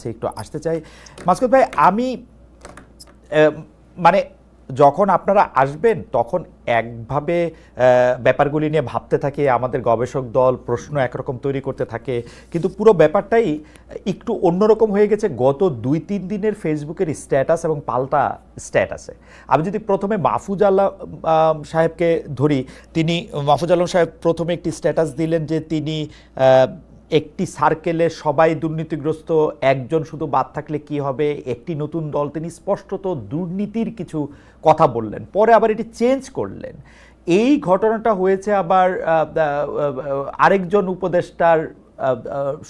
একটু আসতে চাই মাসুদ ভাই। আমি মানে যখন আপনারা আসবেন তখন একভাবে ব্যাপারগুলি নিয়ে ভাবতে থাকে, আমাদের গবেষক দল প্রশ্ন একরকম তৈরি করতে থাকে, কিন্তু পুরো ব্যাপারটাই একটু অন্যরকম হয়ে গেছে গত 2-3 দিনের ফেসবুকের স্ট্যাটাস এবং পাল্টা স্ট্যাটাসে। আমি যদি প্রথমে মাহফুজ আলম সাহেবকে ধরি, মাহফুজ আলম সাহেব প্রথমে একটি স্ট্যাটাস দিলেন যে তিনি একটি সার্কেলে সবাই দুর্নীতিগ্রস্ত, একজন শুধু বাদ থাকলে কি হবে, একটি নতুন দল। তিনি স্পষ্টত দুর্নীতির কিছু কথা বললেন, পরে আবার এটি চেঞ্জ করলেন। এই ঘটনাটা হয়েছে আবার আরেকজন উপদেষ্টার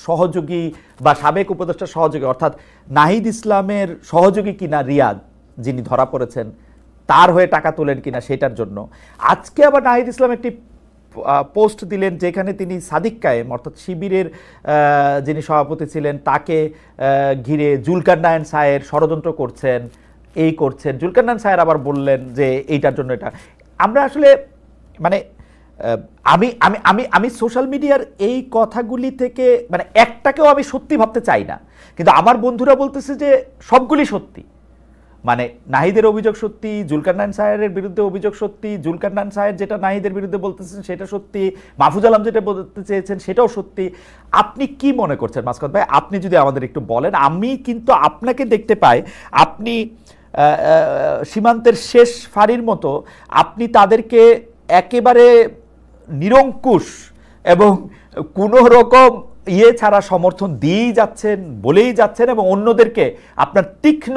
সহযোগী বা সাবেক উপদেষ্টার সহযোগী, অর্থাৎ নাহিদ ইসলামের সহযোগী কিনা রিয়াদ, যিনি ধরা পড়েছেন, তার হয়ে টাকা তোলেন কিনা সেটার জন্য। আজকে আবার নাহিদ ইসলাম একটি পোস্ট দিলেন যেখানে তিনি সাদিক কায়েম অর্থাৎ শিবিরের যিনি সভাপতি ছিলেন তাকে ঘিরে জুলকারনায়ন সায়ের ষড়যন্ত্র করছেন, এই করছেন। জুলকারনায়ন সায়ের আবার বললেন যে এইটার জন্য এটা। আমরা আসলে মানে আমি আমি আমি আমি সোশ্যাল মিডিয়ার এই কথাগুলি থেকে মানে একটাকেও আমি সত্যি ভাবতে চাই না, কিন্তু আমার বন্ধুরা বলতেছে যে সবগুলি সত্যি। মানে নাহিদের অভিযোগ সত্যি, জুলকারনায়ন সায়ের বিরুদ্ধে অভিযোগ সত্যি, জুলকারনায়ন সায়ের যেটা নাহিদের বিরুদ্ধে বলতেছেন সেটা সত্যি, মাহফুজ আলম যেটা বলতে চেয়েছেন সেটাও সত্যি। আপনি কি মনে করছেন মাসকাত ভাই? আপনি যদি আমাদের একটু বলেন। আমি কিন্তু আপনাকে দেখতে পাই আপনি সীমান্তের শেষ ফাঁড়ির মতো আপনি তাদেরকে একেবারে নিরঙ্কুশ এবং কোনো রকম ছাড়া সমর্থন দিয়েই যাচ্ছেন, বলেই যাচ্ছেন, এবং অন্যদেরকে আপনার তীক্ষ্ণ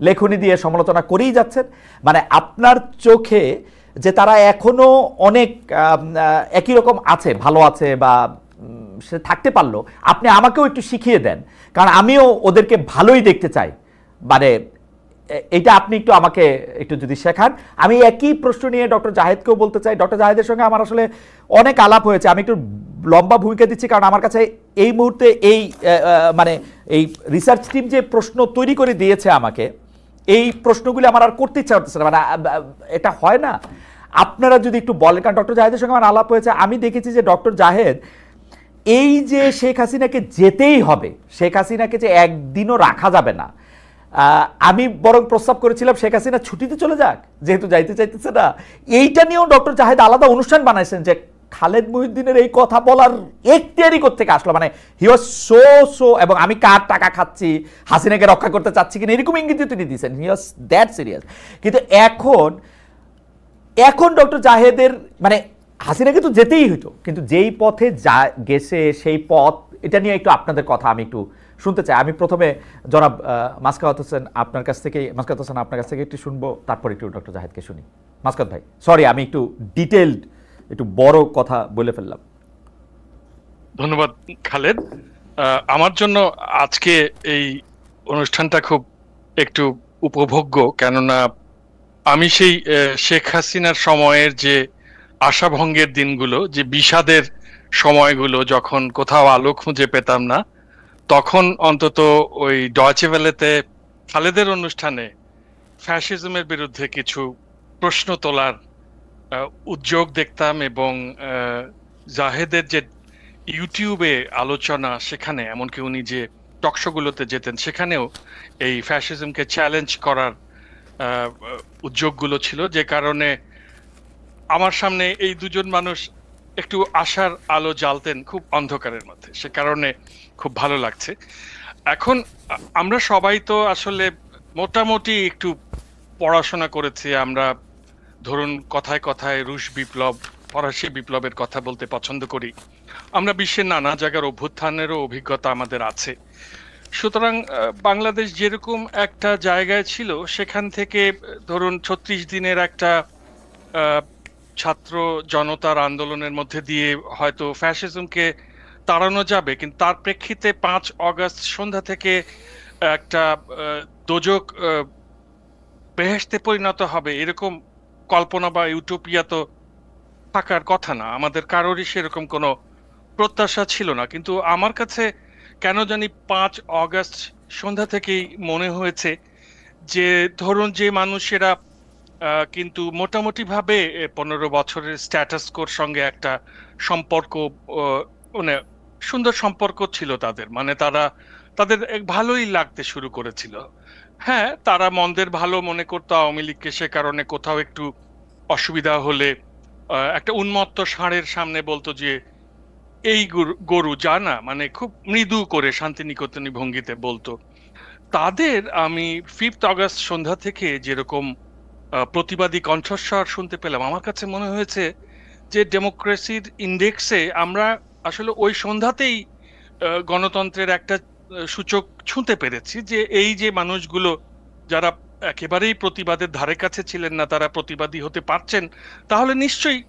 লেখনী দিয়ে সমালোচনা করেই যাচ্ছেন। মানে আপনার চোখে যে তারা এখনো অনেক একই রকম আছে, ভালো আছে বা সে থাকতে পারলো, আপনি আমাকেও একটু শিখিয়ে দেন, কারণ আমিও ওদেরকে ভালোই দেখতে চাই। মানে এইটা আপনি একটু আমাকে একটু যদি শেখান। আমি একই প্রশ্ন নিয়ে ডক্টর জাহেদকেও বলতে চাই। ডক্টর জাহেদের সঙ্গে আমার আসলে অনেক আলাপ হয়েছে। আমি একটু লম্বা ভূমিকা দিচ্ছি কারণ আমার কাছে এই মুহূর্তে এই মানে এই রিসার্চ টিম যে প্রশ্ন তৈরি করে দিয়েছে আমাকে, এই প্রশ্নগুলি আমার আর করতে ইচ্ছা করতেছে না। মানে এটা হয় না। আপনারা যদি একটু বলেন, কারণ ডক্টর জাহেদের সঙ্গে আমার আলাপ হয়েছে, আমি দেখেছি যে ডক্টর জাহেদ এই যে শেখ হাসিনাকে যেতেই হবে, শেখ হাসিনাকে যে একদিনও রাখা যাবে না, আমি বরং প্রস্তাব করেছিলাম শেখ হাসিনা ছুটিতে চলে যাক, যেহেতু যাইতে চাইতেছে না। এইটা নিয়েও ডক্টর জাহেদ আলাদা অনুষ্ঠান বানাইছেন যে খালেদ মহিউদ্দিনের এই কথা বলার এখতিয়ারই কোত্থেকে আসলো। মানে হি ওয়াজ সো এবং আমি কার টাকা খাচ্ছি, হাসিনাকে রক্ষা করতে চাচ্ছি কিনা, এরকম ইঙ্গিত তিনি দিয়েছেন। হি ওয়াজ দ্যাট সিরিয়াস। কিন্তু এখন ডক্টর জাহেদের মানে হাসিনাকে তো যেতেই হইতো, কিন্তু যেই পথে গেছে সেই পথ, এটা নিয়ে একটু আপনাদের কথা আমি একটু শুনতে চাই। আমি প্রথমে জনাব মাসকাত হোসেন আপনার কাছ থেকে একটু শুনবো, তারপর একটু ডক্টর জাহেদকে শুনি। মাসকাত ভাই, সরি আমি একটু ডিটেইলড একটু বড় কথা বলে ফেললাম। ধন্যবাদ খালেদ। আমার জন্য আজকে এই অনুষ্ঠানটা খুব একটু উপভোগ্য, কেননা আমি সেই শেখ হাসিনার সময়ের যে আশাভঙ্গের দিনগুলো, যে বিষাদের সময়গুলো, যখন কোথাও আলো খুঁজে পেতাম না, তখন অন্তত ওই ডয়চে ভেলেতে খালেদের অনুষ্ঠানে ফ্যাসিজমের বিরুদ্ধে কিছু প্রশ্ন তোলার উদ্যোগ দেখতাম, এবং জাহেদের যে ইউটিউবে আলোচনা, সেখানে এমনকি উনি যে টকশোগুলোতে যেতেন সেখানেও এই ফ্যাসিজমকে চ্যালেঞ্জ করার উদ্যোগগুলো ছিল, যে কারণে আমার সামনে এই দুজন মানুষ একটু আশার আলো জ্বালতেন খুব অন্ধকারের মধ্যে। সে কারণে খুব ভালো লাগছে। এখন আমরা সবাই তো আসলে মোটামুটি একটু পড়াশোনা করেছি। আমরা ধরুন কথায় কথায় রুশ বিপ্লব, ফরাসি বিপ্লবের কথা বলতে পছন্দ করি। আমরা বিশ্বের নানা জায়গার অভ্যুত্থানেরও অভিজ্ঞতা আমাদের আছে। সুতরাং বাংলাদেশ যেরকম একটা জায়গায় ছিল, সেখান থেকে ধরুন 36 দিনের একটা ছাত্র জনতার আন্দোলনের মধ্যে দিয়ে হয়তো ফ্যাসিজমকে তাড়ানো যাবে, কিন্তু তার প্রেক্ষিতে 5 অগস্ট সন্ধ্যা থেকে একটা দোজক বেহেশতে পরিণত হবে, এরকম কল্পনা বা ইউটোপিয়া তো থাকার কথা না। আমাদের কারোরই সেরকম কোনো প্রত্যাশা ছিল না। কিন্তু আমার কাছে কেন জানি 5 অগস্ট সন্ধ্যা থেকেই মনে হয়েছে যে ধরুন যে মানুষেরা কিন্তু মোটামুটি ভাবে 15 বছরের স্ট্যাটাস কোর সঙ্গে একটা সম্পর্ক, মানে সুন্দর সম্পর্ক ছিল তাদের, মানে তারা তাদের ভালোই লাগতে শুরু করেছিল। হ্যাঁ, তারা মন্দের ভালো মনে করতো আওয়ামী লীগকে, সে কারণে কোথাও একটু অসুবিধা হলে একটা উন্মত্ত ষাঁড়ের সামনে বলতো যে এই গরু যা না, মানে খুব মৃদু করে শান্তিনিকেতনী ভঙ্গিতে বলতো। তাদের আমি 5th অগস্ট সন্ধ্যা থেকে যেরকম প্রতিবাদী কণ্ঠস্বর শুনতে পেলাম, আমার কাছে মনে হয়েছে যে ডেমোক্রেসির ইন্ডেক্সে আমরা আসলে ওই সন্ধ্যাতেই গণতন্ত্রের একটা সূচক ছুঁতে পেরেছি, যে এই যে মানুষগুলো যারা একেবারেই প্রতিবাদের ধারে কাছে ছিলেন না, তারা প্রতিবাদী হতে পারছেন, তাহলে নিশ্চয়ই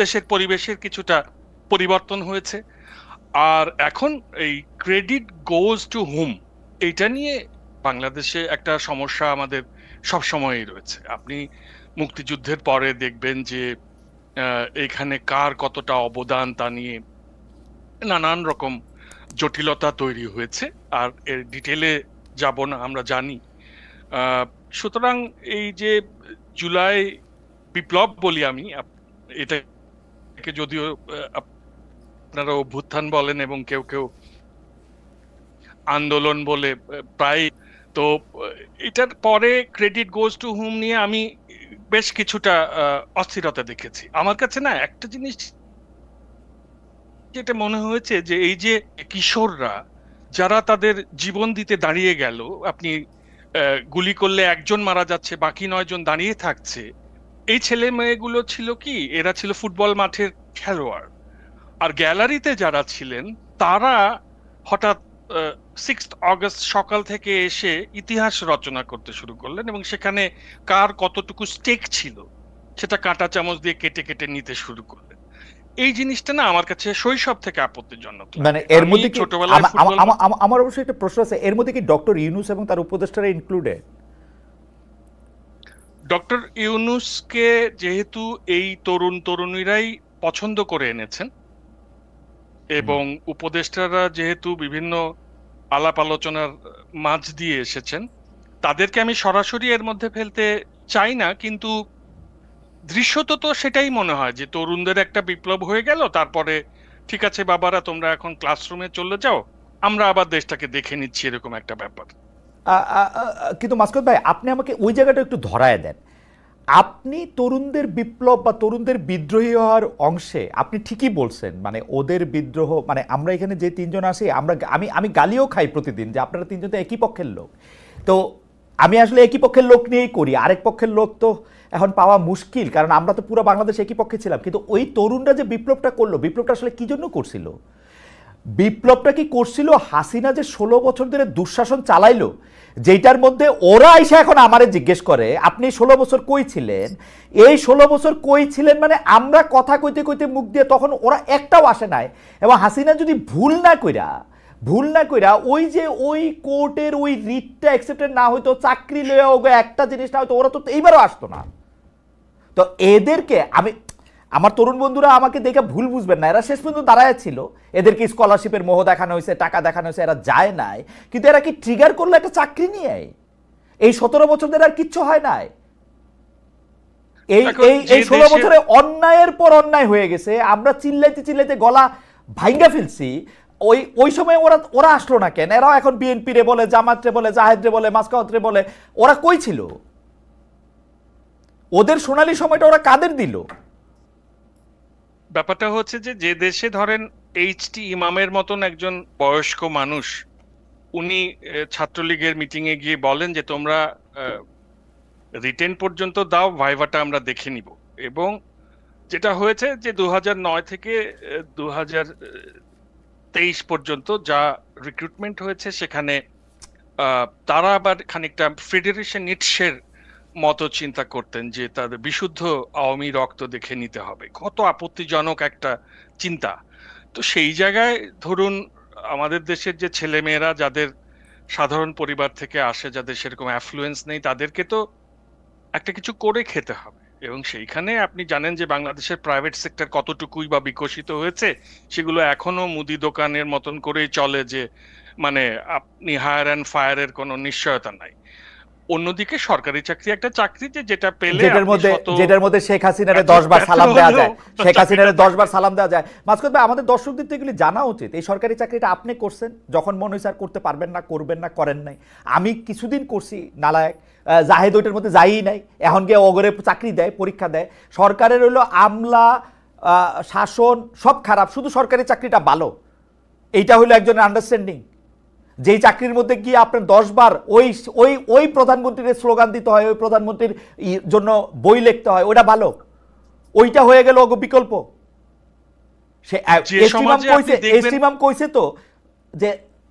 দেশের পরিবেশের কিছুটা পরিবর্তন হয়েছে। আর এখন এই ক্রেডিট গোজ টু হুম, এইটা নিয়ে বাংলাদেশে একটা সমস্যা আমাদের সব সময়ই রয়েছে। আপনি মুক্তিযুদ্ধের পরে দেখবেন যে এখানে কার কতটা অবদান তা নিয়ে নানান রকম জটিলতা তৈরি হয়েছে, আর এর ডিটেলে যাব না, আমরা জানি। সুতরাং এই যে জুলাই বিপ্লব বলি আমি, এটাকে যদিও আপনারা অভ্যুত্থান বলেন এবং কেউ কেউ আন্দোলন বলে প্রায়, তো এটার পরে ক্রেডিট গোজ টু হুম নিয়ে আমি বেশ কিছুটা অস্থিরতা দেখেছি। আমার কাছে না একটা জিনিস যেটা মনে হয়েছে, যে এই যে কিশোররা যারা তাদের জীবন দিতে দাঁড়িয়ে গেল, আপনি গুলি করলে একজন মারা যাচ্ছে, বাকি 9 জন দাঁড়িয়ে থাকছে, এই ছেলে মেয়েগুলো ছিল কি, এরা ছিল ফুটবল মাঠের খেলোয়াড়। আর গ্যালারিতে যারা ছিলেন তারা হঠাৎ 6th অগস্ট সকাল থেকে এসে ইতিহাস রচনা করতে শুরু করলেন, এবং সেখানে কার কতটুকু স্টেক ছিল সেটা কাঁটা চামচ দিয়ে কেটে কেটে নিতে শুরু করলেন। এই জিনিসটা না আমার কাছে শৈশব থেকে আপত্তিজনক লাগে। মানে এর মধ্যে কি ছোটবেলায় আমার অবশ্যই একটা প্রশ্ন আছে, এর মধ্যে কি ডক্টর ইউনূস এবং তার উপদেষ্টারা ইনক্লুডেড? ডক্টর ইউনূসকে যেহেতু এই তরুণ তরুণীরাই পছন্দ করে এনেছেন, এবং উপদেষ্টারা যেহেতু বিভিন্ন আলাপ আলোচনার মাঝ দিয়ে এসেছেন, তাদেরকে আমি সরাসরি এর মধ্যে ফেলতে চাই না, কিন্তু দৃশ্যত তো সেটাই মনে হয় যে তরুণদের একটা বিপ্লব হয়ে গেল, তারপরে ঠিক আছে বাবারা তোমরা এখন ক্লাসরুমে চলে যাও, আমরা আবার দেশটাকে দেখে নিচ্ছি, এরকম একটা ব্যাপার। কিন্তু মাসকুদ ভাই, আপনি আমাকে ওই জায়গাটা একটু ধরায় দেন। আপনি তরুণদের বিপ্লব বা তরুণদের বিদ্রোহী হওয়ার অংশে আপনি ঠিকই বলছেন, মানে ওদের বিদ্রোহ, মানে আমরা এখানে যে 3 জন আসি, আমি গালিও খাই প্রতিদিন যে আপনারা 3 জন তো একই পক্ষের লোক। তো আমি আসলে একই পক্ষের লোক নিয়েই করি, আরেক পক্ষের লোক তো এখন পাওয়া মুশকিল, কারণ আমরা তো পুরো বাংলাদেশ একই পক্ষে ছিলাম। কিন্তু ওই তরুণরা যে বিপ্লবটা করলো, বিপ্লবটা আসলে কি জন্য করছিল? বিপ্লবটা কি করছিল হাসিনা যে 16 বছর ধরে দুঃশাসন চালাইলো, যেটার মধ্যে ওরা এসে এখন আমারে জিজ্ঞেস করে আপনি 16 বছর কই ছিলেন? এই 16 বছর কই ছিলেন মানে আমরা কথা কইতে কইতে মুখ দিয়ে, তখন ওরা একটাও আসে নাই। এবং হাসিনা যদি ভুল না কইরা ওই যে ওই কোর্টের ওই রিটটা অ্যাকসেপ্টেড না হইতো, চাকরি লইয়া ওগো একটা জিনিস না হয়তো, ওরা তো এইবারও আসতো না। তো এদেরকে আমার তরুণ বন্ধুরা আমাকে দেখে ভুল বুঝবেন না, এরা শেষ পর্যন্ত দাঁড়ায় ছিল, এদেরকে স্কলারশিপের মোহ দেখানো হয়েছে, টাকা দেখানো হয়েছে, এরা যায় নাই। কিন্তু এরা কি ট্রিগার করলো একটা চাকরি নিয়ে? এই 17 বছর ধরে আর কিচ্ছু হয় নাই। এই 16 বছরে অন্যায়ের পর অন্যায় হয়ে গেছে, আমরা চিল্লাইতে চিল্লাইতে গলা ভাঙ্গা ফেলছি। ওই সময় ওরা আসলো না কেন? এরাও এখন বিএনপি রে বলে, জামাত রে বলে, জাহেদ রে বলে, মাসকাওয়াত রে বলে, ওরা কই ছিল? ওদের সোনালী সময়টা ওরা কাদের দিল? ব্যাপারটা হচ্ছে যে যে দেশে ধরেন এইচটি ইমামের মতন একজন বয়স্ক মানুষ, উনি ছাত্রলীগের মিটিং এ গিয়ে বলেন যে তোমরা রিটেন পর্যন্ত দাও, ভাইভাটা আমরা দেখে নিব। এবং যেটা হয়েছে যে 2009 থেকে 2023 পর্যন্ত যা রিক্রুটমেন্ট হয়েছে, সেখানে তারা আবার খানিকটা ফেডারেশন নিটসের মতো চিন্তা করতেন, যে তাদের বিশুদ্ধ আওয়ামী রক্ত দেখে নিতে হবে। কত আপত্তিজনক একটা চিন্তা। তো সেই জায়গায় ধরুন আমাদের দেশের যে ছেলেমেয়েরা যাদের সাধারণ পরিবার থেকে আসে, যাদের সেরকম অ্যাফ্লুয়েন্স নেই, তাদেরকে তো একটা কিছু করে খেতে হবে। এবং সেইখানে আপনি জানেন যে বাংলাদেশের প্রাইভেট সেক্টর কতটুকুই বা বিকশিত হয়েছে, সেগুলো এখনো মুদি দোকানের মতন করেই চলে, যে মানে আপনি হায়ার অ্যান্ড ফায়ারের কোনো নিশ্চয়তা নাই। অন্যদিকে সরকারি চাকরি একটা চাকরি যেটা পেলে যেটার মধ্যে শেখ হাসিনারে 10 বার সালাম দেওয়া যায়, শেখ হাসিনারে 10 বার সালাম দেওয়া যায়। মাসকুদ ভাই, আমাদের দর্শকদের তো এগুলি জানা উচিত। এই সরকারি চাকরিটা আপনি করছেন, যখন মনে হয়েছে আর করতে পারবেন না, করবেন না, করেন নাই। আমি কিছুদিন করছি নালায়ক, জাহেদ ওইটার মধ্যে যাই নাই, এখন গিয়ে অগরে চাকরি দেয়, পরীক্ষা দেয়। সরকারের হইলো আমলা শাসন সব খারাপ, শুধু সরকারি চাকরিটা ভালো। এইটা হলো একজনের আন্ডারস্ট্যান্ডিং। যেই চাকরির মধ্যে গিয়ে আপনার 10 বার ওই ওই ওই প্রধানমন্ত্রীর স্লোগান দিতে হয়, ওই প্রধানমন্ত্রীর জন্য বই লিখতে হয়, ওটা ভালো। ওইটা হয়ে গেল বিকল্প। সে এস্টিমাম কইছে তো যে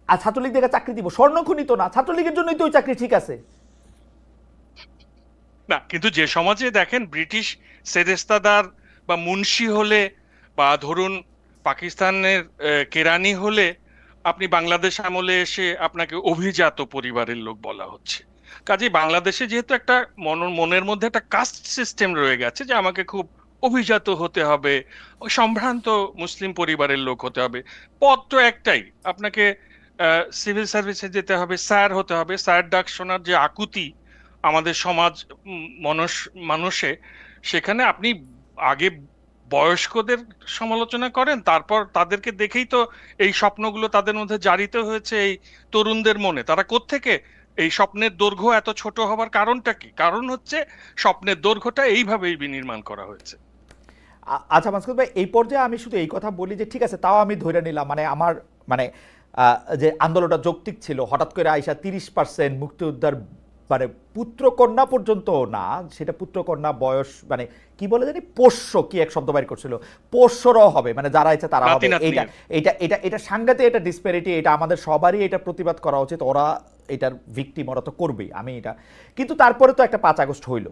ছাত্রলীগ থেকে চাকরি দিব, স্বর্ণখনি তো না, ছাত্রলীগের জন্যই তো ওই চাকরি ঠিক আছে না। কিন্তু যে সমাজে দেখেন ব্রিটিশ সেরেস্তাদার বা মুন্সি হলে, বা ধরুন পাকিস্তানের কেরানি হলে, আপনি বাংলাদেশ আমলে এসে আপনাকে অভিজাত পরিবারের লোক বলা হচ্ছে। কাজে বাংলাদেশে যেহেতু একটা মনের মধ্যে একটা কাস্ট সিস্টেম রয়ে গেছে যে আমাকে খুব অভিজাত হতে হবে, সম্ভ্রান্ত মুসলিম পরিবারের লোক হতে হবে। পদ তো একটাই, আপনাকে সিভিল সার্ভিসে যেতে হবে, স্যার হতে হবে। স্যার ডাক শোনার যে আকুতি আমাদের সমাজ মানুষে, সেখানে আপনি আগে বয়স্কদের সমালোচনা করেন, তারপর তাদেরকে দেখেই তো এই স্বপ্নগুলো তাদের মধ্যে জারিত হয়েছে এই তরুণদের মনে। তারা কোত্থেকে এই স্বপ্নের দৈর্ঘ্য এত ছোট হবার কারণটা কি? কারণ হচ্ছে স্বপ্নের দৈর্ঘ্যটা এইভাবেই বিনির্মাণ করা হয়েছে। আচ্ছা মাসকুদ ভাই, এই পর্যায়ে আমি শুধু এই কথা বলি যে ঠিক আছে, তাও আমি ধরে নিলাম, মানে আমার মানে যে আন্দোলনটা যৌক্তিক ছিল, হঠাৎ করে আইসা 30% মুক্তিযোদ্ধার মানে পুত্রকন্যা পর্যন্ত না, সেটা পুত্রকন্যা বয়স মানে কি বলে জানি, পোষ্য কি এক শব্দ বাইর করছিল, পোষ্যরাও হবে, মানে যারা ইচ্ছা তারা হবে। এইটা এটা এটা এটা সাংঘাতিক একটা ডিসপ্যারিটি। এটা আমাদের সবারই এটা প্রতিবাদ করা উচিত। ওরা এটার ভিকটিম, ওরা তো করবেই, আমি এটা। কিন্তু তারপরে তো একটা 5 আগস্ট হইল,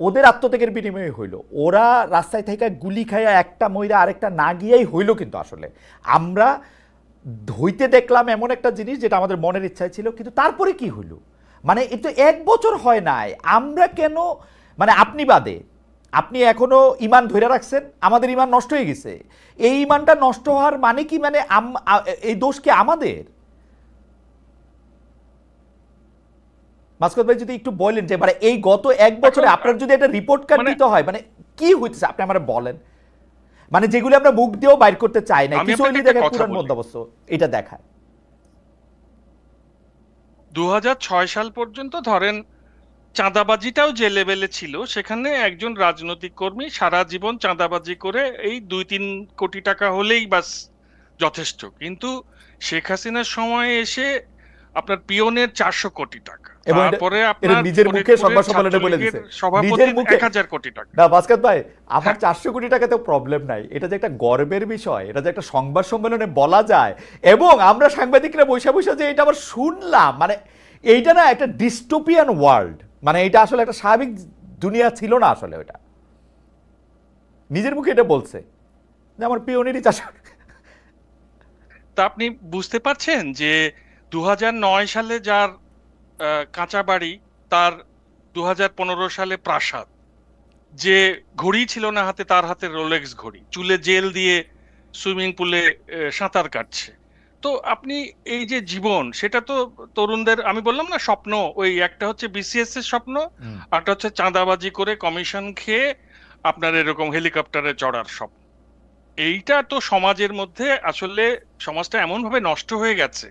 ওদের আত্মত্যাগের বিনিময়ে হইল। ওরা রাস্তায় থেকে গুলি খাইয়া একটা মহিলা আরেকটা না গিয়েই হইল। কিন্তু আসলে আমরা ধইতে দেখলাম এমন একটা জিনিস যেটা আমাদের মনের ইচ্ছায় ছিল, কিন্তু তারপরে কি হইল? মানে এই তো 1 বছর হয় নাই, আমরা কেন, মানে আপনি বাদে, আপনি এখনো ইমান ধরে রাখছেন, আমাদের ইমান নষ্ট হয়ে গেছে। এই ইমানটা নষ্ট হওয়ার মানে কি, মানে এই দোষ কি আমাদের? মাসকুদ ভাই যদি একটু বলেন যে মানে এই গত 1 বছরে আপনার যদি একটা রিপোর্ট কার্ড দিতে হয়, মানে কি হইতেছে আপনি আমার বলেন। মানে যেগুলো আমরা মুখ দিয়েও বাইর করতে চাই না, কিছু হইলে দেখেন পুরান বন্দোবস্ত এটা দেখায়। 2006 সাল পর্যন্ত ধরেন চাঁদাবাজিটাও যে লেভেলে ছিল, সেখানে একজন রাজনৈতিক কর্মী সারা জীবন চাঁদাবাজি করে এই 2-3 কোটি টাকা হলেই বাস যথেষ্ট। কিন্তু শেখ হাসিনার সময় এসে আপনার পিয়নের 400 কোটি টাকা, তারপরে আপনার নিজের মুখে সংবাদ সম্মেলনে বলে দিয়েছে সভাপতির 1000 কোটি টাকা। না বাসকাত ভাই, আমার 400 কোটি টাকাতে প্রবলেম নাই, এটা যে একটা গর্বের বিষয়, এটা যে একটা সংবাদ সম্মেলনে বলা যায়, এবং আমরা সাংবাদিকরা বৈশা বৈশা যে এটা আবার শুনলাম, মানে এইটা না একটা ডিস্টোপিয়ান ওয়ার্ল্ড, মানে এটা আসলে একটা স্বাভাবিক দুনিয়া ছিল না আসলে। ওটা নিজের মুখে এটা বলছে যে আমার পিওনেরই 400। তা আপনি বুঝতে পারছেন যে 2009 সালে যার কাঁচা বাড়ি, তার 2015 সালে প্রাসাদ, যে ঘড়ি ছিল না হাতে, তার হাতে রোলেক্স ঘড়ি, চুলে জেল দিয়ে সুইমিং পুলে সাঁতার কাটছে। তো আপনি এই যে জীবন, সেটা তো তরুণদের, আমি বললাম না স্বপ্ন, ওই একটা হচ্ছে বিসিএস এর স্বপ্ন, একটা হচ্ছে চাঁদাবাজি করে কমিশন খেয়ে আপনার এরকম হেলিকপ্টারে চড়ার স্বপ্ন। এইটা তো সমাজের মধ্যে আসলে সমাজটা এমন ভাবে নষ্ট হয়ে গেছে,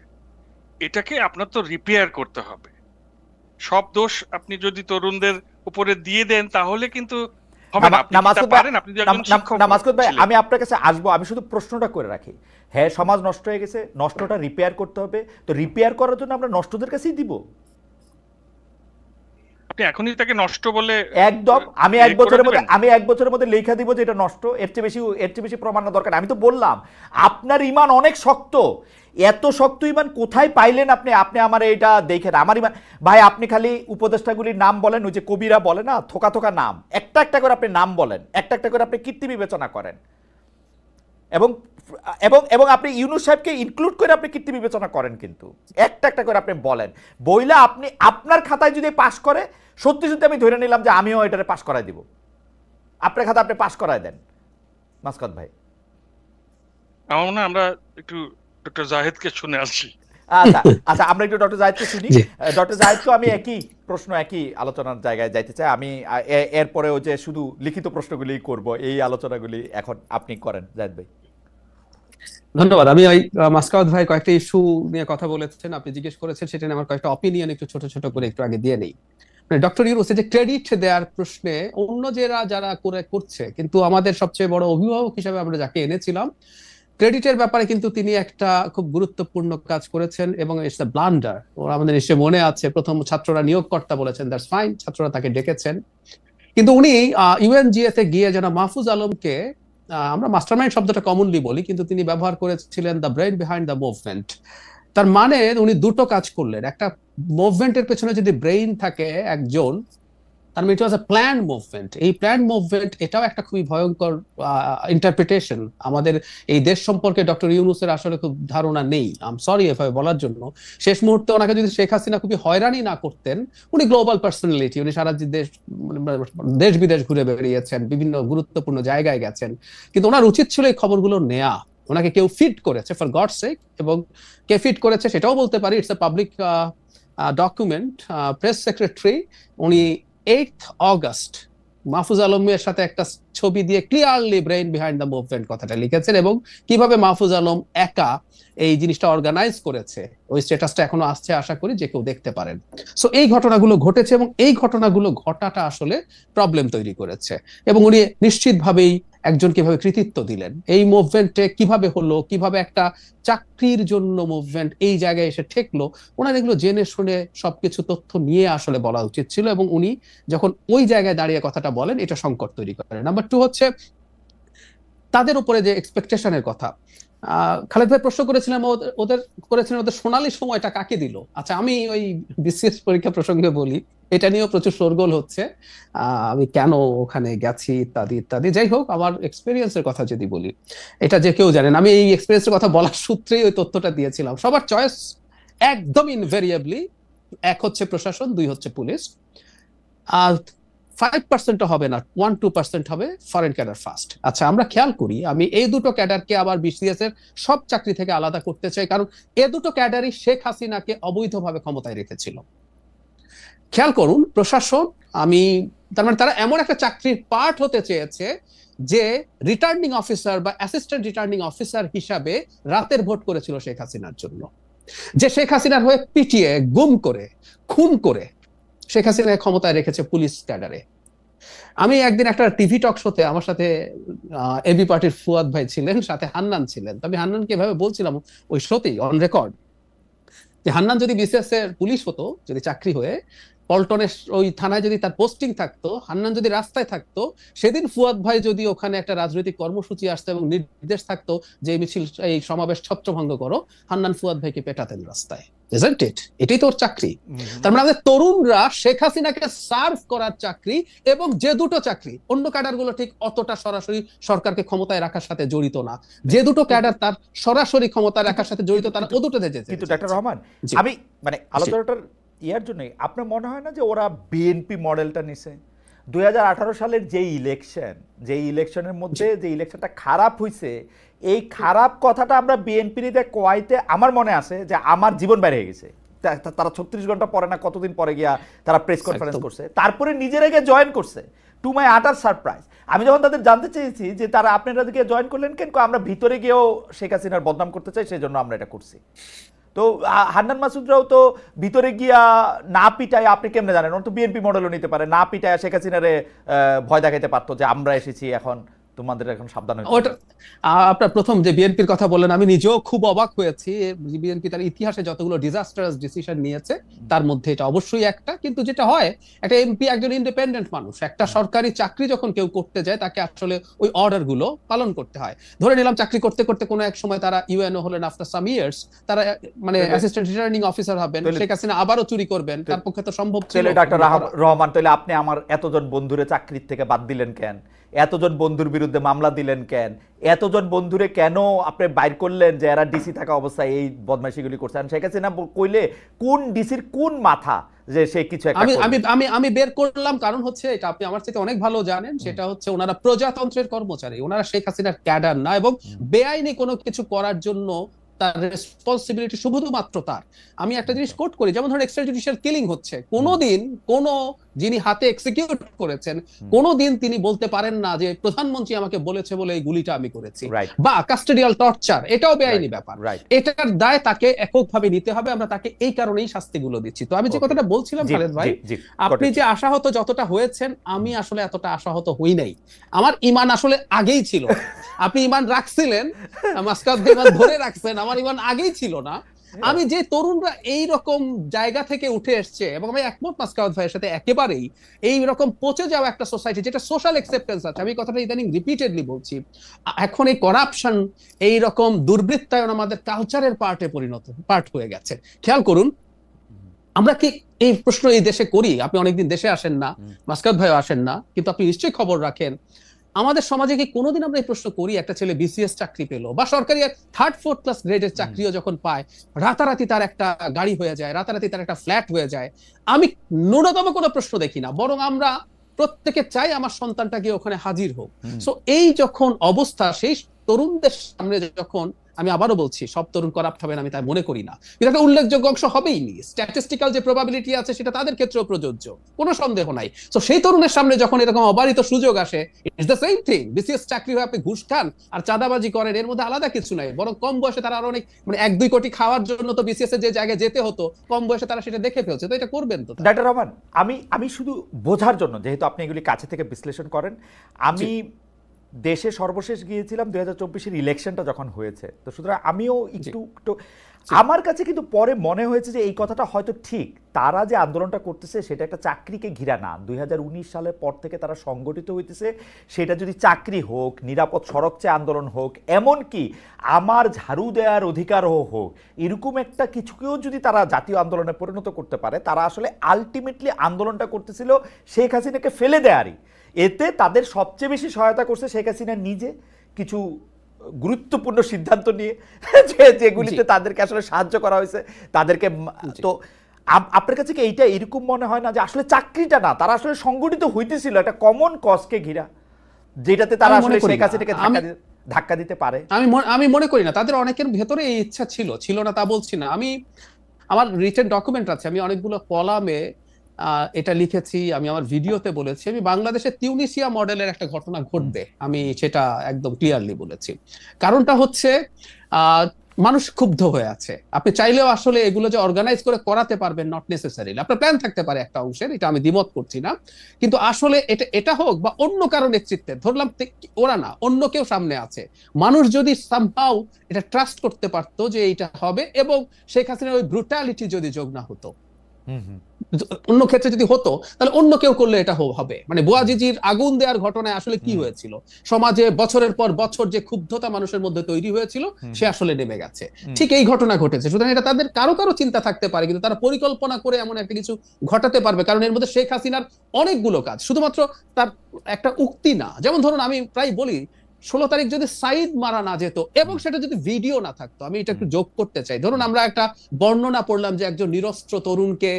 এটাকে আপনার তো রিপেয়ার করতে হবে। সব দোষ আপনি যদি তরুণদের উপরে দিয়ে দেন তাহলে কিন্তু হবে না। মাসকুদ ভাই, আমি আপনার কাছে আসবো, আমি শুধু প্রশ্নটা করে রাখি। হ্যাঁ, সমাজ নষ্ট হয়ে গেছে, নষ্টটা রিপেয়ার করতে হবে, তো রিপেয়ার করার জন্য আমরা নষ্টদের কাছেই দিব। আপনি এখনই তাকে নষ্ট বলে একদম, আমি 1 বছরের মধ্যে লেখা দিব যে এটা নষ্ট, এর চেয়ে বেশি প্রমাণ না দরকার। আমি তো বললাম আপনার ইমান অনেক শক্ত, এত শক্ত ইমান কোথায় পাইলেন আপনি? আপনি আমার এটা দেখেন, আমার ইমান ভাই, আপনি খালি উপদেষ্টাগুলির নাম বলেন, ওই যে কবিরা বলে না, থোকা থোকা নাম, একটা একটা করে আপনি নাম বলেন, একটা একটা করে আপনি কীর্তি বিবেচনা করেন, এবং এবং এবং আপনি ইউনূস সাহেবকে ইনক্লুড করে আপনি কীর্তি বিবেচনা করেন, কিন্তু একটা একটা করে আপনি বলেন। বইলা আপনি আপনার খাতায় যদি পাশ করে, সত্যি সত্যি আমি ধরে নিলাম যে আমিও এটারে পাশ করাই দিব, আপনার খাতা আপনি পাশ করাই দেন। মাসকাত ভাই, আমার মনে হয় আমরা একটু ডক্টর জাহেদকে শুনে আসছি। আচ্ছা আচ্ছা, আমরা একটু ডক্টর জাহিদকে শুনি। ডক্টর জাহিদকে আমি একই প্রশ্ন, একই আলোচনার জায়গায় যাইতে চাই। আমি এরপরেও যে শুধু লিখিত প্রশ্নগুলি করব, এই আলোচনাগুলি এখন আপনি করেন জাহিদ ভাই। ধন্যবাদ। আমি ওই মাসকাওয়াত ভাই কয়েকটা ইস্যু নিয়ে কথা বলেছেন, আপনি জিজ্ঞেস করেছেন, সেটা নিয়ে আমার কয়েকটা অপিনিয়ন একটু ছোট ছোট করে একটু আগে দিয়ে নেই। মানে ডক্টর ইউনূস যে ক্রেডিট দেওয়ার প্রশ্নে অন্য যারা করছে, কিন্তু আমাদের সবচেয়ে বড় অভিভাবক হিসেবে আমরা যাকে এনেছিলাম, ক্রেডিটের ব্যাপারে কিন্তু তিনি একটা খুব গুরুত্বপূর্ণ কাজ করেছেন এবং ইটস আ ব্লান্ডার। ওরা আমাদের নিশ্চয়ই মনে আছে, প্রথম ছাত্ররা নিয়োগকর্তা বলেছেন দ্যাটস ফাইন, ছাত্ররা তাকে ডেকেছেন, কিন্তু উনি ইউএনজিএ তে গিয়ে যেন মাহফুজ আলমকে, আমরা মাস্টারমাইন্ড শব্দটা কমনলি বলি, কিন্তু তিনি ব্যবহার করেছিলেন the brain behind the movement. তার মানে উনি দুটো কাজ করলেন। একটা, মুভমেন্টের পেছনে যদি ব্রেইন থাকে একজন, তার মানে ইট ওয়াজ আ প্ল্যান মুভমেন্ট। এই প্ল্যান মুভমেন্ট এটাও একটা খুবই ভয়ঙ্কর ইন্টারপ্রিটেশন। আমাদের এই দেশ সম্পর্কে ডক্টর ইউনূসের আসলে খুব ধারণা নেই, আই এম সরি এভাবে বলার জন্য। শেষ মুহূর্তে ওনাকে যদি শেখ হাসিনা খুবই হয়রানি না করতেন, উনি গ্লোবাল পার্সোনালিটি, উনি সারা দেশ বিদেশ ঘুরে বেরিয়েছেন, বিভিন্ন গুরুত্বপূর্ণ জায়গায় গেছেন, কিন্তু ওনার উচিত ছিল এই খবরগুলো নেয়া। ওনাকে কেউ ফিট করেছে, ফর গড সেক, এবং কে ফিট করেছে সেটাও বলতে পারি, it's a public document. Press secretary উনি 8 অগস্ট মাহফুজ আলমের সাথে একটা ছবি দিয়ে clearly brain behind the movement কথাটা লিখেছেন, এবং কিভাবে মাহফুজ আলম একা এই জিনিসটা অর্গানাইজ করেছে, ওই স্ট্যাটাসটা এখনো আসছে, আশা করি যে কেউ দেখতে পারেন। সো এই ঘটনাগুলো ঘটেছে, এবং এই ঘটনাগুলো ঘটাটা আসলে প্রবলেম তৈরি করেছে, এবং উনি নিশ্চিতভাবেই একজন কিভাবে কৃতিত্ব দিলেন এই মুভমেন্টে, কিভাবে হলো, কিভাবে একটা চাকরির জন্য মুভমেন্ট এই জায়গায় এসে ঠেকলো, ওনার এগুলো জেনে শুনে সবকিছু তথ্য নিয়ে আসলে বলা উচিত ছিল, এবং উনি যখন ওই জায়গায় দাঁড়িয়ে কথাটা বলেন, এটা সংকট তৈরি করে। নাম্বার 2 হচ্ছে তাদের উপরে যে এক্সপেকটেশনের কথা। খালেদ ভাই প্রশ্ন করেছিলাম, ওদের সোনালী সময়টা কাকে দিল। আচ্ছা, আমি ওই বিসিএস পরীক্ষা প্রসঙ্গে বলি, এটা নিয়েও প্রচুর শোরগোল হচ্ছে, আমি কেন ওখানে গেছি ইত্যাদি ইত্যাদি। যাই হোক, আমার এক্সপেরিয়েন্সের কথা যদি বলি, এটা যে কেউ জানেন, আমি এই এক্সপেরিয়েন্সের কথা বলার সূত্রেই ওই তথ্যটা দিয়েছিলাম। সবার চয়েস একদম ইনভেরিয়েবলি, 1 হচ্ছে প্রশাসন, 2 হচ্ছে পুলিশ, আর 5% হবে না, 1-2% হবে ফরেন ক্যাডার ফার্স্ট। আচ্ছা, আমরা খেয়াল করি, আমি এই দুটো ক্যাডারকে আবার বিসিএস এর সব চাকরি থেকে আলাদা করতে চাই, কারণ এই দুটো ক্যাডারই শেখ হাসিনাকে অবৈধভাবে ক্ষমতায় রেখেছিল। খেয়াল করুন, প্রশাসন, আমি তার মানে তারা এমন একটা চাকরির পার্ট হতে চেয়েছে যে রিটার্নিং অফিসার বা অ্যাসিস্ট্যান্ট রিটার্নিং অফিসার হিসাবে রাতের ভোট করেছিল শেখ হাসিনার জন্য, যে শেখ হাসিনার হয়ে পিটিয়ে, গুম করে, খুন করে শেখ হাসিনা ক্ষমতায় রেখেছে পুলিশ ক্যাডারে। আমি একদিন একটা টিভি টক শোতে, আমার সাথে এবি পার্টির ফুয়াদ ভাই ছিলেন, সাথে হান্নান ছিলেন। তবে হান্নানকে এভাবে বলছিলাম ওই শোতেই অন রেকর্ড, যে হান্নান যদি বিসিএস এর পুলিশ হতো, যদি চাকরি হয়ে পল্টনের ওই থানায় যদি তার পোস্টিং থাকতো, হান্নান যদি রাস্তায় থাকতো, সেদিন ফুয়াদ ভাই যদি ওখানে একটা রাজনৈতিক কর্মসূচি আসতো এবং নির্দেশ থাকতো যে এই মিছিল, এই সমাবেশ ছত্রভঙ্গ করো, হান্নান ফুয়াদ ভাইকে পেটাতেন রাস্তায়। Isn't it? এটাই তো ওর চাকরি। তার মানে আমাদের তরুণরা শেখ হাসিনাকে সার্ভ করার চাকরি, এবং যে দুটো চাকরি, অন্য ক্যাডার গুলো ঠিক অতটা সরাসরি সরকারকে ক্ষমতায় রাখার সাথে জড়িত না, যে দুটো ক্যাডার তার সরাসরি ক্ষমতায় রাখার সাথে জড়িত, তারা ও দুটোতে যেতে। কিন্তু ডক্টর রহমান, আমি মানে আলোচনাটার ইয়ার জন্য, আপনার মনে হয় না যে ওরা বিএনপি মডেলটা নিছে? 2018 সালের যে ইলেকশনের মধ্যে যে ইলেকশনটা খারাপ হয়েছে, এই খারাপ কথাটা আমরা বিএনপিতে কোয়াইতে, আমার মনে আছে যে আমার জীবন বেড়ে গেছে। তারা 36 ঘন্টা পরে না কতদিন পরে গিয়া তারা প্রেস কনফারেন্স করছে, তারপরে নিজেরা গিয়ে জয়েন করছে, টু মাই আটার সারপ্রাইজ। আমি যখন তাদের জানতে চেয়েছি যে তারা আপনারা গিয়ে জয়েন করলেন কেন, আমরা ভিতরে গিয়েও শেখ হাসিনার বদনাম করতে চাই, সেই জন্য আমরা এটা করছি। তো হান্নান মাসুদরাও তো ভিতরে গিয়া না পিটায়, আপনি কেমনে জানেন, ওরা তো বিএনপি মডেলও নিতে পারে, না পিটায় শেখ হাসিনারে ভয় দেখাইতে পারতো যে আমরা এসেছি, এখন তোমাদের এখন সাবধান হতে হবে। আপনার প্রথম যে বিএনপির কথা বললেন, আমি নিজেও খুব অবাক হয়েছি। বিএনপি তার ইতিহাসে যতগুলো ডিজাস্টারাস ডিসিশন নিয়েছে তার মধ্যে এটা অবশ্যই একটা। কিন্তু যেটা হয়, একটা এমপি একজন ইন্ডিপেন্ডেন্ট মানুষ, একটা সরকারি চাকরি যখন কেউ করতে যায়, তাকে আসলে ওই অর্ডার গুলো পালন করতে হয়। ধরে নিলাম চাকরি করতে করতে কোনো এক সময় তারা ইউএনও হলেন, আফটার সাম ইয়ার্স তারা মানে অ্যাসিস্ট্যান্ট রিটার্নিং অফিসার হবেন, শেখ হাসিনা আবারও চুরি করবেন, তার পক্ষে তো সম্ভব ছিল। ডক্টর রহমান, তাহলে আপনি আমার এতজন বন্ধুরে চাকরির থেকে বাদ দিলেন কেন? এতজন বন্ধুর বিরুদ্ধে মামলা দিলেন কেন? এতজন বন্ধুরে কেন আপনি বাইর করলেন যে এরা ডিসি থাকা অবস্থায় এই বদমাইশিগুলি করছে? শেখ হাসিনা কইলে কোন ডিসির কোন মাথা যে সে কিছু একটা আমি বের করলাম, কারণ হচ্ছে এটা আপনি আমার থেকে অনেক ভালো জানেন, সেটা হচ্ছে ওনারা প্রজাতন্ত্রের কর্মচারী, ওনারা শেখ হাসিনার ক্যাডার না, এবং বেআইনি কোনো কিছু করার জন্য তার রেসপন্সিবিলিটি শুধুমাত্র তার। আমি একটা জিনিস কোট করি, যেমন ধরুন এক্সট্রাজুডিশিয়াল কিলিং হচ্ছে, কোনোদিন কোনো যিনি হাতে এক্সিকিউট করেছেন কোনোদিন তিনি বলতে পারেন না যে প্রধানমন্ত্রী আমাকে বলেছে বলে এই গুলিটা আমি করেছি, বা কাস্টোডিয়াল টর্চার, এটাও বেআইনি ব্যাপার, এটার দায় তাকে এককভাবে নিতে হবে। আমরা তাকে এই কারণেই শাস্তিগুলো দিচ্ছি। তো আমি যে কথাটা বলছিলাম খালেদ ভাই, আপনি যে আশাহত যতটা হয়েছেন, আমি আসলে এতটা আশাহত হই নাই। আমার ঈমান আসলে আগেই ছিল। আপনি ঈমান রাখছিলেন, মাসকাত ভাই ঈমান ধরে রাখছেন, আমার ঈমান আগেই ছিল না। আমি যে তরুণরা এই রকম জায়গা থেকে উঠে এসছে, এবং আমি একমত মাসকাত ভাইয়ের সাথে একেবারেই, এই রকম পচে যাওয়া একটা সোসাইটি যেটা সোশ্যাল অ্যাকসেপ্টেন্স আছে, আমি কথাটা ইদানিং রিপিটেডলি বলছি, এখন এই করাপশন, এই রকম দুর্বৃত্তায়ন আমাদের কালচারের পার্ট হয়ে গেছে। খেয়াল করুন, আমরা কি এই প্রশ্ন এই দেশে করি? আপনি অনেকদিন দেশে আসেন না, মাসকাত ভাইও আসেন না, কিন্তু আপনি নিশ্চয়ই খবর রাখেন, আমাদের সমাজে কি কোনোদিন আমরা এই প্রশ্ন করি, একটা ছেলে বিসিএস চাকরি পেলো বা সরকারি 3rd 4th ক্লাস গ্রেডের চাকরিও যখন পায়, রাতারাতি তার একটা গাড়ি হয়ে যায়, রাতারাতি তার একটা ফ্ল্যাট হয়ে যায়? আমি ন্যূনতম কোনো প্রশ্ন দেখি না, বরং আমরা প্রত্যেকে চাই আমার সন্তানটা গিয়ে ওখানে হাজির হোক। সো এই যখন অবস্থা, সেই তরুণদের সামনে যখন, আমি আবারও বলছি, সব তরুণ করাপ্ট হবে না আমি তাই মনে করি না, কিন্তু একটা উল্লেখযোগ্য অংশ হবেই নি। স্ট্যাটিস্টিক্যাল যে প্রবাবিলিটি আছে সেটা তাদের ক্ষেত্রেও প্রযোজ্য, কোনো সন্দেহ নাই। তো সেই তরুণের সামনে যখন এরকম অবারিত সুযোগ আসে, it's the same thing. BCS চাকরি হয়ে আপনি ঘুষ খান আর চাঁদাবাজি করেন, এর মধ্যে আলাদা কিছু নাই, বরং কম বয়সে তারা আরো অনেক, মানে 1-2 কোটি খাওয়ার জন্য তো বিসিএস এর যে জায়গায় যেতে হতো, কম বয়সে তারা সেটা দেখে ফেলছে। তো এটা করবেন তো ডাক্তার রহমান, আমি শুধু বোঝার জন্য, যেহেতু আপনি এগুলি কাছে থেকে বিশ্লেষণ করেন, আমি দেশে সর্বশেষ গিয়েছিলাম 2024-এর ইলেকশনটা যখন হয়েছে, তো সুতরাং আমিও একটু আমার কাছে কিন্তু পরে মনে হয়েছে যে এই কথাটা হয়তো ঠিক। তারা যে আন্দোলনটা করতেছে সেটা একটা চাকরিকে ঘিরা না, 2019 সালের পর থেকে তারা সংগঠিত হইতেছে, সেটা যদি চাকরি হোক, নিরাপদ সড়ক চেয়ে আন্দোলন হোক, এমনকি আমার ঝাড়ু দেওয়ার অধিকারও হোক, এরকম একটা কিছুকেও যদি তারা জাতীয় আন্দোলনে পরিণত করতে পারে, তারা আসলে আলটিমেটলি আন্দোলনটা করতেছিল শেখ হাসিনাকে ফেলে দেয়ারই। এতে তাদের সবচেয়ে বেশি সহায়তা করছে শেখ হাসিনা নিজে, কিছু গুরুত্বপূর্ণ সিদ্ধান্ত নিয়ে যেগুলিতে তাদেরকে আসলে সাহায্য করা হয়েছে তাদেরকে। তো আপনার কাছে কি এইটা এরকম মনে হয় না যে আসলে চাকরিটা না, তারা আসলে সংগঠিত হইতেছিল একটা কমন কজকে ঘিরা, যেটাতে তারা আসলে শেখ হাসিনাকে ধাক্কা দিতে পারে? আমি মনে করি না। তাদের অনেকের ভেতরে এই ইচ্ছা ছিল না তা বলছি না। আমি, আমার রিটেন ডকুমেন্ট আছে, আমি অনেকগুলো কলামে এটা লিখেছি, আমি আমার ভিডিওতে বলেছি, আমি বাংলাদেশের তিউনিসিয়া মডেলের একটা ঘটনা ঘটবে, আমি সেটা একদম ক্লিয়ারলি বলেছি। কারণটা হচ্ছে মানুষ ক্ষুব্ধ হয়ে আছে। আপনি চাইলেও আসলে এগুলো যে অর্গানাইজ করে করাতে পারবেন নট নেসেসারিলি, আপনার প্ল্যান থাকতে পারে একটা অংশের, এটা আমি দ্বিমত করছি না, কিন্তু আসলে এটা হোক বা অন্য কারো নেতৃত্বে, ধরলাম ওরা না, অন্য কেউ সামনে আছে, মানুষ যদি সামহাউ এটা ট্রাস্ট করতে পারতো যে এইটা হবে, এবং শেখ হাসিনার ওই ব্রুটালিটি যদি যোগ না হতো, অন্য ক্ষেত্রে যদি হতো, তাহলে অন্য কেউ করলে এটা হবে। মানে বুয়াজিজির আগুন দেওয়ার ঘটনায় আসলে কি হয়েছিল, সমাজে বছরের পর বছর যে ক্ষুব্ধতা মানুষের মধ্যে তৈরি হয়েছিল সে আসলে নেমে গেছে। ঠিক এই ঘটনা ঘটেছে। সুতরাং এটা তাদের কারো চিন্তা থাকতে পারে, কিন্তু তারা পরিকল্পনা করে এমন একটা কিছু ঘটাতে পারবে, কারণ এর মধ্যে শেখ হাসিনার অনেকগুলো কাজ, শুধুমাত্র তার একটা উক্তি না। যেমন ধরুন, আমি প্রায় বলি, 16 তারিখ যদি সাইদ মারা না যেত এবং সেটা যদি ভিডিও না থাকতো, আমি এটা একটু যোগ করতে চাই, ধরুন আমরা একটা বর্ণনা পড়লাম যে একজন নিরস্ত্র তরুণকে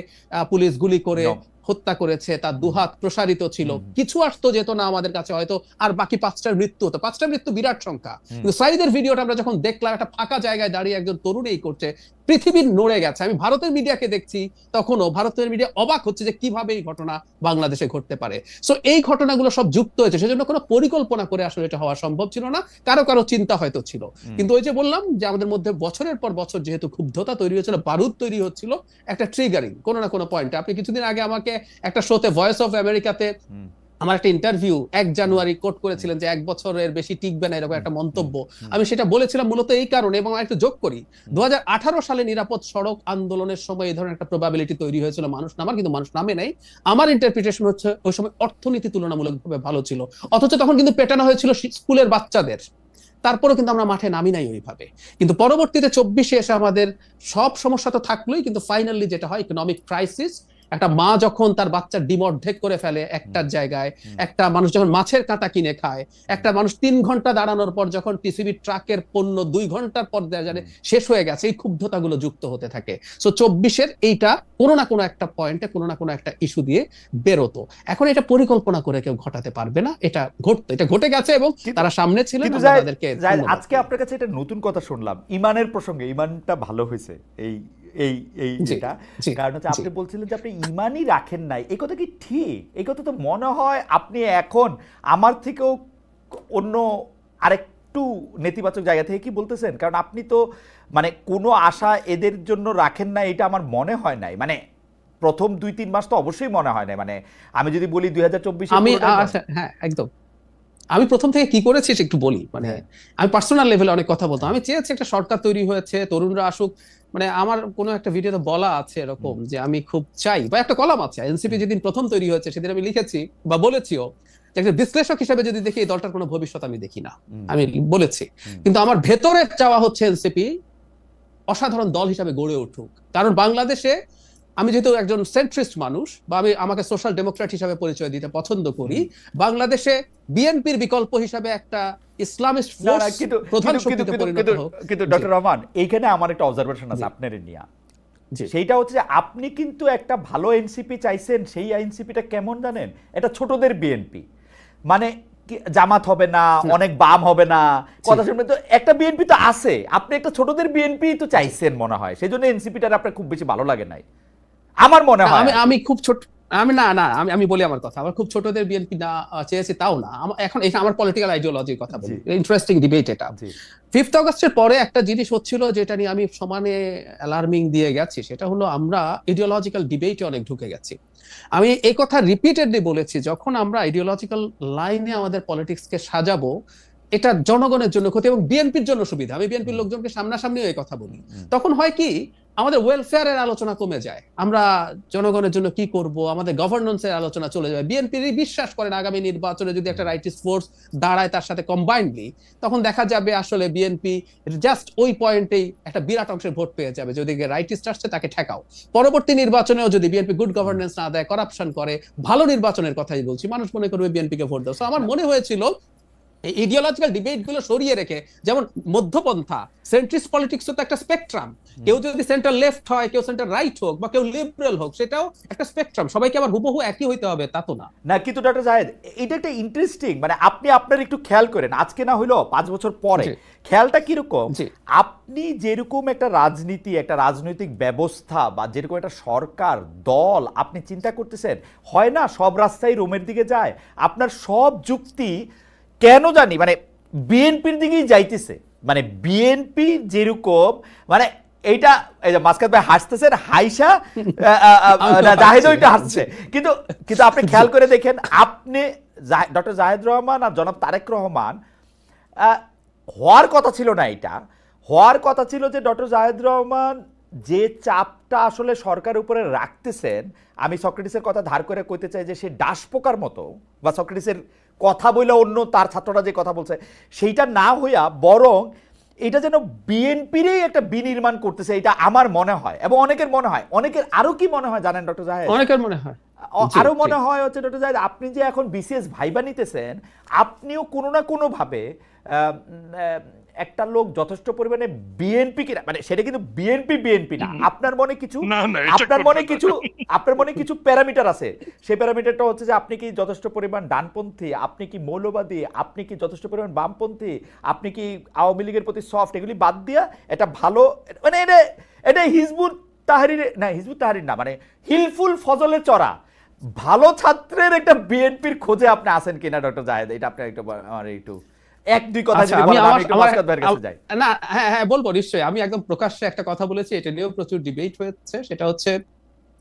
পুলিশ গুলি করে হত্যা করেছে, তার দুহাত প্রসারিত ছিল, কিছু আসতো যেত না আমাদের কাছে, হয়তো আর বাকি 5টার মৃত্যু হতো। 5টার মৃত্যু বিরাট সংখ্যা, কিন্তু সাইদের ভিডিওটা আমরা যখন দেখলাম, একটা ফাঁকা জায়গায় দাঁড়িয়ে একজন তরুণ এই করছে, পৃথিবীর নড়ে গেছে। আমি ভারতের মিডিয়াকে দেখছি, তখনও ভারতের মিডিয়া অবাক হচ্ছে যে কিভাবে এই ঘটনা বাংলাদেশে ঘটতে পারে। সো এই ঘটনাগুলো সব যুক্ত হয়েছে, সেজন্য কোনো পরিকল্পনা করে আসলে এটা হওয়া সম্ভব ছিল না, কারো চিন্তা হয়তো ছিল। কিন্তু ওই যে বললাম যে আমাদের মধ্যে বছরের পর বছর যেহেতু ক্ষুব্ধতা তৈরি হয়েছিল, বারুদ তৈরি হচ্ছিল, একটা ট্রিগারিং কোনো না কোনো পয়েন্টে। আপনি কিছুদিন আগে আমাকে একটা শোতে, ভয়েস অফ আমেরিকাতে, আমার একটা ইন্টারভিউ 1 জানুয়ারি কোট করেছিলেন যে 1 বছরের বেশি টিকবে না, এরকম একটা মন্তব্য। আমি সেটা বলেছিলাম মূলত এই কারণে, এবং একটু যোগ করি, 2018 সালে নিরাপদ সড়ক আন্দোলনের সময় এই ধরনের একটা প্রবাবিলিটি তৈরি হয়েছিল মানুষ নামার, কিন্তু মানুষ নামে নাই। আমার ইন্টারপ্রিটেশন হচ্ছে ওই সময় অর্থনীতি তুলনামূলকভাবে ভালো ছিল, অথচ তখন কিন্তু পেটানো হয়েছিল স্কুলের বাচ্চাদের, তারপরেও কিন্তু আমরা মাঠে নামি নাই ওইভাবে। কিন্তু পরবর্তীতে 24-এ এসে আমাদের সব সমস্যা তো থাকলোই, কিন্তু ফাইনালি যেটা হয়, ইকোনমিক ক্রাইসিস, একটা মা যখন তার বাচ্চার ডিম অর্ধেক করে ফেলে একটার জায়গায়, একটা মানুষ যখন মাছের কাঁটা কিনে খায়, একটা মানুষ 3 ঘন্টা দাঁড়ানোর পর যখন টিসিবি ট্রাকের পণ্য 2 ঘন্টার পর জানে শেষ হয়ে গেছে, এই ক্ষুব্ধতাগুলো যুক্ত হতে থাকে। সো 24-এর এইটা কোনো না কোনো একটা পয়েন্টে কোনো না কোনো একটা ইস্যু দিয়ে বেরোতো। এখন এটা পরিকল্পনা করে কেউ ঘটাতে পারবে না, এটা ঘটতো, এটা ঘটে গেছে এবং তারা সামনে ছিলেন। আজকে আপনার কাছে এটা নতুন কথা শুনলাম ইমানের প্রসঙ্গে, ইমানটা ভালো হয়েছে এই এই এই যেটা, কারণ হচ্ছে আপনি বলছিলেন যে আপনি ইমানই রাখেন নাই। এই কথা কি ঠিক? এই কথা তো মনে হয় আপনি এখন আমার থেকেও অন্য আরেকটু নেতিবাচক জায়গা থেকে কি বলতেছেন, কারণ আপনি তো মানে কোনো আশা এদের জন্য রাখেন না, এটা আমার মনে হয় নাই। মানে প্রথম 2-3 মাস তো অবশ্যই মনে হয় না। মানে আমি যদি বলি 2024 আমি হ্যাঁ একদম, আমি প্রথম থেকে কি করেছি একটু বলি। মানে আমি পার্সোনাল লেভেলে অনেক কথা বলতাম। আমি চেয়েছি একটা সরকার তৈরি হয়েছে, তরুণরা আসুক। মানে আমার কোনো একটা ভিডিওতে বলা আছে এরকম যে আমি খুব চাই, বা একটা কলাম আছে, এনসিপি যেদিন প্রথম তৈরি হয়েছে সেদিন আমি লিখেছি বা বলেছিও যে একটা বিশ্লেষক হিসেবে যদি দেখি এই দলটার কোনো ভবিষ্যৎ আমি দেখি না, আমি বলেছি। কিন্তু আমার ভেতরে চাওয়া হচ্ছে এনসিপি অসাধারণ দল হিসাবে গড়ে উঠুক। কারণ বাংলাদেশে আমি যেহেতু একজন সেন্ট্রিস্ট মানুষ, বা আমি আমাকে সোশ্যাল ডেমোক্রেট হিসাবে পরিচয় দিতে পছন্দ করি, বাংলাদেশে বিএনপির বিকল্প হিসাবে একটা ইসলামিস্ট ফোর্স প্রধান শক্তিতে পরিণত হোক। কিন্তু ডক্টর রহমান, এইখানে আমার একটা অবজারভেশন আছে আপনার নিয়ে। সেইটা হচ্ছে যে আপনি কিন্তু একটা ভালো এনসিপি চাইছেন। সেই এনসিপিটা কেমন জানেন? এটা ছোটদের বিএনপি, মানে জামাত হবে না, অনেক বাম হবে না, কথা শুনবে তো একটা বিএনপি তো আছে। আপনি একটা ছোটদের বিএনপি তো চাইছেন মনে হয়, সেই জন্য এনসিপিটা আপনার খুব বেশি ভালো লাগে নাই আমার মনে হয়। আমি খুব ছোট, আমি না না আমি বলি আমার কথা, আমার খুব ছোটদের বিএনপি না চেয়েছি তাও না। এখন আমার পলিটিক্যাল আইডিওলজির কথা বলি, ইন্টারেস্টিং ডিবেট এটা। 5th অগস্টের পরে একটা জিনিস হচ্ছিল যেটা নিয়ে আমি সমানে অ্যালার্মিং দিয়ে গেছি, সেটা হলো আমরা আইডিওলজিক্যাল ডিবেটে অনেক ঢুকে গেছি। আমি এই কথা রিপিটেডলি বলেছি, যখন আমরা আইডিওলজিক্যাল লাইনে আমাদের পলিটিক্সকে সাজাবো, এটা জনগণের জন্য ক্ষতি এবং বিএনপির জন্য সুবিধা। আমি বিএনপির লোকজনকে সামনাসামনি এই কথা বলি। তখন হয় কি, আমাদের ওয়েলফেয়ারের আলোচনা কমে যায়, আমরা জনগণের জন্য কি করব, আমাদের গভর্নেন্সের আলোচনা চলে যায়। বিএনপি বিশ্বাস করেন আগামী নির্বাচনে যদি একটা রাইটিস্ট ফোর্স দাঁড়ায় তার সাথে কম্বাইন্ডলি, তখন দেখা যাবে আসলে বিএনপি জাস্ট ওই পয়েন্টেই একটা বিরাট অংশের ভোট পেয়ে যাবে। যদি রাইটিস্ট আসছে তাকে ঠেকাও। পরবর্তী নির্বাচনেও যদি বিএনপি গুড গভর্নেন্স না দেয়, করাপশন করে, ভালো নির্বাচনের কথাই বলছি, মানুষ মনে করবে বিএনপিকে ভোট দাও। আমার মনে হয়েছিল এই ইডিওলজিক্যাল ডিবেট গুলো সরিয়ে রেখে, যেমন মধ্যপন্থা, সেন্ট্রিস্ট পলিটিক্স তো একটা স্পেকট্রাম, কেউ যদি সেন্টার লেফট হয়, কেউ সেন্টার রাইট হোক, বা কেউ লিবারেল হোক, সেটাও একটা স্পেকট্রাম। সবাইকে আবার হুবহু একই হইতে হবে তা তো না। না, কিন্তু ডক্টর জাহেদ, এটা একটা ইন্টারেস্টিং, মানে আপনি আপনার একটু খেয়াল করেন, আজকে না হইলো 5 বছর পরে খেয়ালটা কিরকম। আপনি যেরকম একটা রাজনীতি, একটা রাজনৈতিক ব্যবস্থা, বা যেরকম একটা সরকার দল আপনি চিন্তা করতেছেন, হয় না সব রাস্তায় রোমের দিকে যায়, আপনার সব যুক্তি কেন জানি মানে বিএনপির দিকেই যাইতেছে। মানে বিএনপি যেরকম, মানে এইটা এই যে মাসকাত ভাই হাসতেছেন, হাইসা জাহেদ ওইটা হাসছে, কিন্তু কিন্তু আপনি খেয়াল করে দেখেন, আপনি ডক্টর জাহেদ রহমান আর জনাব তারেক রহমান হওয়ার কথা ছিল না। এটা হওয়ার কথা ছিল যে ডক্টর জাহেদ রহমান যে চাপটা আসলে সরকারের উপরে রাখতেছেন, আমি সক্রেটিসের কথা ধার করে কইতে চাই যে সে ডাস পোকার মতো, বা সক্রেটিসের কথা বলে অন্য তার ছাত্ররা যে কথা বলছে সেইটা না হইয়া বরং এটা যেন বিএনপিরই একটা বিনির্মাণ করতেছে, এটা আমার মনে হয় এবং অনেকের মনে হয়। অনেকের আরো কি মনে হয় জানেন ডক্টর জাহেদ? অনেকের মনে হয়, আরো মনে হয় হচ্ছে ডক্টর জাহেদ, আপনি যে এখন বিসিএস ভাইবা নিতেছেন, আপনিও কোনো না কোনো ভাবে একটা লোক যথেষ্ট পরিমাণে বিএনপি কিনা, মানে সেটা কিন্তু বিএনপি না, আপনার মনে কিছু প্যারামিটার আছে। সেই প্যারামিটারটা হচ্ছে যে আপনি কি যথেষ্ট পরিমাণ ডানপন্থী, আপনি কি মৌলবাদী, আপনি কি যথেষ্ট পরিমাণ বামপন্থী, আপনি কি আওয়ামী লীগের প্রতি সফট, এগুলি বাদ দিয়া এটা ভালো, মানে এটা হিজবুত তাহরির না, মানে হিলফুল ফজলে চড়া ভালো ছাত্রের একটা বিএনপির খোঁজে আপনি আছেন কিনা ডক্টর জাহেদ? এটা আপনি একটু আমার একটু এক দুই কথা যদি বলেন, আমি একটু মাসকাত ভাইয়ের কাছে যাই। না, হ্যাঁ বলবো নিশ্চয়ই। আমি একদম প্রকাশ্যে একটা কথা বলেছি, এটা নিয়েও প্রচুর ডিবেট হয়েছে। সেটা হচ্ছে,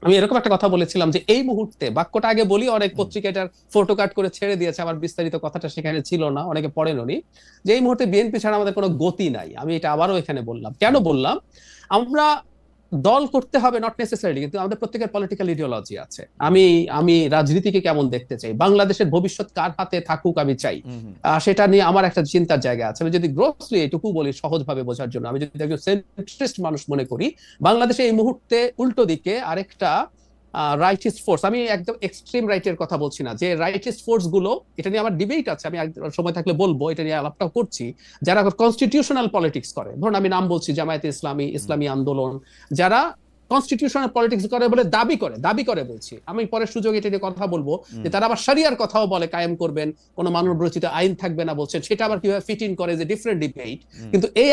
আমি এরকম একটা কথা বলেছিলাম যে এই মুহূর্তে, বাক্যটা আগে বলি, অনেক পত্রিকা এটার ফটো কাট করে ছেড়ে দিয়েছে, আমার বিস্তারিত কথাটা সেখানে ছিল না, অনেকে পড়েননি, যে এই মুহূর্তে বিএনপি ছাড়া আমাদের কোনো গতি নাই। আমি এটা আবারও এখানে বললাম। কেন বললাম? আমরা দল করতে হবে নট নেসেসারিলি, কিন্তু আমাদের প্রত্যেকের পলিটিক্যাল ইডিওলজি আছে। আমি রাজনীতিকে কেমন দেখতে চাই, বাংলাদেশের ভবিষ্যৎ কার হাতে থাকুক আমি চাই, সেটা নিয়ে আমার একটা চিন্তার জায়গা আছে। আমি যদি গ্রোসলি এটুকু বলি সহজভাবে বোঝার জন্য, আমি যদি একজন সেন্ট্রিস্ট মানুষ মনে করি, বাংলাদেশে এই মুহূর্তে উল্টো দিকে আরেকটা রাইটিস্ট ফোর্স, আমি একদম এক্সট্রিম রাইটের কথা বলছি না, যে রাইটিস্ট ফোর্স গুলো, এটা নিয়ে আমার ডিবেট আছে, আমি সময় থাকলে বলবো, এটা নিয়ে আলাপটাও করছি, যারা কনস্টিটিউশনাল পলিটিক্স করে, ধরুন আমি নাম বলছি জামায়াতে ইসলামী, ইসলামী আন্দোলন, যারা কনস্টিটিউশনাল পলিটিক্স করে বলে দাবি করে বলছি, আমি পরের সুযোগে এটা নিয়ে কথা বলবো, যে তারা আবার শরিয়ার কথাও বলে কায়েম করবেন, কোনো মানব রচিত আইন থাকবে না বলছেন, সেটা আবার কিভাবে ফিট ইন করে, যে ডিফারেন্ট ডিবেট। কিন্তু এই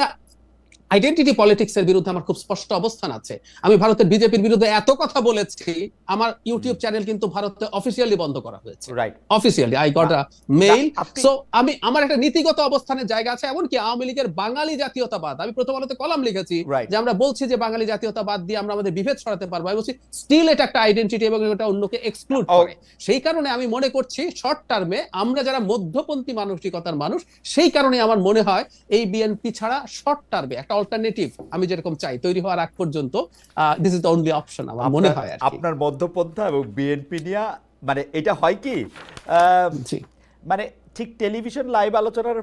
আইডেন্টিটি পলিটিক্স এর বিরুদ্ধে আমার খুব স্পষ্ট অবস্থান আছে। আমি ভারতের বিজেপির বিরুদ্ধে এত কথা বলেছি, আমার ইউটিউব চ্যানেল কিন্তু ভারতে অফিসিয়ালি বন্ধ করা হয়েছে, right, officially I got a mail. So আমার একটা নীতিগত অবস্থানের জায়গা আছে, এমনকি আওয়ামী লীগের বাঙালি জাতীয়তাবাদ, আমি প্রথম আলোতে কলাম লিখেছি যে আমরা বলছি যে বাঙালি জাতীয়তাবাদ দিয়ে আমরা আমাদের বিভেদ ছড়াতে পারবো, আমি বলছি স্টিল এটা একটা আইডেন্টিটি এবং এটা অন্যকে এক্সক্লুড করে। সেই কারণে আমি মনে করছি শর্ট টার্মে আমরা যারা মধ্যপন্থী মানসিকতার মানুষ, সেই কারণে আমার মনে হয় এই বিএনপি ছাড়া শর্ট টার্মে একটা অল্টারনেটিভ আমি যেরকম চাই তৈরি হওয়ার আগ পর্যন্ত this is the only option আমার মনে হয়। আপনার মধ্যপন্থা এবং বিএনপি নিয়ে মানে এটা হয় কি, মানে ঠিক টেলিভিশন লাইভ আলোচনার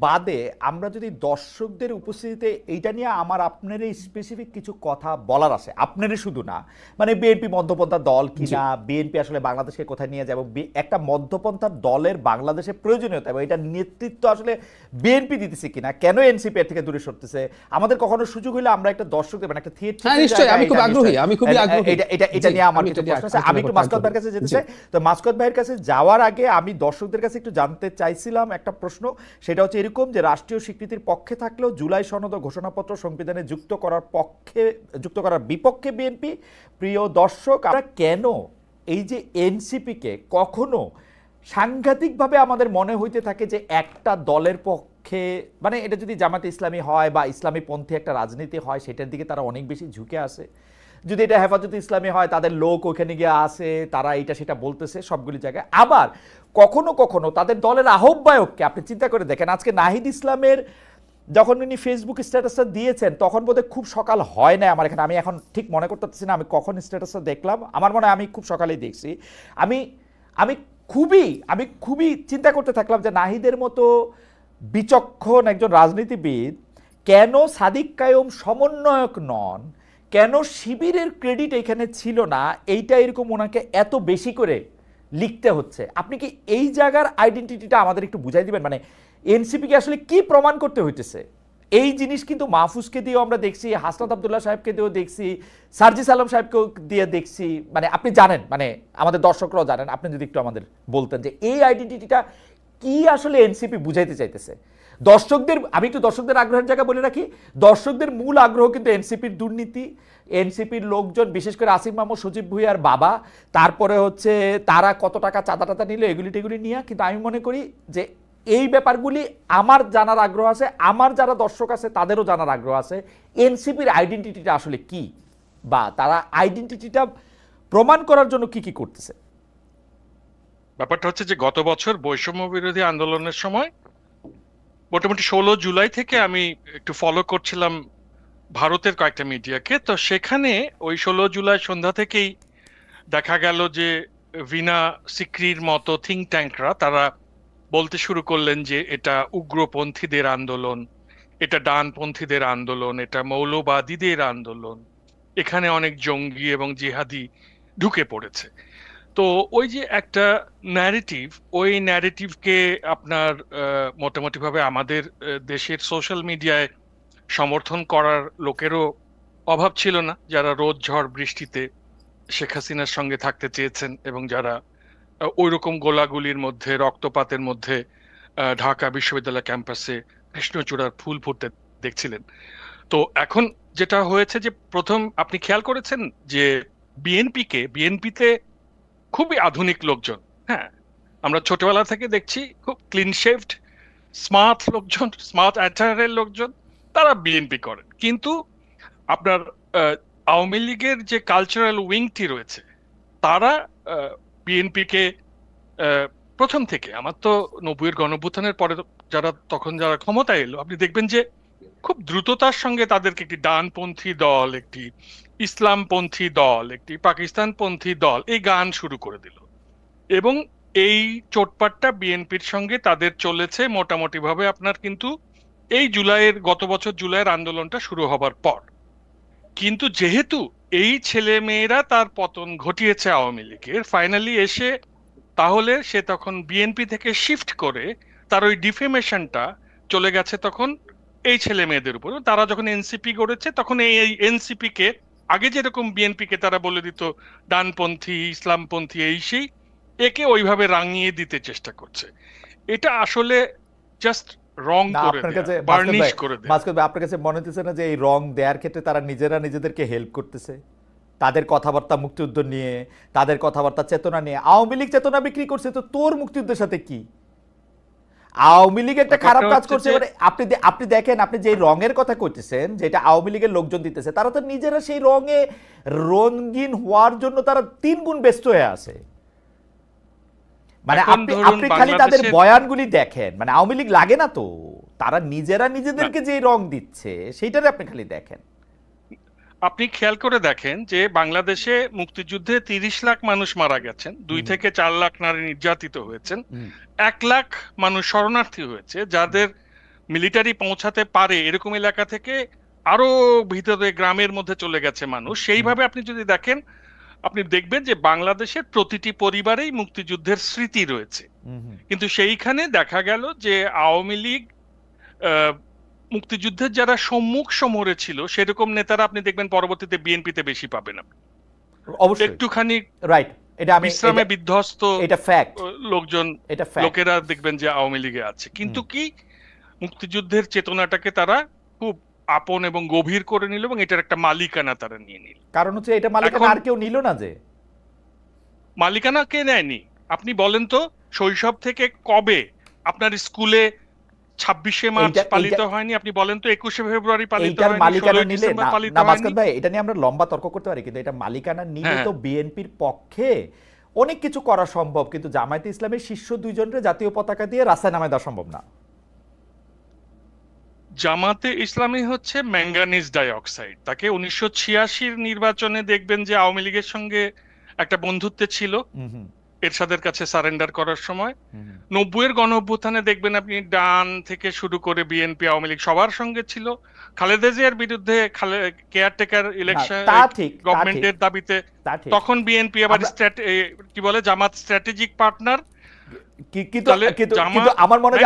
বাদে আমরা যদি দর্শকদের উপস্থিতিতে এইটা নিয়ে আমার আপনার এই স্পেসিফিক কিছু কথা বলার আছে, আপনারই শুধু না, মানে বিএনপি মধ্যপন্থার দল কিনা, বিএনপি আসলে বাংলাদেশকে কোথায় নিয়ে যাবে, একটা মধ্যপন্থার দলের বাংলাদেশে প্রয়োজনীয়তা এবং এটা নেতৃত্ব আসলে বিএনপি দিতেছে কিনা, কেন এনসিপি এর থেকে দূরে সরতেছে, আমাদের কখনো সুযোগ হলে আমরা একটা দর্শকদের মানে একটা থিয়েটার, এটা নিয়ে আমার কিছু প্রশ্ন আছে। আমি একটু মাসকাত ভাইয়ের কাছে যেতে চাই, তো মাসকাত ভাইয়ের কাছে যাওয়ার আগে আমি দর্শকদের কাছে একটু জানতে চাইছিলাম একটা প্রশ্ন, সেটা হচ্ছে এরকম যে রাষ্ট্রীয় স্বীকৃতির পক্ষে থাকলেও জুলাই সনদ ও ঘোষণাপত্র সংবিধানে যুক্ত করার বিপক্ষে বিএনপি। প্রিয় দর্শক, আমরা কেন এই যে এনসিপিকে কখনো সাংঘাতিকভাবে আমাদের মনে হইতে থাকে যে একটা দলের পক্ষে, মানে এটা যদি জামাতে ইসলামী হয় বা ইসলামী পন্থী একটা রাজনীতি হয় সেটার দিকে তারা অনেক বেশি ঝুঁকে আসে, যদি এটা হেফাজতে ইসলামী হয় তাদের লোক ওইখানে গিয়ে আসে, তারা এটা সেটা বলতেছে সবগুলি জায়গায়। আবার কখনো কখনো তাদের দলের আহ্বায়ককে আপনি চিন্তা করে দেখেন, আজকে নাহিদ ইসলামের যখন উনি ফেসবুক স্ট্যাটাসটা দিয়েছেন তখন বোধহয় খুব সকাল হয় না আমার এখানে, আমি এখন ঠিক মনে করতে পারছি না আমি কখন স্ট্যাটাসটা দেখলাম, আমার মনে হয় আমি খুব সকালেই দেখছি। আমি খুবই চিন্তা করতে থাকলাম যে নাহিদের মতো বিচক্ষণ একজন রাজনীতিবিদ কেন সাদিক কায়ুম সমন্বয়ক নন, কেন শিবিরের ক্রেডিট এখানে ছিল না, এইটা এরকম ওনাকে এত বেশি করে লিখতে হচ্ছে। আপনি কি এই জায়গার আইডেন্টিটিটা আমাদের একটু বুঝাই দিবেন, মানে এনসিপিকে আসলে কি প্রমাণ করতে হইতেছে? এই জিনিস কিন্তু মাহফুজকে দিয়েও আমরা দেখছি, হাসনাত আবদুল্লাহ সাহেবকে দিয়েও দেখছি, সার্জিস আলম সাহেবকেও দিয়ে দেখছি, মানে আপনি জানেন, মানে আমাদের দর্শকরাও জানেন, আপনি যদি একটু আমাদের বলতেন যে এই আইডেন্টিটিটা কি আসলে এনসিপি বুঝাইতে চাইতেছে দর্শকদের। আমি একটু দর্শকদের আগ্রহের জায়গা বলে রাখি, দর্শকদের মূল আগ্রহ কিন্তু এনসিপির দুর্নীতি, এনসিপির লোকজন, বিশেষ করে আসিফ মাহমুদ, সজীব ভুঁইয়ার বাবা, তারপরে হচ্ছে তারা কত টাকা চাঁদা টাদা নিল, এগুলি টেগুলি নিয়ে। কিন্তু আমি মনে করি যে এই ব্যাপারগুলি আমার জানার আগ্রহ আছে, আমার যারা দর্শক আছে তাদেরও জানার আগ্রহ আছে এনসিপির আইডেন্টিটিটা আসলে কি, বা তারা আইডেন্টিটিটা প্রমাণ করার জন্য কি কি করতেছে। ব্যাপারটা হচ্ছে যে গত বছর বৈষম্য বিরোধী আন্দোলনের সময় মোটামুটি 16 জুলাই থেকে আমি একটু ফলো করছিলাম ভারতের কয়েকটা মিডিয়াকে, তো সেখানে ওই 16 জুলাই সন্ধ্যা থেকেই দেখা গেল যে ভিনা সিক্রির মতো থিঙ্ক ট্যাঙ্করা তারা বলতে শুরু করলেন যে এটা উগ্রপন্থীদের আন্দোলন, এটা ডানপন্থীদের আন্দোলন, এটা মৌলবাদীদের আন্দোলন, এখানে অনেক জঙ্গি এবং জিহাদি ঢুকে পড়েছে। তো ওই যে একটা ন্যারেটিভ, ওই ন্যারেটিভকে আপনার মোটামুটি ভাবে আমাদের দেশের সোশ্যাল মিডিয়ায় সমর্থন করার লোকেরও অভাব ছিল না, যারা রোদ ঝড় বৃষ্টিতে শেখ হাসিনার সঙ্গে থাকতে চেয়েছেন এবং যারা ওই রকম গোলাগুলির মধ্যে, রক্তপাতের মধ্যে ঢাকা বিশ্ববিদ্যালয় ক্যাম্পাসে কৃষ্ণচূড়ার ফুল ফুটতে দেখছিলেন। তো এখন যেটা হয়েছে যে প্রথম আপনি খেয়াল করেছেন যে বিএনপিতে খুবই আধুনিক লোকজন, হ্যাঁ, আমরা ছোটবেলা থেকে দেখছি খুব ক্লিন শেভড স্মার্ট লোকজন, স্মার্ট অ্যাটায়ারের লোকজন, তারা বিএনপি করেন। কিন্তু আপনার আওয়ামী লীগের যে কালচারাল উইংটি রয়েছে তারা বিএনপিকে প্রথম থেকে, আমার তো 90-এর গণঅভ্যুত্থানের পরে যারা ক্ষমতায় এলো, আপনি দেখবেন যে খুব দ্রুততার সঙ্গে তাদেরকে একটি ডানপন্থী দল, একটি ইসলামপন্থী দল, একটি পাকিস্তানপন্থী দল এই গান শুরু করে দিল। এবং এই চোটপাটটা বিএনপির সঙ্গে তাদের চলেছে মোটামুটি ভাবে আপনার কিন্তু এই গত বছর জুলাইয়ের আন্দোলনটা শুরু হবার পর। কিন্তু যেহেতু এই ছেলে মেয়েরা তার পতন ঘটিয়েছে আওয়ামী লীগের, ফাইনালি এসে তাহলে সে তখন বিএনপি থেকে শিফট করে তার ওই ডিফেমেশনটা চলে গেছে তখন এই ছেলে মেয়েদের উপর। তারা যখন এনসিপি গড়েছে তখন এই এনসিপি কে আগে যেরকম বিএনপি কে তারা বলে দিত ডানপন্থী ইসলামপন্থী এই সেই, একে ওইভাবে রাঙিয়ে দিতে চেষ্টা করছে। এটা আসলে জাস্ট রং না করে আপনার দেয়া, কাছে বার্নিশ করে দেয়া। মাসকুদ ভাই আপনার কাছে মনে হচ্ছে না যে এই রং দেওয়ার ক্ষেত্রে তারা নিজেরা নিজেদেরকে হেল্প করতেছে? তাদের কথাবার্তা মুক্তিযুদ্ধ নিয়ে, তাদের কথাবার্তা চেতনা নিয়ে। আওয়ামী লীগ চেতনা বিক্রি করছে, তো তোর মুক্তিযুদ্ধের সাথে কি? আওয়ামী লীগ একটা খারাপ কাজ করছে, মানে আপনি দেখেন, আপনি যে রঙের কথা কইতেছেন যেটা আওয়ামী লীগের লোকজন দিতেছে, তারা তো নিজেরা সেই রঙে রঙিন হওয়ার জন্য তারা 3 গুণ ব্যস্ত হয়ে আছে। মানে আপনি খালি তাদের বয়ানগুলি দেখেন, মানে আওয়ামী লীগ লাগে না তো, তারা নিজেরা নিজেদেরকে যে রং দিচ্ছে সেইটারে আপনি খালি দেখেন। আপনি খেয়াল করে দেখেন যে বাংলাদেশে মুক্তিযুদ্ধে 30 লাখ মানুষ মারা গেছেন, 2 থেকে 4 লাখ নারী নির্যাতিত হয়েছেন, 1 লাখ মানুষ শরণার্থী হয়েছে, যাদের মিলিটারি পৌঁছাতে পারে এরকম এলাকা থেকে আরো ভিতরে গ্রামের মধ্যে চলে গেছে মানুষ। সেইভাবে আপনি যদি দেখেন, আপনি দেখবেন যে বাংলাদেশের প্রতিটি পরিবারেই মুক্তিযুদ্ধের স্মৃতি রয়েছে। কিন্তু সেইখানে দেখা গেল যে আওয়ামী লীগ মুক্তিযুদ্ধের যারা সম্মুখ সমরে ছিল সেরকম নেতারা আপনি দেখবেন পরবর্তীতে বিএনপিতে বেশি পাবেন আপনি। অবশ্যই একটুখানি রাইট, এটা আমি বিশ্রামে বিধ্বস্ত এটা ফ্যাক্ট, লোকজন এটা লোকেরা দেখবেন যে আওয়ামী লীগে আছে, কিন্তু কি মুক্তিযুদ্ধের চেতনাটাকে তারা খুব আপন এবং গভীর করে নিল এবং এটার একটা মালিকানা তারা নিয়ে নিল। কারণ হচ্ছে এটা মালিকানা আর কেউ নিল না। যে মালিকানা কে নেয়নি আপনি বলেন তো? শৈশব থেকে কবে আপনার স্কুলে 26শে মার্চ পালিত হয়নি? আপনি বলেন তো 21শে ফেব্রুয়ারি পালিত হয়নি? এইটার মালিকানা নিলে না মাসকাত ভাই, এটা নিয়ে আমরা লম্বা তর্ক করতে পারি, কিন্তু এটা মালিকানা নিলে তো বিএনপির পক্ষে অনেক কিছু করা সম্ভব, কিন্তু জামায়াতে ইসলামের শীর্ষ 2 জনের জাতীয় পতাকা দিয়ে রাস্তায় নামায় দেওয়া সম্ভব না। জামাতে ইসলামী হচ্ছে ম্যাঙ্গানিজ ডাইঅক্সাইড। তাকে 1986 নির্বাচনে দেখবেন যে আওয়ামী লীগের সঙ্গে একটা বন্ধুত্বে ছিল এরশাদের কাছে সারেন্ডার করার সময়। 90-এর গণ অভ্যুত্থানে দেখবেন আপনি ডান থেকে শুরু করে বিএনপি আওয়ামী লীগ সবার সঙ্গে ছিল। খালেদা জিয়ার বিরুদ্ধে কেয়ারটেকার ইলেকশন গভর্নমেন্টের দাবিতে তখন বিএনপি আবার কি বলে জামাত স্ট্র্যাটেজিক পার্টনার। কিন্তু আমার মনে হয়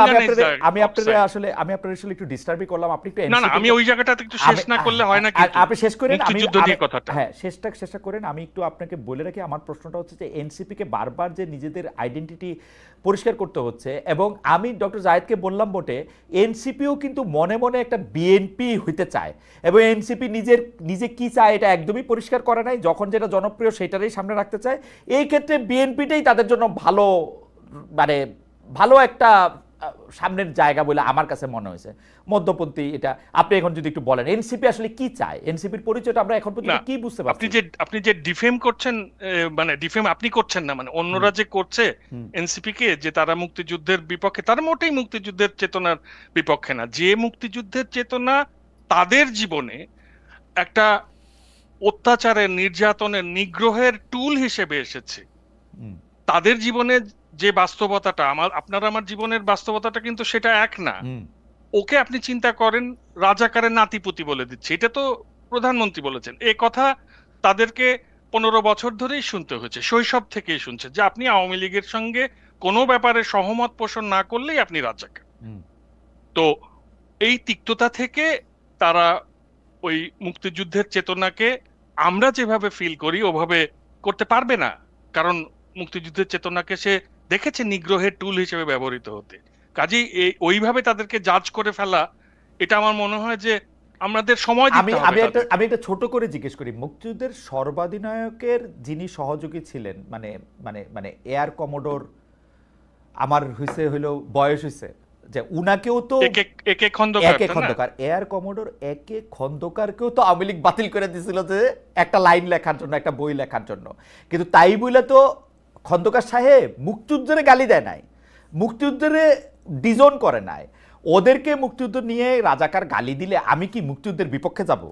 আমি আপনাদের আসলে একটু ডিস্টার্বই করলাম। আপনি একটু না আমি ওই জায়গাটাতে একটু শেষ না করলে হয় না, কিন্তু আপনি শেষ করেন, আমি কথাটা হ্যাঁ শেষটা করেন। আমি একটু আপনাকে বলে রাখি, আমার প্রশ্নটা হচ্ছে যে এনসিপি কে বারবার যে নিজেদের আইডেন্টিটি পরিষ্কার করতে হচ্ছে, এবং আমি ডক্টর জায়েদকে বললাম বটে, এনসিপিও কিন্তু মনে মনে একটা বিএনপি হইতে চায়, এবং এনসিপি নিজে কি চায় এটা একদমই পরিষ্কার করে নাই। যখন যেটা জনপ্রিয় সেটারই সামনে রাখতে চায়। এই ক্ষেত্রে বিএনপিটাই তাদের জন্য মানে ভালো একটা সামনের জায়গা বলে আমার কাছে মনে হয়েছে, মধ্যপন্থী। এটা আপনি এখন যদি একটু বলেন এনসিপি আসলে কি চায়, এনসিপির পরিচয়টা আমরা এখন পর্যন্ত কি বুঝতে পারছি? আপনি যে ডিফেম করছেন, মানে ডিফেম আপনি করছেন না, মানে অন্যরা যে করছে এনসিপি কে যে তারা মুক্তিযুদ্ধের বিপক্ষে, তারা মোটেই মুক্তিযুদ্ধের চেতনার বিপক্ষে না। যে মুক্তিযুদ্ধের চেতনা তাদের জীবনে একটা অত্যাচারের, নির্যাতনের, নিগ্রহের টুল হিসেবে এসেছে, তাদের জীবনে যে বাস্তবতাটা আপনার আমার জীবনের বাস্তবতাটা কিন্তু সেটা এক না। ওকে আপনি চিন্তা করেন রাজাকারের নাতিপুতি বলে দিচ্ছে, এটা তো প্রধানমন্ত্রী বলেছেন। এই কথা তাদেরকে 15 বছর ধরেই শুনতে হয়েছে, শৈশব থেকেই শুনছে যে আপনি আওয়ামী লীগের সঙ্গে কোনো ব্যাপারে সহমত পোষণ না করলেই আপনি রাজাকার। তো এই তিক্ততা থেকে তারা ওই মুক্তিযুদ্ধের চেতনাকে আমরা যেভাবে ফিল করি ওভাবে করতে পারবে না, কারণ মুক্তিযুদ্ধের চেতনাকে সে দেখেছে নিগ্রহের টুল হিসেবে ব্যবহৃত হতে। কাজেই ওইভাবে তাদেরকে জাজ করে ফেলা, এটা আমার মনে হয় যে আমাদের সময় দিতে হবে। আমি একটা ছোট করে জিজ্ঞেস করি, মুক্তিযুদ্ধের সর্বাধিনায়কের যিনি সহযোগী ছিলেন, মানে এয়ার কমোডোর, আমার হইলো বয়স হইছে যে উনাকেও তো একে খন্দকার, এয়ার কমোডোর একে খন্দকারকেও তো আওয়ামী লীগ বাতিল করে দিয়েছিল যে একটা লাইন লেখার জন্য, একটা বই লেখার জন্য। কিন্তু তাই বলে তো খন্দকার সাহেব মুক্তিযুদ্ধের গালি দেয় নাই, মুক্তিযুদ্ধের ডিজোন করে নাই। ওদেরকে মুক্তিযুদ্ধ নিয়ে রাজাকার গালি দিলে আমি কি মুক্তিযুদ্ধের বিপক্ষে যাব?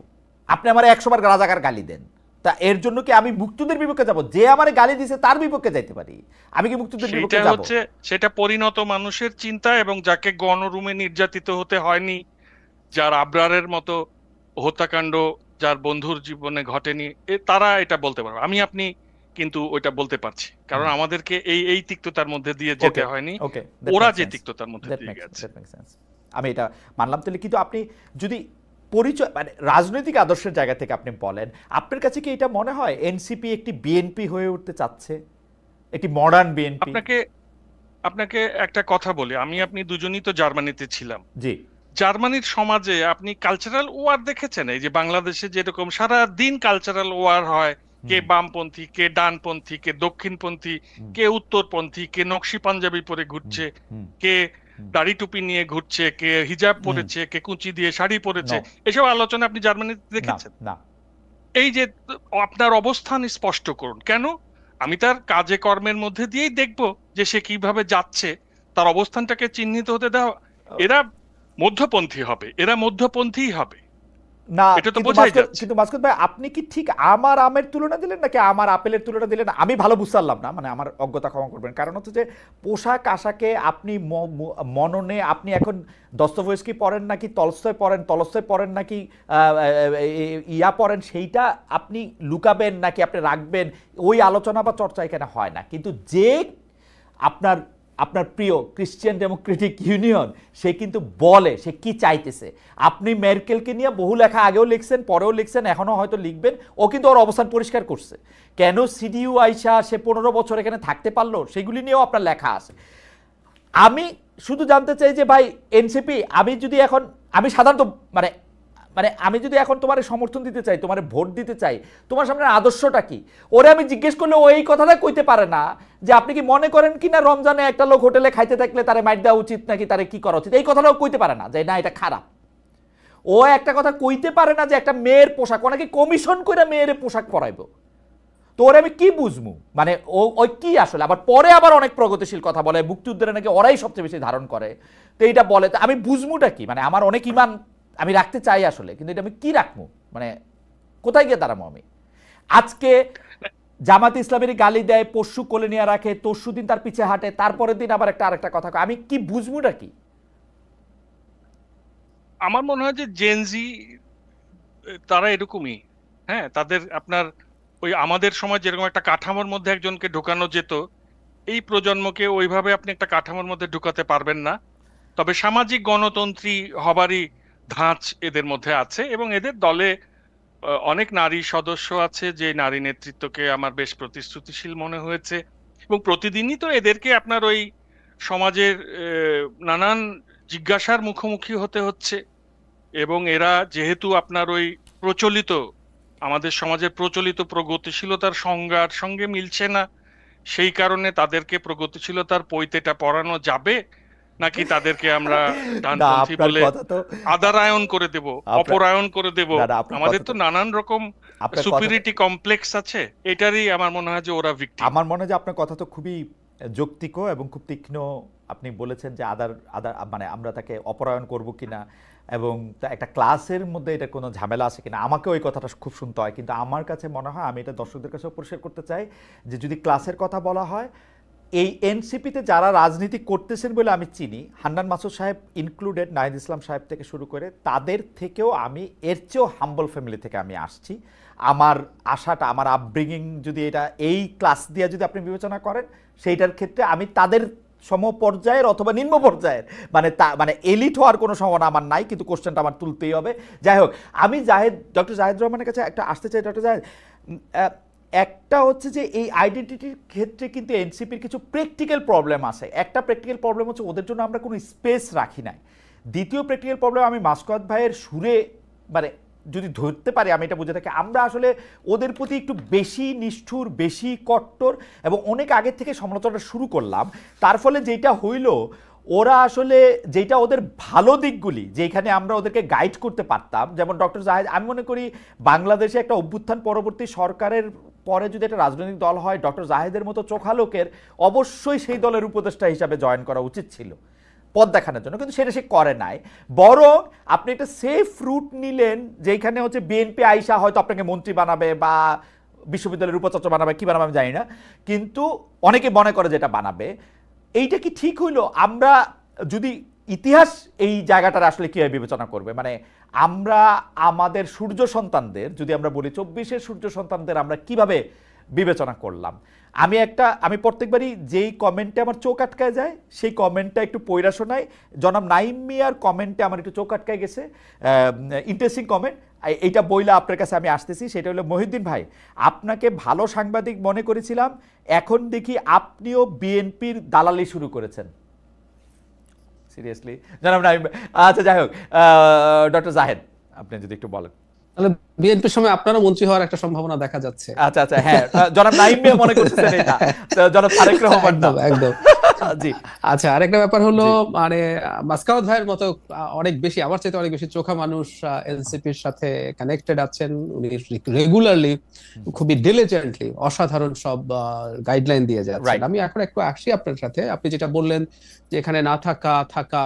আপনি আমার 100 বার রাজাকার গালি দেন, তা এর জন্য কি আমি মুক্তিযুদ্ধের বিপক্ষে যাব? যে আমারে গালি দিছে তার বিপক্ষে যাইতে পারি, আমি কি মুক্তিযুদ্ধের বিপক্ষে যাব? সেটা পরিণত মানুষের চিন্তা, এবং যাকে গণরুমে নির্যাতিত হতে হয়নি, যার আবরারের মতো হত্যাকাণ্ড যার বন্ধুর জীবনে ঘটেনি তারা এটা বলতে পারবে, আমি আপনি কিন্তু ওইটা বলতে পারছি, কারণ আমাদেরকে এই এই তিক্ততার মধ্যে দিয়ে যেতে হয়নি, ওকে, ওরা যে তিক্ততার মধ্যে দিয়ে গেছে। আমি এটা মানলাম। তাহলে কিন্তু আপনি যদি পরিচয় মানে রাজনৈতিক আদর্শের জায়গা থেকে আপনি বলেন, আপনার কাছে কি এটা মনে হয় এনসিপি একটি বিএনপি হয়ে উঠতে চাচ্ছে, একটি মডার্ন বিএনপি? আপনাকে একটা কথা বলি, আমি আপনি দুজনই তো জার্মানিতে ছিলাম। জি। জার্মানির সমাজে আপনি কালচারাল ওয়ার দেখেছেন? এই যে বাংলাদেশে যেরকম সারা দিন কালচারাল ওয়ার হয়, কে বামপন্থী, কে ডানপন্থী, কে দক্ষিণপন্থী, কে উত্তরপন্থী, কে নকশি পাঞ্জাবি পরে ঘুরছে, কে দাড়ি টুপি নিয়ে ঘুরছে, কে হিজাব পরেছে, কে কুচি দিয়ে শাড়ি পরেছে, এসব আলোচনা আপনি জার্মানিতে দেখেছেন? না। এই যে আপনার অবস্থান স্পষ্ট করুন। কেন? আমি তার কাজে কর্মের মধ্যে দিয়েই দেখব যে সে কিভাবে যাচ্ছে, তার অবস্থানটাকে চিহ্নিত হতে দাও। এরা মধ্যপন্থী হবে, এরা মধ্যপন্থীই হবে, না। এটা তো বোঝাই যাচ্ছে। কিন্তু মাসকুদ ভাই, আপনি কি ঠিক আমার আমের তুলনা দিলেন নাকি আমার আপেলের তুলনা দিলেন? আমি ভালো বুঝতে পারলাম না, মানে আমার অজ্ঞতা ক্ষমা করবেন। কারণ হচ্ছে যে পোশাক আশাকে আপনি মননে আপনি এখন দস্তয়েভস্কি পড়েন নাকি তলস্তয় পড়েন নাকি ইয়া পড়েন, সেইটা আপনি লুকাবেন নাকি আপনি রাখবেন, ওই আলোচনা বা চর্চা এখানে হয় না। কিন্তু যে আপনার প্রিয় ক্রিশ্চিয়ান ডেমোক্রেটিক ইউনিয়ন, সে কিন্তু বলে সে কি চাইতেছে। আপনি মেরকেলকে নিয়ে বহু লেখা আগেও লিখছেন, পরেও লিখছেন, এখনো হয়তো লিখবেন। ও কিন্তু ওর অবস্থান পরিষ্কার করছে। কেন সিডিইউ আইসা সে 15 বছর এখানে থাকতে পারলো, সেগুলি নিয়েও আপনার লেখা আছে। আমি শুধু জানতে চাই যে ভাই এনসিপি, আমি সাধারণত মানে আমি যদি এখন তোমার সমর্থন দিতে চাই, তোমার ভোট দিতে চাই, তোমার সামনে আদর্শটা কি, ওরে আমি জিজ্ঞেস করলে ও এই কথাটা কইতে পারে না যে আপনি কি মনে করেন কি না রমজানে একটা লোক হোটেলে খাইতে থাকলে তারে মাইর দেওয়া উচিত নাকি তারে কি করা উচিত, এই কথাটাও কইতে পারে না যে না এটা খারাপ। ও একটা কথা কইতে পারে না যে একটা মেয়ের পোশাক, ওনাকে কমিশন করে মেয়ের পোশাক পরাইবো, তো ওরে আমি কি বুঝবো? মানে ওই কি আসলে আবার পরে আবার অনেক প্রগতিশীল কথা বলে, মুক্তিযুদ্ধের নাকি ওরাই সবচেয়ে বেশি ধারণ করে, তো এইটা বলে। তো আমি বুঝবোটা কি? মানে আমার অনেক ইমান আমি রাখতে চাই আসলে, কিন্তু এটা আমি কি রাখবো, মানে কোথায় গিয়ে দাঁড়াবো আমি? আজকে জামাত ইসলামেরই গালি দেয়, পরশু কোলে নিয়ে রাখে, তরশু দিন তার পিছে হাঁটে, তারপরের দিন আবার আরেকটা কথা, আমি কি বুঝবোটা কি? আমার মনে হয় যে জেনজি তারা এরকমই। হ্যাঁ, তাদের আপনার ওই আমাদের সময় যেরকম একটা কাঠামোর মধ্যে একজনকে ঢোকানো যেত, এই প্রজন্মকে ওইভাবে আপনি একটা কাঠামোর মধ্যে ঢুকাতে পারবেন না। তবে সামাজিক গণতন্ত্রী হবারই ধাঁচ এদের মধ্যে আছে, এবং এদের দলে অনেক নারী সদস্য আছে যে নারী নেতৃত্বকে আমার বেশ প্রতিশ্রুতিশীল মনে হয়েছে। এবং প্রতিদিনই তো এদেরকে আপনার ওই সমাজের নানান জিজ্ঞাসার মুখোমুখি হতে হচ্ছে, এবং এরা যেহেতু আপনার ওই প্রচলিত আমাদের সমাজের প্রচলিত প্রগতিশীলতার সংজ্ঞার সঙ্গে মিলছে না, সেই কারণে তাদেরকে প্রগতিশীলতার পৈতেটা পড়ানো যাবে নাকি তাদেরকে আমরা ডানপন্থী বলে আদারায়ন করে দেব, অপরায়ণ করে দেব? আমাদের তো নানান রকম সুপিরিটি কমপ্লেক্স আছে, এটারই আমার মনে হয় যে ওরা ভিক্টিম। আমার মনে হয় যে আপনার কথা তো খুবই যৌক্তিক এবং খুব তীক্ষ্ণ। আপনি বলেছেন যে আদার মানে আমরা তাকে অপরায়ণ করব কিনা, এবং একটা ক্লাসের মধ্যে এটা কোনো ঝামেলা আছে কিনা, আমাকে ওই কথাটা খুব শুনতে হয়। কিন্তু আমার কাছে মনে হয়, আমি এটা দর্শকদের কাছেও পরিষ্কার করতে চাই, যে যদি ক্লাসের কথা বলা হয়, এই এনসিপিতে যারা রাজনীতি করতেছেন বলে আমি চিনি, হান্নান মাসুদ সাহেব ইনক্লুডেড, নাহিদ ইসলাম সাহেব থেকে শুরু করে, তাদের থেকেও আমি এর চেয়েও হাম্বল ফ্যামিলি থেকে আমি আসছি। আমার আশাটা, আমার আপব্রিঙ্গিং যদি এটা এই ক্লাস দিয়ে যদি আপনি বিবেচনা করেন, সেইটার ক্ষেত্রে আমি তাদের সমপর্যায়ের অথবা নিম্ন পর্যায়ের, মানে এলিট হওয়ার কোনো সম্ভাবনা আমার নাই, কিন্তু কোশ্চেনটা আমার তুলতেই হবে। যাই হোক, আমি ডক্টর জাহেদ রহমানের কাছে একটা আসতে চাই। ডক্টর জাহেদ, একটা হচ্ছে যে এই আইডেন্টিটির ক্ষেত্রে কিন্তু এনসিপির কিছু প্র্যাকটিক্যাল প্রবলেম আছে। একটা প্র্যাকটিক্যাল প্রবলেম হচ্ছে ওদের জন্য আমরা কোনো স্পেস রাখি নাই। দ্বিতীয় প্র্যাকটিক্যাল প্রবলেম, আমি মাসকাত ভাইয়ের সুরে মানে যদি ধরতে পারি, আমি এটা বুঝে থাকি, আমরা আসলে ওদের প্রতি একটু বেশি নিষ্ঠুর, বেশি কট্টর, এবং অনেক আগের থেকে সমালোচনা শুরু করলাম। তার ফলে যেটা হইল, ওরা আসলে যেটা ওদের ভালো দিকগুলি যেখানে আমরা ওদেরকে গাইড করতে পারতাম, যেমন ডক্টর জাহেদ, আমি মনে করি বাংলাদেশে একটা অভ্যুত্থান পরবর্তী সরকারের পরে যদি একটা রাজনৈতিক দল হয়, ডক্টর জাহেদের মতো চোখা লোকের অবশ্যই সেই দলের উপদেষ্টা হিসাবে জয়েন করা উচিত ছিল পদ দেখানোর জন্য, কিন্তু সেটা সে করে নাই। বরং আপনি একটা সেফ রুট নিলেন, যেখানে হচ্ছে বিএনপি আইসা হয়তো আপনাকে মন্ত্রী বানাবে বা বিশ্ববিদ্যালয়ের উপাচার্য বানাবে, কি বানাবে আমি জানি না, কিন্তু অনেকে মনে করে যেটা বানাবে। এইটা কি ঠিক হইলো? আমরা যদি ইতিহাস এই জায়গাটার আসলে কীভাবে বিবেচনা করবে, মানে আমরা আমাদের সূর্য সন্তানদের, যদি আমরা বলি 24-এর সূর্য সন্তানদের আমরা কিভাবে বিবেচনা করলাম। আমি প্রত্যেকবারই যেই কমেন্টে আমার চোখ আটকায় যায় সেই কমেন্টটা একটু পইরা শোনাই। জনাব নাইম মিয়ার কমেন্টে আমার একটু চোখ আটকায় গেছে, ইন্টারেস্টিং কমেন্ট, এইটা বইলা আপনার কাছে আমি আসতেছি। সেটা হলো, মহিউদ্দিন ভাই, আপনাকে ভালো সাংবাদিক মনে করেছিলাম, এখন দেখি আপনিও বিএনপির দালালি শুরু করেছেন। সিরিয়াসলি জনাব নাইম? আচ্ছা, যাই হোক, ডক্টর জাহেদ, আপনি যদি একটু বলেন। তাহলে বিএনপির সময় আপনারও মন্ত্রী হওয়ার একটা সম্ভাবনা দেখা যাচ্ছে। আচ্ছা আচ্ছা, হ্যাঁ, জনাব নাইম মিয়া মনে করতেছেন এটা, তো জনাব তারেক রহমান না। একদম। জি আচ্ছা, আরেকটা ব্যাপার হলো, মানে মাসকাওয়াত ভাইয়ের মতো অনেক বেশি, আমার চাইতে অনেক বেশি চোখা মানুষ এনসিপির সাথে কানেক্টেড আছেন। উনি রেগুলারলি, খুবই ডিলিজেন্টলি অসাধারণ সব গাইডলাইন দিয়ে যাচ্ছেন। আমি এখন একটু আসি আপনার সাথে, আপনি যেটা বললেন যে এখানে না থাকা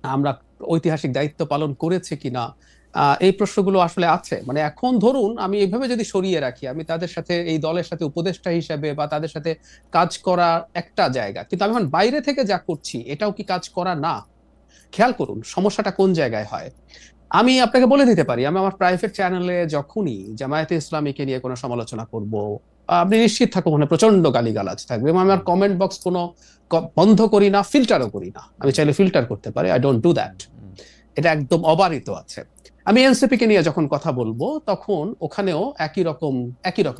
আমরা ঐতিহাসিক দায়িত্ব পালন করেছে কিনা, এই প্রশ্নগুলো আসলে আছে। মানে এখন ধরুন আমি এইভাবে যদি সরিয়ে রাখি, আমি তাদের সাথে, এই দলের সাথে উপদেষ্টা হিসেবে বা তাদের সাথে কাজ করা একটা জায়গা, কিন্তু আমি এখন বাইরে থেকে যা করছি এটাও কি কাজ করা না? খেয়াল করুন সমস্যাটা কোন জায়গায় হয়। আমি আপনাকে বলে দিতে পারি, আমি আমার প্রাইভেট চ্যানেলে যখনই জামায়াতে ইসলামীকে নিয়ে কোনো সমালোচনা করব, আপনি নিশ্চিত থাকুন ওখানে প্রচন্ড গালিগালাজ থাকবে, এবং আমার কমেন্ট বক্স কোনো বন্ধ করি না, ফিল্টারও করি না। আমি চাইলে ফিল্টার করতে পারি, আই ডোন্ট ডু দ্যাট, এটা একদম অবারিত আছে। আমি এনসিপি কে নিয়ে যখন কথা বলবো তখন ওখানেও একই রকম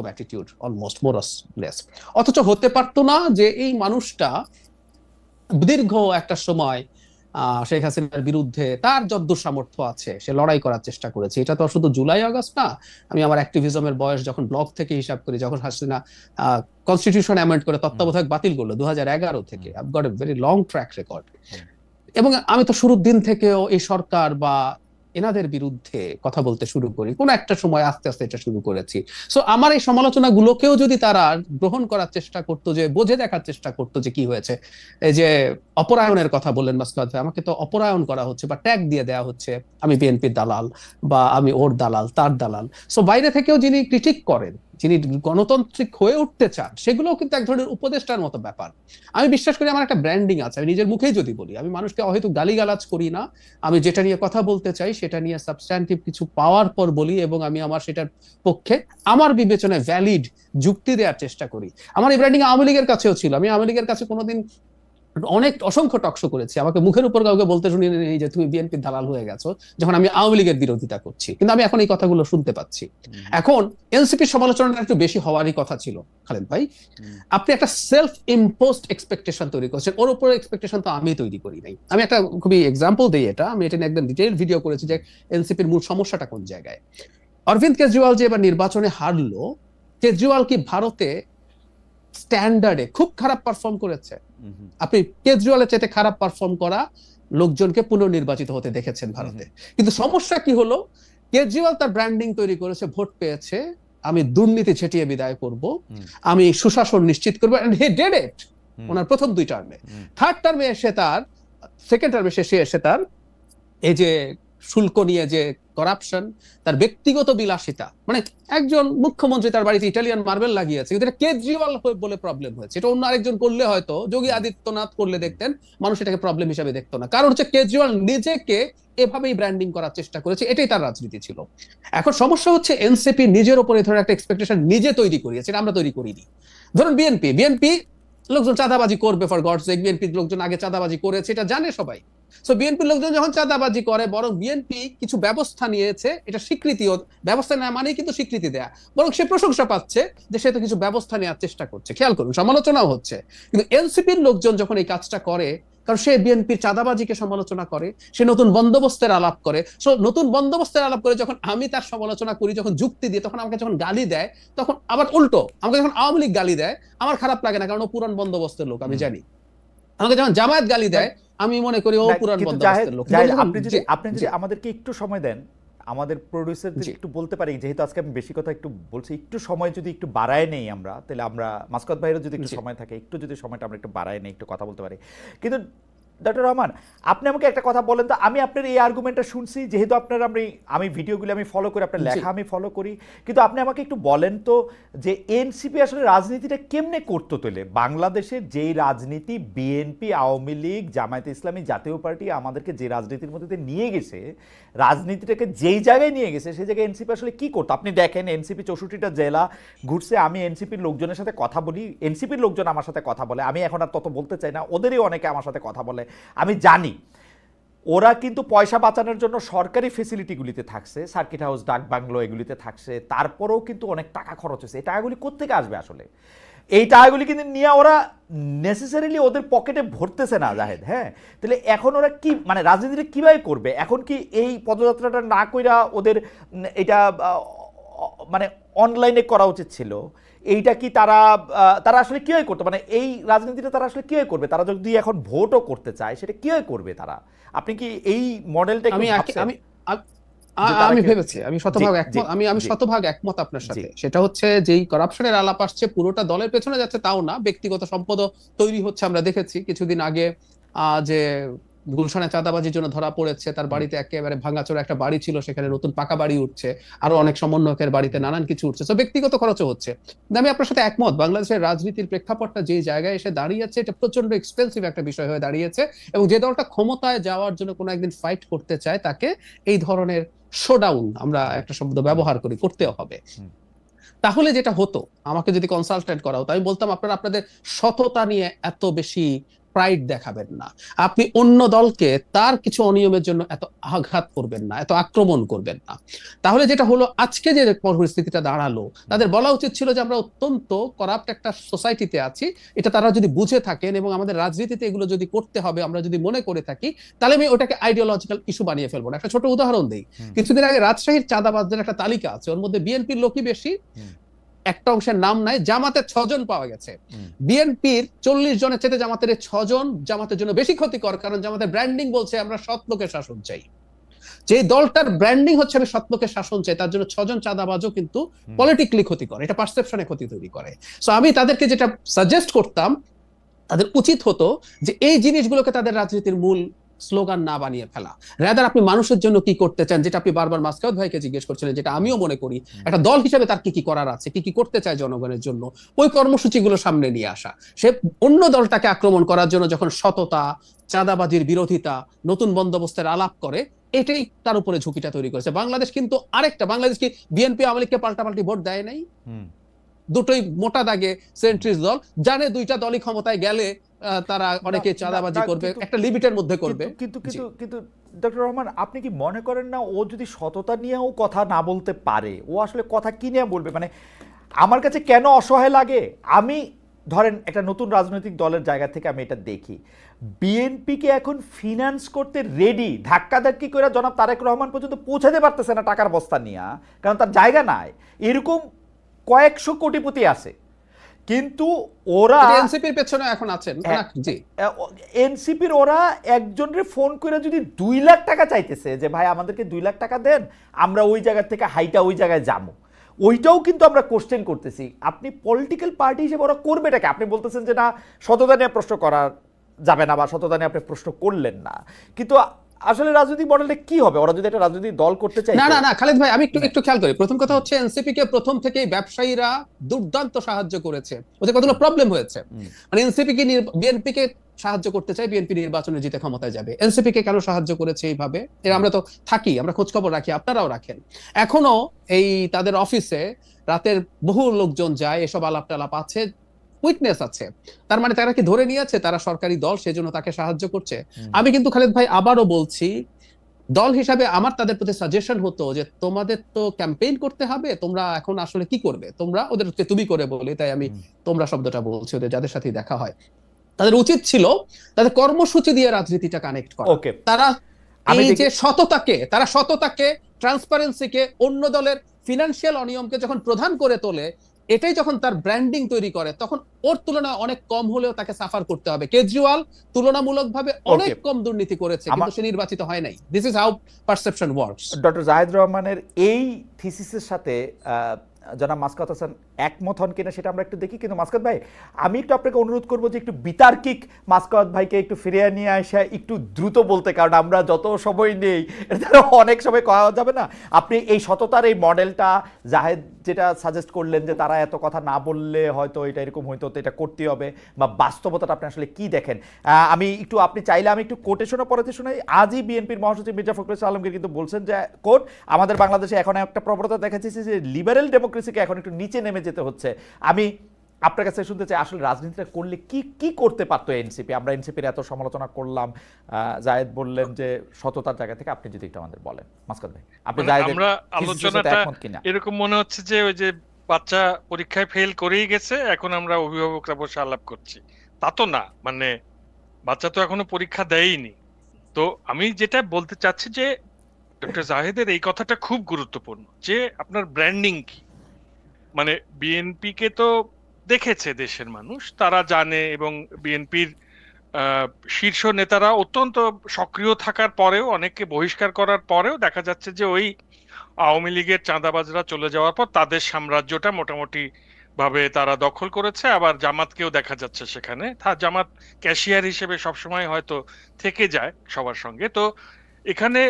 অ্যাটিটিউড, অলমোস্ট মোরস লেস। অথচ হতে পারতো না যে এই মানুষটা দীর্ঘ একটা সময় শেখ হাসিনার বিরুদ্ধে তার যদ্দূর সামর্থ্য আছে সে লড়াই করার চেষ্টা করেছে। এটা তো শুধু জুলাই আগস্ট না, আমি আমার অ্যাক্টিভিজমের বয়স যখন ব্লক থেকে হিসাব করি, যখন হাসিনা কনস্টিটিউশন অ্যামেন্ড করে তত্ত্বাবধায়ক বাতিল করলো 2011 থেকে, I've got a very long track record. এবং আমি তো শুরুর দিন থেকেও এই সরকার বা এনাদের বিরুদ্ধে কথা বলতে শুরু করি, কোন একটা সময় আস্তে আস্তে এটা শুরু করেছি। সো আমার এই সমালোচনাগুলোকেও যদি তারা গ্রহণ করার চেষ্টা করতো, যে বোঝে দেখার চেষ্টা করতো যে কি হয়েছে, এই যে অপরায়ণের কথা বললেন মাসকাওয়াত ভাই, আমাকে তো অপরায়ণ করা হচ্ছে বা ট্যাগ দিয়ে দেওয়া হচ্ছে, আমি বিএনপির দালাল বা আমি ওর দালাল, তার দালাল। সো বাইরে থেকেও যিনি ক্রিটিক করেন, যিনি গণতান্ত্রিক হয়ে উঠতে চান, সেগুলোও কিন্তু এক ধরনের উপদেষ্টার মতো ব্যাপার। আমি বিশ্বাস করি আমার একটা ব্র্যান্ডিং আছে, আমি নিজের মুখেই যদি বলি, আমি মানুষকে অহেতুক গালিগালাজ করি না, আমি যেটা নিয়ে কথা বলতে চাই সেটা নিয়ে সাবস্ট্যান্টিভ কিছু পাওয়ার পর বলি, এবং আমি আমার সেটার পক্ষে আমার বিবেচনায় ভ্যালিড যুক্তি দেওয়ার চেষ্টা করি। আমার এই ব্র্যান্ডিং আওয়ামী লীগের কাছেও ছিল। আমি আওয়ামী লীগের কাছে কোনোদিন অসংখ্য টকশো করেছি, আমাকে মুখের উপর কাউকে বলতে শুনি যে তুমি বিএনপির দালাল হয়ে গেছো, যখন আমি আওয়ামী লীগের বিরোধিতা করছি। কিন্তু আমি এখন এই কথাগুলো শুনতে পাচ্ছি। এখন এনসিপির সমালোচনাটা একটু বেশি হওয়ারই কথা ছিল। খালেদ ভাই, আপনি একটা সেলফ ইম্পোজড এক্সপেকটেশন তৈরি করছেন, ওর উপরে এক্সপেকটেশন তো আমি তৈরি করি নাই। আমি একটা খুবই এক্সাম্পল দিই, এটা আমি এটা নিয়ে একদম ডিটেইল ভিডিও করেছি যে এনসিপির মূল সমস্যাটা কোন জায়গায়। অরবিন্দ কেজরিওয়াল যে এবার নির্বাচনে হারলো, কেজরিওয়াল কি ভারতে স্ট্যান্ডার্ডে খুব খারাপ পারফর্ম করেছে? আপনি কেজরিওয়ালের চাইতে খারাপ পারফর্ম করা লোকজনকে পুনর্নির্বাচিত হতে দেখেছেন ভারতে। কিন্তু সমস্যা কি হলো, কেজরিওয়াল তার ব্র্যান্ডিং তৈরি করেছে, ভোট পেয়েছে, আমি দুর্নীতি ছেটিয়ে বিদায় করব, আমি সুশাসন নিশ্চিত করবো, এন্ড হি ডিড ইট ওনার প্রথম 2 টার্মে। থার্ড টার্মে এসে তার, সেকেন্ড টার্মে এসে তার এই যে শুল্ক নিয়ে যে করাপশন, তার ব্যক্তিগত বিলাসিতা, মানে একজন মুখ্যমন্ত্রী তার বাড়িতে ইটালিয়ান মার্বেল লাগিয়েছে, কিন্তু এটা কেজরিওয়াল বলে প্রবলেম হয়েছে। এটা অন্য আরেকজন করলে হয়তো, যোগী আদিত্যনাথ করলে দেখতেন মানুষ এটাকে প্রবলেম হিসেবে দেখতো না, কারণ হচ্ছে কেজরিওয়াল নিজেকে এভাবেই ব্র্যান্ডিং করার চেষ্টা করেছে, এটাই তার রাজনীতি ছিল। এখন সমস্যা হচ্ছে এনসিপি নিজের উপরে ধরে একটা এক্সপেকটেশন নিজে তৈরি করিয়েছে, আমরা তৈরি করিনি। ধরুন বিএনপি লোকজন চাঁদাবাজি করবে, ফর গডস সেক, বিএনপির লোকজন আগে চাঁদাবাজি করেছে, এটা জানে সবাই। সো বিএনপির লোকজন যখন চাঁদাবাজি করে, বরং বিএনপি কিছু ব্যবস্থা নিয়েছে, এটা স্বীকৃতি, ব্যবস্থা নেওয়া মানেই কিন্তু স্বীকৃতি দেয়া, বরং সে প্রশংসা পাচ্ছে যে সে তো কিছু ব্যবস্থা নেওয়ার চেষ্টা করছে। খেয়াল করুন, সমালোচনাও হচ্ছে। কিন্তু এনসিপির লোকজন যখন এই কাজটা করে, কারণ সে বিএনপির চাঁদাবাজিকে সমালোচনা করে, সে নতুন বন্দোবস্তের আলাপ করে, সো নতুন বন্দোবস্তের আলাপ করে যখন আমি তার সমালোচনা করি, যখন যুক্তি দিয়ে, তখন আমাকে যখন গালি দেয়, তখন আবার উল্টো আমাকে যখন আওয়ামী লীগ গালি দেয় আমার খারাপ লাগে না, কারণ ও পুরান বন্দোবস্তের লোক, আমি জানি। আমাকে যখন জামায়াত গালি দেয় আমি মনে করি ও পুরান বন্দোবস্তের লোক। আপনি যদি আমাদেরকে একটু সময় দেন, আমাদের প্রোডিউসারদের একটু বলতে পারি, যেহেতু আজকে আমি বেশি কথা একটু বলছি, একটু সময় যদি একটু বাড়ায় নেই আমরা, তাহলে আমরা মাসকাওয়াত ভাইয়েরও যদি একটু সময় থাকে, একটু যদি সময়টা আমরা একটু বাড়ায় নেই, একটু কথা বলতে পারি। কিন্তু ডক্টর রহমান, আপনি আমাকে একটা কথা বলেন তো, আমি আপনার এই আর্গুমেন্টটা শুনছি, যেহেতু আপনার আমি ভিডিওগুলো আমি ফলো করি, আপনার লেখা আমি ফলো করি, কিন্তু আপনি আমাকে একটু বলেন তো যে এনসিপি আসলে রাজনীতিটা কেমনে করতো তোলে? বাংলাদেশের যেই রাজনীতি বিএনপি, আওয়ামী লীগ, জামায়াতে ইসলামী, জাতীয় পার্টি আমাদেরকে যে রাজনীতির মধ্যে দিয়ে নিয়ে গেছে, রাজনীতিটাকে যেই জায়গায় নিয়ে গেছে সেই জায়গায় এনসিপি আসলে কি করতো? আপনি দেখেন এনসিপি 64টা জেলা ঘুরছে, আমি এনসিপির লোকজনের সাথে কথা বলি, এনসিপির লোকজন আমার সাথে কথা বলে, আমি এখন আর তত বলতে চাই না, ওদেরই অনেকে আমার সাথে কথা বলে, আমি জানি ওরা কিন্তু পয়সা বাঁচানোর জন্য সরকারি ফেসিলিটিগুলিতে থাকছে, সার্কিট হাউস, ডাক বাংলো এগুলিতে থাকছে, তারপরেও কিন্তু অনেক টাকা খরচ হয়েছে। এই টাকাগুলি কোত্থেকে আসবে আসলে? এই টাকাগুলি কিন্তু নিয়ে ওরা নেসেসারিলি ওদের পকেটে ভরতেছে না জাহেদ। হ্যাঁ, তাহলে এখন ওরা কি মানে রাজনীতিটা কিভাবে করবে? এখন কি এই পদযাত্রাটা না কইরা ওদের এটা মানে অনলাইনে করা উচিত ছিল? এইটা কি তারা আসলে কিভাবে করতো, মানে এই রাজনীতিটা তারা আসলে কিভাবে করবে? তারা যদি এখন ভোটও করতে চায় সেটা কিভাবে করবে তারা? আপনি কি এই মডেলটা আমি ভেবেছি, আমি শতভাগ একমত আপনার সাথে। সেটা হচ্ছে যেই কারাপশনের আলাপ আসছে পুরোটা দলের পেছনে যাচ্ছে তাও না, ব্যক্তিগত সম্পদও তৈরি হচ্ছে। আমরা দেখেছি কিছুদিন আগে যে গুলশানে চাঁদাবাজির জন্য ধরা পড়েছে, তার বাড়িতে একেবারে ভাঙাচোরা একটা বাড়ি ছিল, সেখানে নতুন পাকা বাড়ি উঠছে, আরো অনেক সমন্বয়কের বাড়িতে নানান কিছু উঠছে, তো ব্যক্তিগত খরচও হচ্ছে। আমি আপনার সাথে একমত, বাংলাদেশের রাজনীতির প্রেক্ষাপটটা যে জায়গায় এসে দাঁড়িয়েছে এটা প্রচন্ড এক্সপেন্সিভ একটা বিষয় হয়ে দাঁড়িয়েছে, এবং যে দলটা ক্ষমতায় যাওয়ার জন্য কোনো একদিন ফাইট করতে চায় তাকে এই ধরনের শোডাউন, আমরা একটা শব্দ ব্যবহার করি, করতেও হবে। তাহলে যেটা হতো, আমাকে যদি কনসালটেন্ট করা হতো, আমি বলতাম আপনারা আপনাদের সততা নিয়ে এত বেশি প্রাইড দেখাবেন না, আপনি অন্য দলকে তার কিছু অনিয়মের জন্য এত আঘাত করবেন না, এত আক্রমণ করবেন না। তাহলে যেটা হলো, আজকে যে পরিস্থিতিটা দাঁড়ালো, তাদের বলা উচিত ছিল যে আমরা অত্যন্ত করাপ্ট একটা সোসাইটিতে আছি, এটা তারা যদি বুঝে থাকেন এবং আমাদের রাজনীতিতে এগুলো যদি করতে হবে আমরা যদি মনে করে থাকি, তাহলে আমি ওটাকে আইডিওলজিক্যাল ইস্যু বানিয়ে ফেলবো না। একটা ছোট উদাহরণ দিই, কিছুদিন আগে রাজশাহীর চাঁদাবাজদের একটা তালিকা আছে, ওর মধ্যে বিএনপির লোকই বেশি, একটা অংশের নাম নাই, জামাতের 6 জন পাওয়া গেছে। বিএনপির 40 জনের চেয়ে জামাতের 6 জন জামাতের জন্য বেশি ক্ষতিকর, কারণ জামাতের ব্র্যান্ডিং বলছে আমরা সৎ লোকের শাসন চাই। যে দলটার ব্র্যান্ডিং হচ্ছে আমি সৎ লোকের শাসন চাই, তার জন্য 6 জন চাঁদাবাজও কিন্তু পলিটিক্যালি ক্ষতিকর, এটা পারসেপশনে ক্ষতি তৈরি করে। সো আমি তাদেরকে যেটা সাজেস্ট করতাম, তাদের উচিত হতো যে এই জিনিসগুলোকে তাদের রাজনীতির মূল স্লোগান না বানিয়ে ফেলা, রাদার আপনি মানুষের জন্য কি করতে চান, যেটা আপনি বারবার মাসকাউদ ভাইকে জিজ্ঞেস করছিলেন, যেটা আমিও মনে করি একটা দল হিসেবে তার কি কি করার আছে, কি কি করতে চায় জনগণের জন্য, ওই কর্মসূচিগুলো সামনে নিয়ে আসা। সে অন্য দলটাকে আক্রমণ করার জন্য যখন সততা, চাঁদাবাজির বিরোধিতা, নতুন বন্দোবস্তের আলাপ করে, এটাই তার উপরে ঝুঁকিটা তৈরি করেছে। বাংলাদেশ কিন্তু আরেকটা, বাংলাদেশ কি বিএনপি আওয়ামী লীগকে পাল্টাপাল্টি ভোট দেয় নাই? দুটোই মোটা দাগে সেন্ট্রিস্ট দল, জানে দুইটা দলই ক্ষমতায় গেলে তারা অনেকে চাঁদাবাজি করবে, একটা লিমিটের মধ্যে করবে। কিন্তু ডক্টর রহমান, আপনি কি মনে করেন না ও যদি সততা নিয়েও কথা না বলতে পারে, ও আসলে কথা কি নিয়ে বলবে? মানে আমার কাছে কেন অসহায় লাগে, আমি ধরেন একটা নতুন রাজনৈতিক দলের জায়গা থেকে আমি এটা দেখি, বিএনপিকে এখন ফিনান্স করতে রেডি, ধাক্কাধাক্কি করে জনাব তারেক রহমান পর্যন্ত পৌঁছাতে পারতেছে না টাকার বস্তা নিয়ে, কারণ তার জায়গা নাই। এরকম কয়েকশো কোটিপতি আছে, কিন্তু ওরা এনসিপির পেছনে এখন আছেন। জি, এনসিপির ওরা একজনরে ফোন করে যদি 2 লাখ টাকা চাইতেছে যে ভাই আমাদেরকে 2 লাখ টাকা দেন, আমরা ওই জায়গা থেকে হাইটা ওই জায়গায় যাবো, ওইটাও কিন্তু আমরা কোশ্চেন করতেছি। আপনি পলিটিক্যাল পার্টি হিসেবে ওরা করবে এটাকে? আপনি বলতেছেন যে না, সততা নিয়ে প্রশ্ন করা যাবে না, বা সততা নিয়ে আপনি প্রশ্ন করলেন না, কিন্তু আসলে রাজনৈতিক মডেলটা কি হবে ওরা যদি একটা রাজনৈতিক দল করতে চায়? না খালেদ ভাই, আমি একটু খেয়াল করি। প্রথম কথা হচ্ছে এনসিপি কে প্রথম থেকেই ব্যবসায়ীরা দুর্দান্ত সাহায্য করেছে, ওদের কতগুলো প্রবলেম হয়েছে। মানে এনসিপি কে বিএনপি কে সাহায্য করতে চাই, বিএনপি নির্বাচনে জিতে ক্ষমতায় যাবে, এনসিপি কে কেন সাহায্য করেছে এইভাবে? আমরা তো থাকি, আমরা খোঁজ খবর রাখি, আপনারাও রাখেন। এখনো এই তাদের অফিসে রাতের বহু লোকজন যায়, এসব আলাপ টালাপ আছে, উইটনেস আছে। তার মানে তারা কি ধরে নিয়েছে তারা সরকারি দল, সেজন্য তাকে সাহায্য করছে? আমি কিন্তু খালেদ ভাই আবারও বলছি, দল হিসাবে আমার তাদের প্রতি সাজেশন হতো যে তোমাদের তো ক্যাম্পেইন করতে হবে, তোমরা এখন আসলে কি করবে, তোমরা ওদেরকে তুমি করে বলি, তাই আমি তোমরা শব্দটা বলছি, ওদের যাদের সাথে দেখা হয় তাদের উচিত ছিল তাদের কর্মসূচি দিয়ে রাজনীতিটা কানেক্ট করা। তারা এই যে সততাকে, ট্রান্সপারেন্সিকে, অন্য দলের ফিনান্সিয়াল অনিয়মকে যখন প্রধান করে তোলে, এটাই যখন তার ব্র্যান্ডিং তৈরি করে, তখন ওর তুলনায় অনেক কম হলেও তাকে সাফার করতে হবে। কেজরিওয়াল তুলনামূলকভাবে অনেক কম দুর্নীতি করেছে, কিন্তু সে নির্বাচিত হয় নাই। This is how perception works. Doctor Zahid রহমানের এই থিসিসের সাথে জনাব মাসকাত হাসান একমত হন কিনা সেটা আমরা একটু দেখি। কিন্তু মাসকাত ভাই, আমি একটু আপনাকে অনুরোধ করবো যে একটু বিতার্কিক মাসকাত ভাইকে একটু ফিরিয়ে নিয়ে আসা একটু দ্রুত বলতে, কারণ আমরা যত সময় নেই এটা অনেক সময় করা যাবে না। আপনি এই সততার এই মডেলটা জাহেদ যেটা সাজেস্ট করলেন যে তারা এত কথা না বললে হয়তো এটা এরকম হইতো, তো এটা করতে হবে, বা বাস্তবতাটা আপনি আসলে কি দেখেন। আমি একটু, আপনি চাইলে আমি একটু কোটেশনও পড়াতে শোনাই। আজই বিএনপির মহাসচিব মির্জা ফখরুল ইসলাম আলমগীর কিন্তু বলছেন যে কোট, আমাদের বাংলাদেশে এখন একটা প্রবণতা দেখা যাচ্ছে যে লিবারেল ডেমোক্রেসিকে এখন একটু নিচে নেমে যেতে হচ্ছে। আমি আপনার কাছে শুনতে চাই আসলে রাজনীতিটা করলে কি কি করতে পারতো এনসিপি? আমরা এনসিপির এত সমালোচনা করলাম, জায়েদ বললেন যে সততার জায়গা থেকে, আপনি যদি একটু আমাদের বলেন মাসকাত ভাই, আপনি আমরা আলোচনাটা এরকম মনে হচ্ছে যে ওই যে বাচ্চা পরীক্ষায় ফেল করেই গেছে, এখন আমরা অভিভাবকরা বসে আলাপ করছি, তা তো না। মানে বাচ্চা তো এখনো পরীক্ষা দেয়নি। তো আমি যেটা বলতে চাচ্ছি যে ডক্টর জাহেদের এই কথাটা খুব গুরুত্বপূর্ণ যে আপনার ব্র্যান্ডিং কি। মানে বিএনপি কে তো দেখেছে দেশের মানুষ, তারা জানে, এবং বিএনপির শীর্ষ নেতারা অত্যন্ত সক্রিয় থাকার পরেও, অনেককে বহিষ্কার করার পরেও দেখা যাচ্ছে যে ওই আওয়ামী লীগের চাঁদাবাজরা চলে যাওয়ার পর তাদের সাম্রাজ্যটা মোটামুটি ভাবে তারা দখল করেছে। আবার জামাতকেও দেখা যাচ্ছে সেখানে, জামাত ক্যাশিয়ার হিসেবে সবসময় হয়তো থেকে যায় সবার সঙ্গে। তো এখানে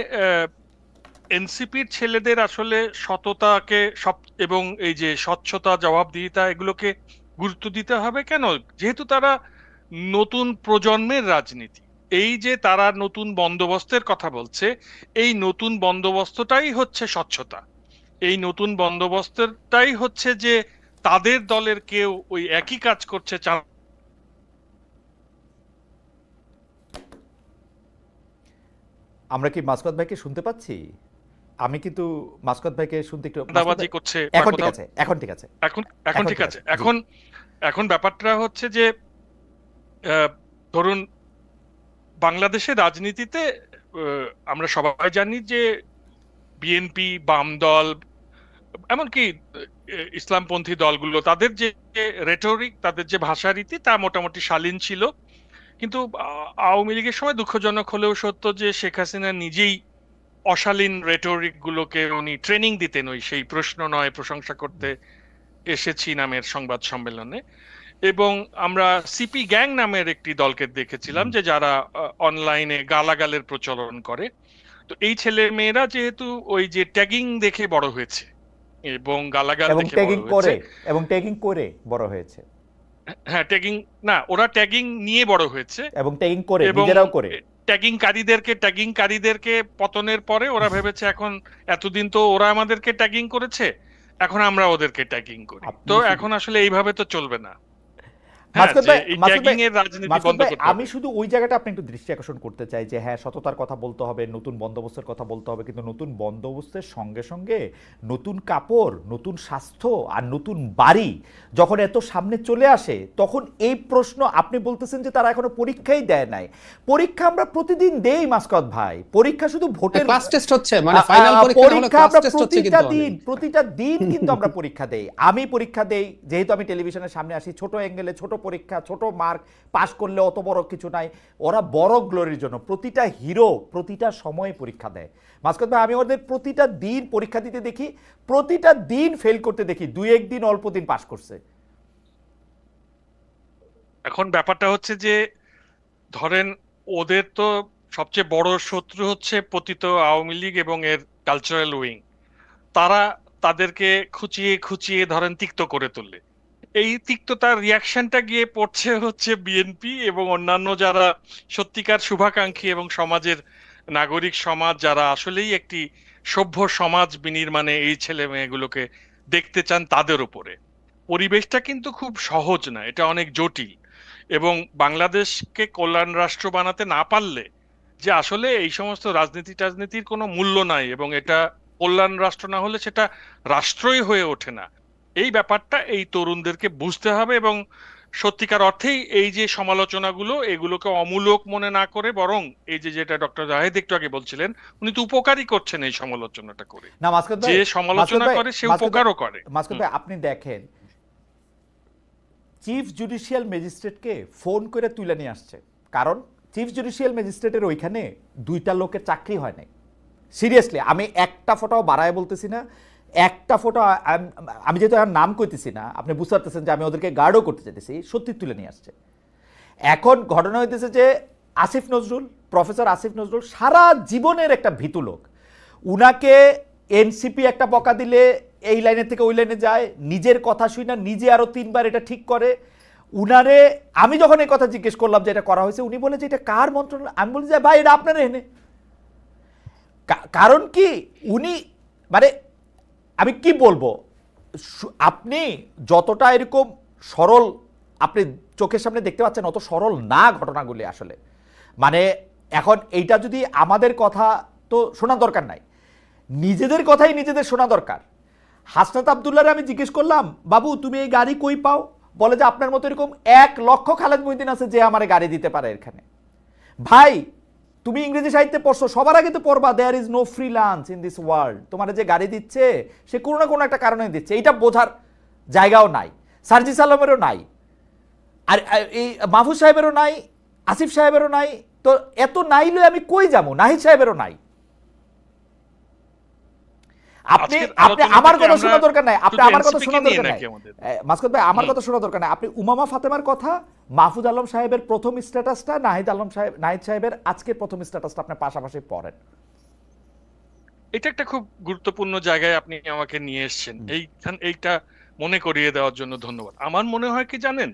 এনসিপির ছেলেদের আসলে সততাকে সব এবং এই যে স্বচ্ছতা, জবাবদিহিতা, এগুলোকে গুরুত্ব দিতে হবে। কেন? যেহেতু তারা নতুন প্রজন্মের রাজনীতি, এই যে তারা নতুন বন্দোবস্তের কথা বলছে, এই নতুন বন্দোবস্তটাই হচ্ছে স্বচ্ছতা। এই নতুন বন্দোবস্তটাই হচ্ছে যে তাদের দলের কেউ ওই একই কাজ করছে। আমরা কি মাসকাত ভাইকে শুনতে পাচ্ছি? আমি কিন্তু মাসকাত ভাইকে শুনতে একটু দাবাজি করছে। এখন ঠিক আছে, এখন ঠিক আছে, এখন ঠিক আছে। এখন ব্যাপারটা হচ্ছে যে ধরুন বাংলাদেশের রাজনীতিতে আমরা সবাই জানি যে বিএনপি, বাম দল, এমনকি ইসলামপন্থী দলগুলো, তাদের যে রেটরিক, তাদের যে ভাষারীতি, তা মোটামুটি শালীন ছিল। কিন্তু আওয়ামী লীগের সময় দুঃখজনক হলেও সত্য যে শেখ হাসিনা নিজেই অশালীন রেটরিক গুলোকে উনি ট্রেনিং দিতেন ওই সেই প্রশ্ন নয় প্রশংসা করতে এসেছি নামের সংবাদ সম্মেলনে। এবং আমরা সিপি গ্যাং নামের একটি দলকে দেখেছিলাম যে যারা অনলাইনে গালাগালের প্রচলন করে। তো এই ছেলে মেয়েরা যেহেতু ওই যে ট্যাগিং দেখে বড় হয়েছে এবং গালাগাল দেখে বড় হয়েছে, হ্যাঁ, ট্যাগিং না, ওরা ট্যাগিং নিয়ে বড় হয়েছে এবং ট্যাগিং করে নিজেরাও করে। ট্যাগিংকারীদেরকে পতনের পরে ওরা ভেবেছে এখন, এতদিন তো ওরা আমাদেরকে ট্যাগিং করেছে, এখন আমরা ওদেরকে ট্যাগিং করি। তো এখন আসলে এইভাবে তো চলবে না। আমি শুধু ওই জায়গাটা আপনি একটু দৃষ্টি আকর্ষণ করতে চাই যে হ্যাঁ, সততার কথা বলতে হবে, নতুন বন্দোবস্তের কথা বলতে হবে, কিন্তু নতুন বন্দোবস্তের সঙ্গে সঙ্গে নতুন কাপড়, নতুন স্বাস্থ্য আর নতুন বাড়ি যখন এত সামনে চলে আসে, তখন এই প্রশ্ন আপনি বলতেছেন যে তারা এখনো পরীক্ষাই দেয় নাই। পরীক্ষা আমরা প্রতিদিন দেই মাসকাত ভাই, পরীক্ষা শুধু ভোটের ক্লাস টেস্ট হচ্ছে, মানে ফাইনাল পরীক্ষা আমরা প্রতিটা দিন কিন্তু আমরা পরীক্ষা দেই। আমি পরীক্ষা দেই, যেহেতু আমি টেলিভিশনের সামনে আসি, ছোট অ্যাঙ্গেলে, ছোট পরীক্ষা, ছোট মার্ক, পাস করলে অত বড় কিছু নাই। ওরা বড় গ্লোরির জন্য প্রতিটা হিরো প্রতিটা সময়ে পরীক্ষা দেয়। মাসকাত ভাই, আমি ওদের প্রতিটা দিন পরীক্ষা দিতে দেখি, প্রতিটা দিন ফেল করতে দেখি, দুই একদিন অল্প দিন পাস করছে। এখন ব্যাপারটা হচ্ছে যে ধরেন ওদের তো সবচেয়ে বড় শত্রু হচ্ছে পতিত আওয়ামী লীগ এবং এর কালচারাল উইং। তারা তাদেরকে খুঁচিয়ে খুঁচিয়ে ধরেন তিক্ত করে তোলে। এই তিক্ততার রিয়াকশনটা গিয়ে পড়ছে হচ্ছে বিএনপি এবং অন্যান্য যারা সত্যিকার শুভাকাঙ্ক্ষী এবং সমাজের নাগরিক সমাজ, যারা আসলেই একটি সভ্য সমাজ বিনির্মাণে এই ছেলে মেয়েগুলোকে দেখতে চান, তাদের উপরে। পরিবেশটা কিন্তু খুব সহজ না, এটা অনেক জটিল। এবং বাংলাদেশকে কল্যাণ রাষ্ট্র বানাতে না পারলে যে আসলে এই সমস্ত রাজনীতির কোনো মূল্য নাই, এবং এটা কল্যাণ রাষ্ট্র না হলে সেটা রাষ্ট্রই হয়ে ওঠে না। এই ব্যাপারটা এই তরুণদেরকে বুঝতে হবে, এবং সত্যিকার অর্থেই এই যে সমালোচনাগুলো, এগুলোকে অমূলক মনে না করে, বরং এই যে যেটা ডক্টর জাহেদ একটু আগে বলছিলেন, উনি তো উপকারই করছেন এই সমালোচনাটা করে। না মাসকাত ভাই, যে সমালোচনা করে সে উপকারও করে। মাসকাত ভাই, আপনি দেখেন চিফ জুডিশিয়াল ম্যাজিস্ট্রেটকে ফোন করে তুলে নিয়ে আসছে, কারণ চিফ জুডিশিয়াল ম্যাজিস্ট্রেটের ওইখানে দুইটা লোকের চাকরি হয় নাই। সিরিয়াসলি, আমি একটা ফোটাও বাড়ায় বলতেছি না, একটা ফটো, আমি যেহেতু আর নাম কইতেছি না, আপনি বুঝতে পারতেছেন যে আমি ওদেরকে গার্ডও করতে চাইতেছি, সত্যি তুলে নিয়ে আসছে। এখন ঘটনা হইতেছে যে আসিফ নজরুল, প্রফেসর আসিফ নজরুল সারা জীবনের একটা ভীতু লোক। উনাকে এনসিপি একটা বকা দিলে এই লাইনের থেকে ওই লাইনে যায়, নিজের কথা শুই না, নিজে আরো 3বার এটা ঠিক করে। উনারে আমি যখন এই কথা জিজ্ঞেস করলাম যে এটা করা হয়েছে, উনি বলে যে এটা কার মন্ত্রণালয়, আমি বলি যে ভাই এটা আপনার এনে। কারণ কি উনি মানে আমি কি বলবো, আপনি যতটা এরকম সরল আপনি চোখের সামনে দেখতে পাচ্ছেন অত সরল না ঘটনাগুলি আসলে। মানে এখন এইটা যদি আমাদের কথা তো শোনা দরকার নাই, নিজেদের কথাই নিজেদের শোনা দরকার। হাসনাত আবদুল্লাহরে আমি জিজ্ঞেস করলাম, বাবু তুমি এই গাড়ি কই পাও? বলে যে আপনার মতো এরকম 1 লক্ষ খালেদ মহিউদ্দিন আছে যে আমার গাড়ি দিতে পারে এখানে। ভাই তুমি ইংরেজি সাহিত্যে পড়ছো, সবার আগে তো পড়বা there is no free lunch in this world. তোমার যে গাড়ি দিচ্ছে সে কোনো না কোনো একটা কারণে দিচ্ছে, এটা বোঝার জায়গাও নাই, সার্জিস আলমেরও নাই, আর এই মাহফুজ সাহেবেরও নাই, আসিফ সাহেবেরও নাই। তো এত নাইলে আমি কই যাবো? নাহিদ সাহেবেরও নাই। আপনি আপনি আমার কথা শোনা দরকার নাই, আপনি আমার কথা শোনা দরকার নাই মাসকুদ ভাই, আমার কথা শোনা দরকার নাই। আপনি উমামা ফাতেমার কথা, মাহফুজ আলম সাহেবের প্রথম স্ট্যাটাসটা, নাহিদ সাহেবের আজকে প্রথম স্ট্যাটাসটা আপনি পাশাপাশি পড়েন। এটা একটা খুব গুরুত্বপূর্ণ জায়গায় আপনি আমাকে নিয়ে এসেছেন, এইটা মনে করিয়ে দেওয়ার জন্য ধন্যবাদ। আমার মনে হয় কি জানেন,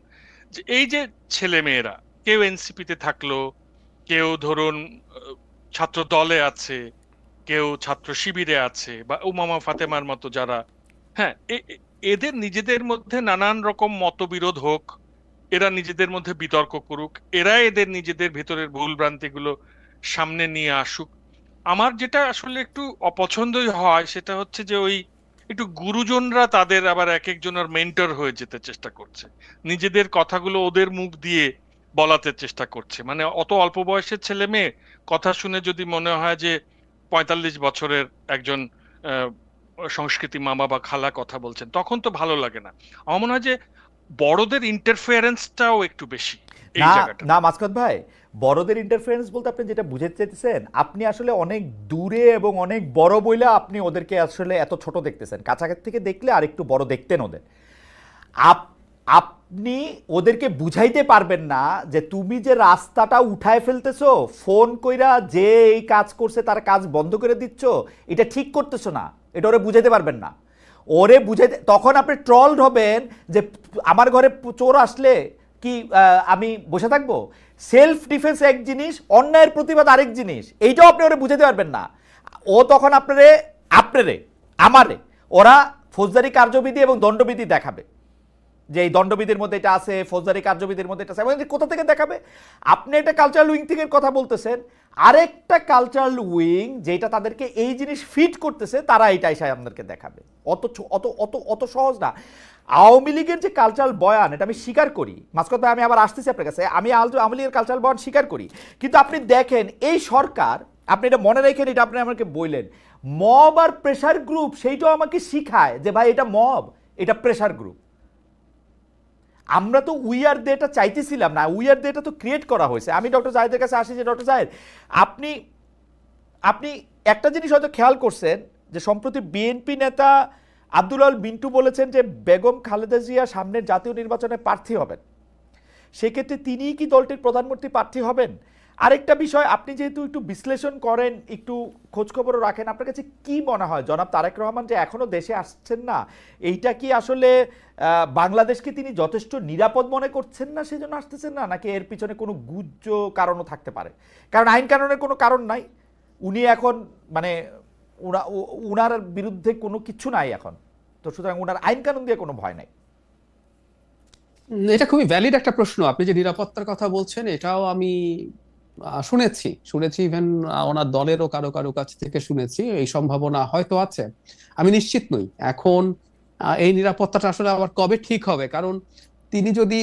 যে এই যে ছেলে মেয়েরা কেউ এনসিপিতে থাকলো, কেউ ধরুন ছাত্র দলে আছে, কেউ ছাত্র শিবিরে আছে, বা উমামা ফাতেমার মতো যারা, হ্যাঁ, এদের নিজেদের মধ্যে নানান রকম মতবিরোধ হোক, এরা নিজেদের মধ্যে বিতর্ক করুক, এরা এদের নিজেদের ভেতরের ভুল ভ্রান্তিগুলো সামনে নিয়ে আসুক। আমার যেটা আসলে একটু অপছন্দই হয় সেটা হচ্ছে যে ওই একটু গুরুজনরা তাদের আবার এক একজনের মেন্টর হয়ে যেতে চেষ্টা করছে, নিজেদের কথাগুলো ওদের মুখ দিয়ে বলাতে চেষ্টা করছে। মানে অত অল্প বয়সের ছেলে মেয়ে কথা শুনে যদি মনে হয় যে 45 বছরের একজন সংস্কৃতি মামা বা খালা কথা বলছেন, তখন তো ভালো লাগে না। আমার মনে হয় যে বড়দের ইন্টারফারেন্সটাও একটু বেশি এই জায়গাটা। না মাসকুদ ভাই, বড়দের ইন্টারফারেন্স বলতে আপনি যেটা বুঝাতে চাইতেছেন, আপনি আসলে অনেক দূরে এবং অনেক বড় বইলা আপনি ওদেরকে আসলে এত ছোট দেখতেছেন। কাছাকাছি থেকে দেখলে আর একটু বড় দেখতেন ওদের। আপনি ওদেরকে বুঝাইতে পারবেন না যে তুমি যে রাস্তাটা উঠায় ফেলতেছো, ফোন কইরা যে এই কাজ করছে তার কাজ বন্ধ করে দিচ্ছ, এটা ঠিক করতেছো না, এটা ওরে বুঝাইতে পারবেন না। ওরে বুঝাইতে তখন আপনি ট্রলড হবেন যে আমার ঘরে চোর আসলে কি আমি বসে থাকবো? সেলফ ডিফেন্স এক জিনিস, অন্যায়ের প্রতিবাদ আরেক জিনিস, এইটাও আপনি ওরে বুঝাতে পারবেন না। ও তখন আমারে ওরা ফৌজদারি কার্যবিধি এবং দণ্ডবিধি দেখাবে যে এই দণ্ডবিধির মধ্যে এটা আছে, ফৌজদারি কার্যবিধির মধ্যে এটা আছে, এবং কোথা থেকে দেখাবে? আপনি একটা কালচারাল উইং থেকে কথা বলতেছেন, আরেকটা কালচারাল উইং যেটা তাদেরকে এই জিনিস ফিট করতেছে, তারা এটা এসে আপনাদেরকে দেখাবে। অত অত অত অত সহজ না। আওয়ামী লীগের যে কালচারাল বয়ান, এটা আমি স্বীকার করি মাসকুদ ভাই, আমি আবার আসতেছি আপনার কাছে, আমি আওয়ামী লীগের কালচারাল বয়ান স্বীকার করি, কিন্তু আপনি দেখেন এই সরকার, আপনি এটা মনে রাখেন, এটা আপনি আমাকে বললেন মব আর প্রেসার গ্রুপ, সেইটাও আমাকে শিখায় যে ভাই এটা মব, এটা প্রেসার গ্রুপ। আমরা তো উই আর ডেটা চাইতেছিলাম না, উই আর ডেটা তো ক্রিয়েট করা হয়েছে। আমি ডক্টর জাহিদের কাছে আসি যে ডক্টর জাহিদ, আপনি একটা জিনিস হয়তো খেয়াল করছেন যে সম্প্রতি বিএনপি নেতা আব্দুল আল বিন্টু বলেছেন যে বেগম খালেদা জিয়া সামনের জাতীয় নির্বাচনে প্রার্থী হবেন। সেক্ষেত্রে তিনিই কি দলটির প্রধানমন্ত্রী প্রার্থী হবেন? আরেকটা বিষয়, আপনি যেহেতু একটু বিশ্লেষণ করেন, একটু খোঁজখবরও রাখেন, আপনার কাছে কি মনে হয় জনাব তারেক রহমান যে এখনো দেশে আসছেন না, এইটা কি আসলে বাংলাদেশকে তিনি যথেষ্ট নিরাপদ মনে করছেন না সেজন্য আসতেছেন না, নাকি এর পিছনে কোনো গুজ্জ কারণও থাকতে পারে? কারণ আইন কানুনের কোনো কারণ নাই, উনি এখন মানে উনার বিরুদ্ধে কোনো কিছু নাই এখন, তো সুতরাং উনার আইন কানুন দিয়ে কোনো ভয় নাই। এটা খুবই ভ্যালিড একটা প্রশ্ন। আপনি যে নিরাপত্তার কথা বলছেন এটাও আমি শুনেছি ইভেন ওনার দলেরও কারো কারো কাছ থেকে শুনেছি, এই সম্ভাবনা হয়তো আছে। আমি নিশ্চিত নই এখন এই নিরাপত্তাটা আসলে আবার কবে ঠিক হবে, কারণ তিনি যদি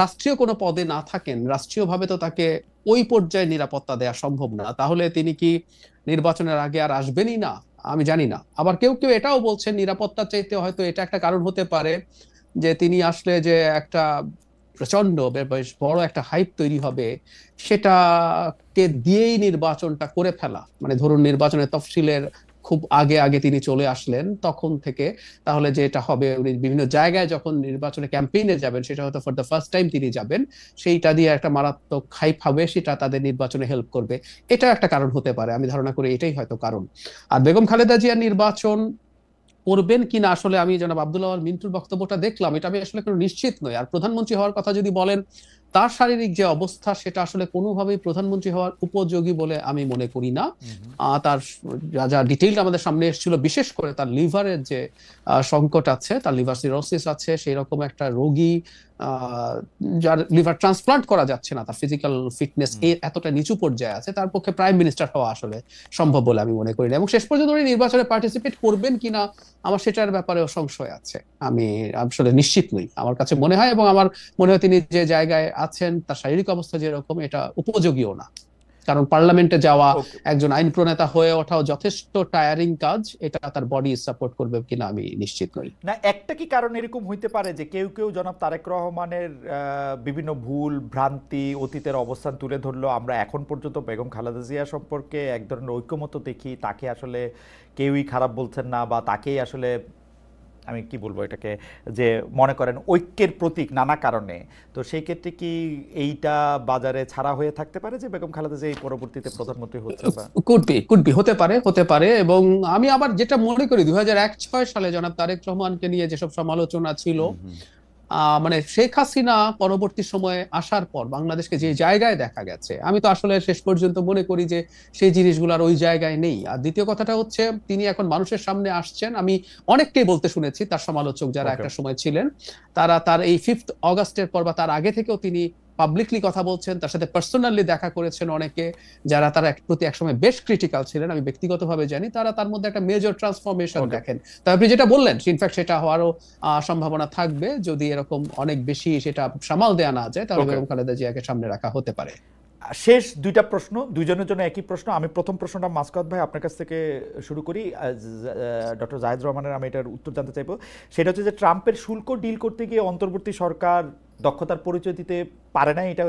রাষ্ট্রীয় কোনো পদে না থাকেন, রাষ্ট্রীয়ভাবে তো তাকে ওই পর্যায়ে নিরাপত্তা দেওয়া সম্ভব না, তাহলে তিনি কি নির্বাচনের আগে আর আসবেনই না? আমি জানি না। আবার কেউ কেউ এটাও বলছেন নিরাপত্তা চাইতে হয়তো এটা একটা কারণ হতে পারে যে তিনি আসলে যে একটা প্রচন্ড বেশ বড় একটা হাইপ তৈরি হবে, সেটাকে দিয়েই নির্বাচনটা করে ফেলা, মানে ধরুন নির্বাচনের তফসিলের খুব আগে আগে তিনি চলে আসলেন তখন থেকে, তাহলে যেটা হবে উনি বিভিন্ন জায়গায় যখন নির্বাচনে ক্যাম্পেইনে যাবেন, সেটা হয়তো ফর দ্য ফার্স্ট টাইম তিনি যাবেন, সেইটা দিয়ে একটা মারাত্মক হাইপ হবে, সেটা তাদের নির্বাচনে হেল্প করবে। এটা একটা কারণ হতে পারে, আমি ধারণা করি এটাই হয়তো কারণ। আর বেগম খালেদা জিয়ার নির্বাচন করবেন কিনা, আসলে আমি জনাব আব্দুল্লাহ আল মিন্টুর বক্তব্যটা দেখলাম, এটা আমি আসলে কোনো নিশ্চিত নই। আর প্রধানমন্ত্রী হওয়ার কথা যদি বলেন, তার শারীরিক যে অবস্থা সেটা আসলে কোনোভাবেই প্রধানমন্ত্রী হওয়ার উপযোগী বলে আমি মনে করি না। তার যা যা ডিটেইল আমাদের সামনে এসেছিল, বিশেষ করে তার লিভারের যে সংকট আছে, তার লিভার সিরোসিস আছে, সেই রকম একটা রোগী যার লিভার ট্রান্সপ্লান্ট করা যাচ্ছে না, তার ফিজিক্যাল ফিটনেস এতটা নিচু পর্যায়ে আছে, তার পক্ষে প্রাইম মিনিস্টার হওয়া আসলে সম্ভব বলে আমি মনে করি না। এবং শেষ পর্যন্ত উনি নির্বাচনে পার্টিসিপেট করবেন কিনা আমার সেটার ব্যাপারেও সংশয় আছে, আমি আসলে নিশ্চিত নই। আমার কাছে মনে হয়, এবং আমার মনে হয় তিনি যে জায়গায় আছেন, তার শারীরিক অবস্থা যেরকম, এটা উপযোগীও না। কারণ পার্লামেন্টে যাওয়া, একজন আইন প্রণেতা হয়ে ওঠাও যথেষ্ট টায়ারিং কাজ, এটা তার বডি সাপোর্ট করবে কিনা আমি নিশ্চিত নই। না, একটা কি কারণ এরকম হইতে পারে যে কেউ কেউ জনাব তারেক রহমানের বিভিন্ন ভুল ভ্রান্তি, অতীতের অবস্থান তুলে ধরলো, আমরা এখন পর্যন্ত বেগম খালেদা জিয়া সম্পর্কে এক ধরনের ঐক্যমত দেখি, তাকে আসলে কেউই খারাপ বলছেন না, বা তাকেই আসলে আমি কি বলবো এটাকে, যে মনে করেন ঐক্যের প্রতীক নানা কারণে। তো সেই ক্ষেত্রে কি এইটা বাজারে ছাড়া হয়ে থাকতে পারে যে বেগম খালেদা জিয়া এই পরবর্তীতে প্রধানমন্ত্রী হচ্ছে? কুড বি হতে পারে। এবং আমি আবার যেটা মনে করি, 2001-06 সালে জনাব তারেক রহমানকে নিয়ে যেসব সমালোচনা ছিল, মানে শেখ হাসিনা পরবর্তী সময়ে আসার পর বাংলাদেশকে যে জায়গায় দেখা গেছে, আমি তো আসলে শেষ পর্যন্ত মনে করি যে সেই জিনিসগুলো আর ওই জায়গায় নেই। আর দ্বিতীয় কথাটা হচ্ছে, তিনি এখন মানুষের সামনে আসছেন, আমি অনেককেই বলতে শুনেছি, তার সমালোচক যারা একটা সময় ছিলেন, তারা তার এই 5th অগাস্টের পর বা তার আগে থেকেও তিনি পাবলিকলি কথা বলছেন, তার সাথে পার্সোনালি দেখা করেছেন অনেকে, যারা তার প্রতি একসময় বেশ ক্রিটিক্যাল ছিলেন, আমি ব্যক্তিগতভাবে জানি, তারা তার মধ্যে একটা মেজর ট্রান্সফরমেশন দেখেন। তবে আপনি যেটা বললেন, ইনফ্যাক্ট সেটা হওয়ারও সম্ভাবনা থাকবে, যদি এরকম অনেক বেশি সেটা সামাল দেয়া না যায়, তাহলে বেগম খালেদা জিয়াকে সামনে রাখা হতে পারে। শেষ দুইটা প্রশ্ন, দুইজনের জন্য একই প্রশ্ন। আমি প্রথম প্রশ্নটা মাসকাত ভাই আপনার কাছ থেকে শুরু করি। ডক্টর জাহিদ রহমানের আমি এটার উত্তর জানতে চাইবো। সেটা হচ্ছে যে ট্রাম্পের শুল্ক ডিল করতে গিয়ে অন্তর্বর্তী সরকার দক্ষতার পরিচয় দিতে পারে না, এটা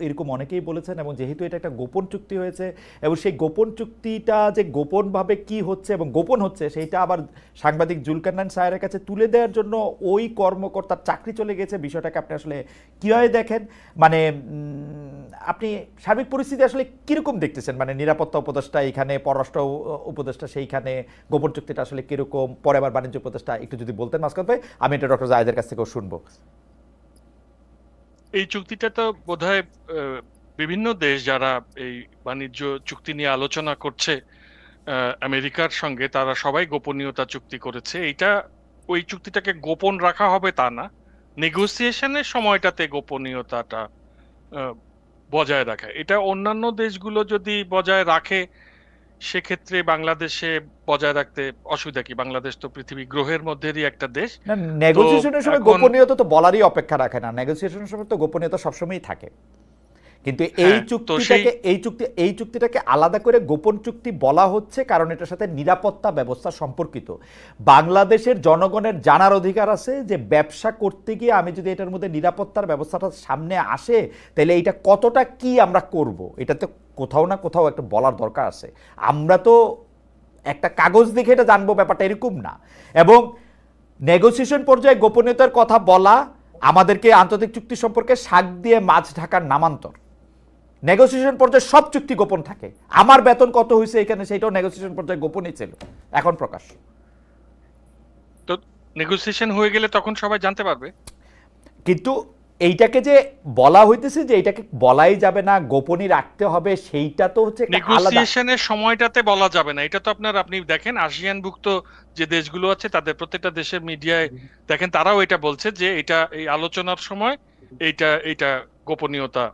এরকম অনেকেই বলেছেন। এবং যেহেতু এটা একটা গোপন চুক্তি হয়েছে, এবং সেই গোপন চুক্তিটা যে গোপনভাবে কি হচ্ছে এবং গোপন হচ্ছে, সেইটা আবার সাংবাদিক জুলকারনাইন সাহেবের কাছে তুলে দেওয়ার জন্য ওই কর্মকর্তার চাকরি চলে গেছে। বিষয়টাকে আপনি আসলে কীভাবে দেখেন? মানে আপনি সার্বিক পরিস্থিতি আসলে কীরকম দেখতেছেন? মানে নিরাপত্তা উপদেষ্টা এইখানে, পররাষ্ট্র উপদেষ্টা সেইখানে, গোপন চুক্তিটা আসলে কীরকম, পরে আবার বাণিজ্য উপদেষ্টা, একটু যদি বলতেন মাসকাত ভাই, আমি এটা ডক্টর জাহিদের কাছ থেকেও শুনবো। এই চুক্তিটা তো বোধহয় বিভিন্ন দেশ যারা এই বাণিজ্য চুক্তি নিয়ে আলোচনা করছে আমেরিকার সঙ্গে, তারা সবাই গোপনীয়তা চুক্তি করেছে। এইটা ওই চুক্তিটাকে গোপন রাখা হবে তা না, নেগোসিয়েশনের সময়টাতে গোপনীয়তাটা বজায় রাখা। এটা অন্যান্য দেশগুলো যদি বজায় রাখে, সেক্ষেত্রে বাংলাদেশে বজায় রাখতে অসুবিধা কি? বাংলাদেশ তো পৃথিবী গ্রহের মধ্যেরই একটা দেশ। না, নেগোসিয়েশনের সময় গোপনীয়তা তো বলারই অপেক্ষা রাখে না, নেগোসিয়েশনের সময় তো গোপনীয়তা সবসময়ই থাকে। কিন্তু এই চুক্তিটাকে আলাদা করে গোপন চুক্তি বলা হচ্ছে কারণ এটার সাথে নিরাপত্তা ব্যবস্থা সম্পর্কিত। বাংলাদেশের জনগণের জানার অধিকার আছে যে ব্যবসা করতে গিয়ে আমি যদি এটার মধ্যে নিরাপত্তার ব্যবস্থাটা সামনে আসে, তাহলে এইটা কতটা কি আমরা করব, এটা তো কোথাও না কোথাও একটা বলার দরকার আছে। আমরা তো একটা কাগজ দেখে এটা জানবো, ব্যাপারটা এরকম না। এবং নেগোসিয়েশন পর্যায়ে গোপনীয়তার কথা বলা আমাদেরকে আন্তর্জাতিক চুক্তি সম্পর্কে শাক দিয়ে মাছ ঢাকার নামান্তর। নেগোসিয়েশন পর্যায়ে সব চুক্তি গোপন থাকে। আমার বেতন কত হয়েছে এখানে, সেটাও নেগোসিয়েশন পর্যায়ে গোপনই ছিল, এখন প্রকাশ। তো নেগোসিয়েশন হয়ে গেলে তখন সবাই জানতে পারবে। কিন্তু এইটাকে যে বলা হইতেছে যে এটাকে বলাই যাবে না, গোপনই রাখতে হবে, সেইটা তো হচ্ছে নেগোসিয়েশনের সময়টাতে বলা যাবে না। এটা তো আপনি দেখেন আসিয়ানভুক্ত যে দেশগুলো আছে, তাদের প্রত্যেকটা দেশের মিডিয়ায় দেখেন, তারাও এটা বলছে যে এটা এই আলোচনার সময় এইটা গোপনীয়তা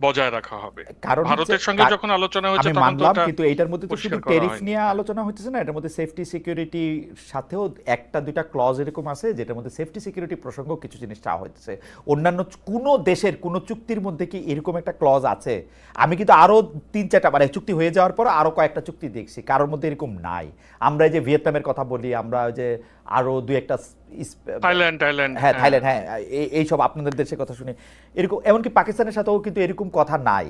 বজায় রাখা হবে। ভারতের সঙ্গে যখন আলোচনা হচ্ছে তখন তো এটা, কিন্তু এটার মধ্যে তো শুধু ট্যারিফ নিয়ে আলোচনা হচ্ছে না, এটার মধ্যে সেফটি সিকিউরিটি সাথেও একটা দুইটা ক্লজ এরকম আছে যেটার মধ্যে সেফটি সিকিউরিটি প্রসঙ্গ কিছু জিনিস চাওয়া হচ্ছে। অন্যান্য কোনো দেশের কোনো চুক্তির মধ্যে কি এরকম একটা ক্লজ আছে? আমি কিন্তু আরো 3-4টা, মানে চুক্তি হয়ে যাওয়ার পর আরো কয়েকটা চুক্তি দেখছি, কারোর মধ্যে এরকম নাই। আমরা যে ভিয়েতনামের কথা বলি, আমরা যে আরো দুই একটা, থাইল্যান্ড, হ্যাঁ, এইসব আপনাদের দেশের কথা শুনি, এরকম এমনকি পাকিস্তানের সাথেও কিন্তু এরকম কথা নাই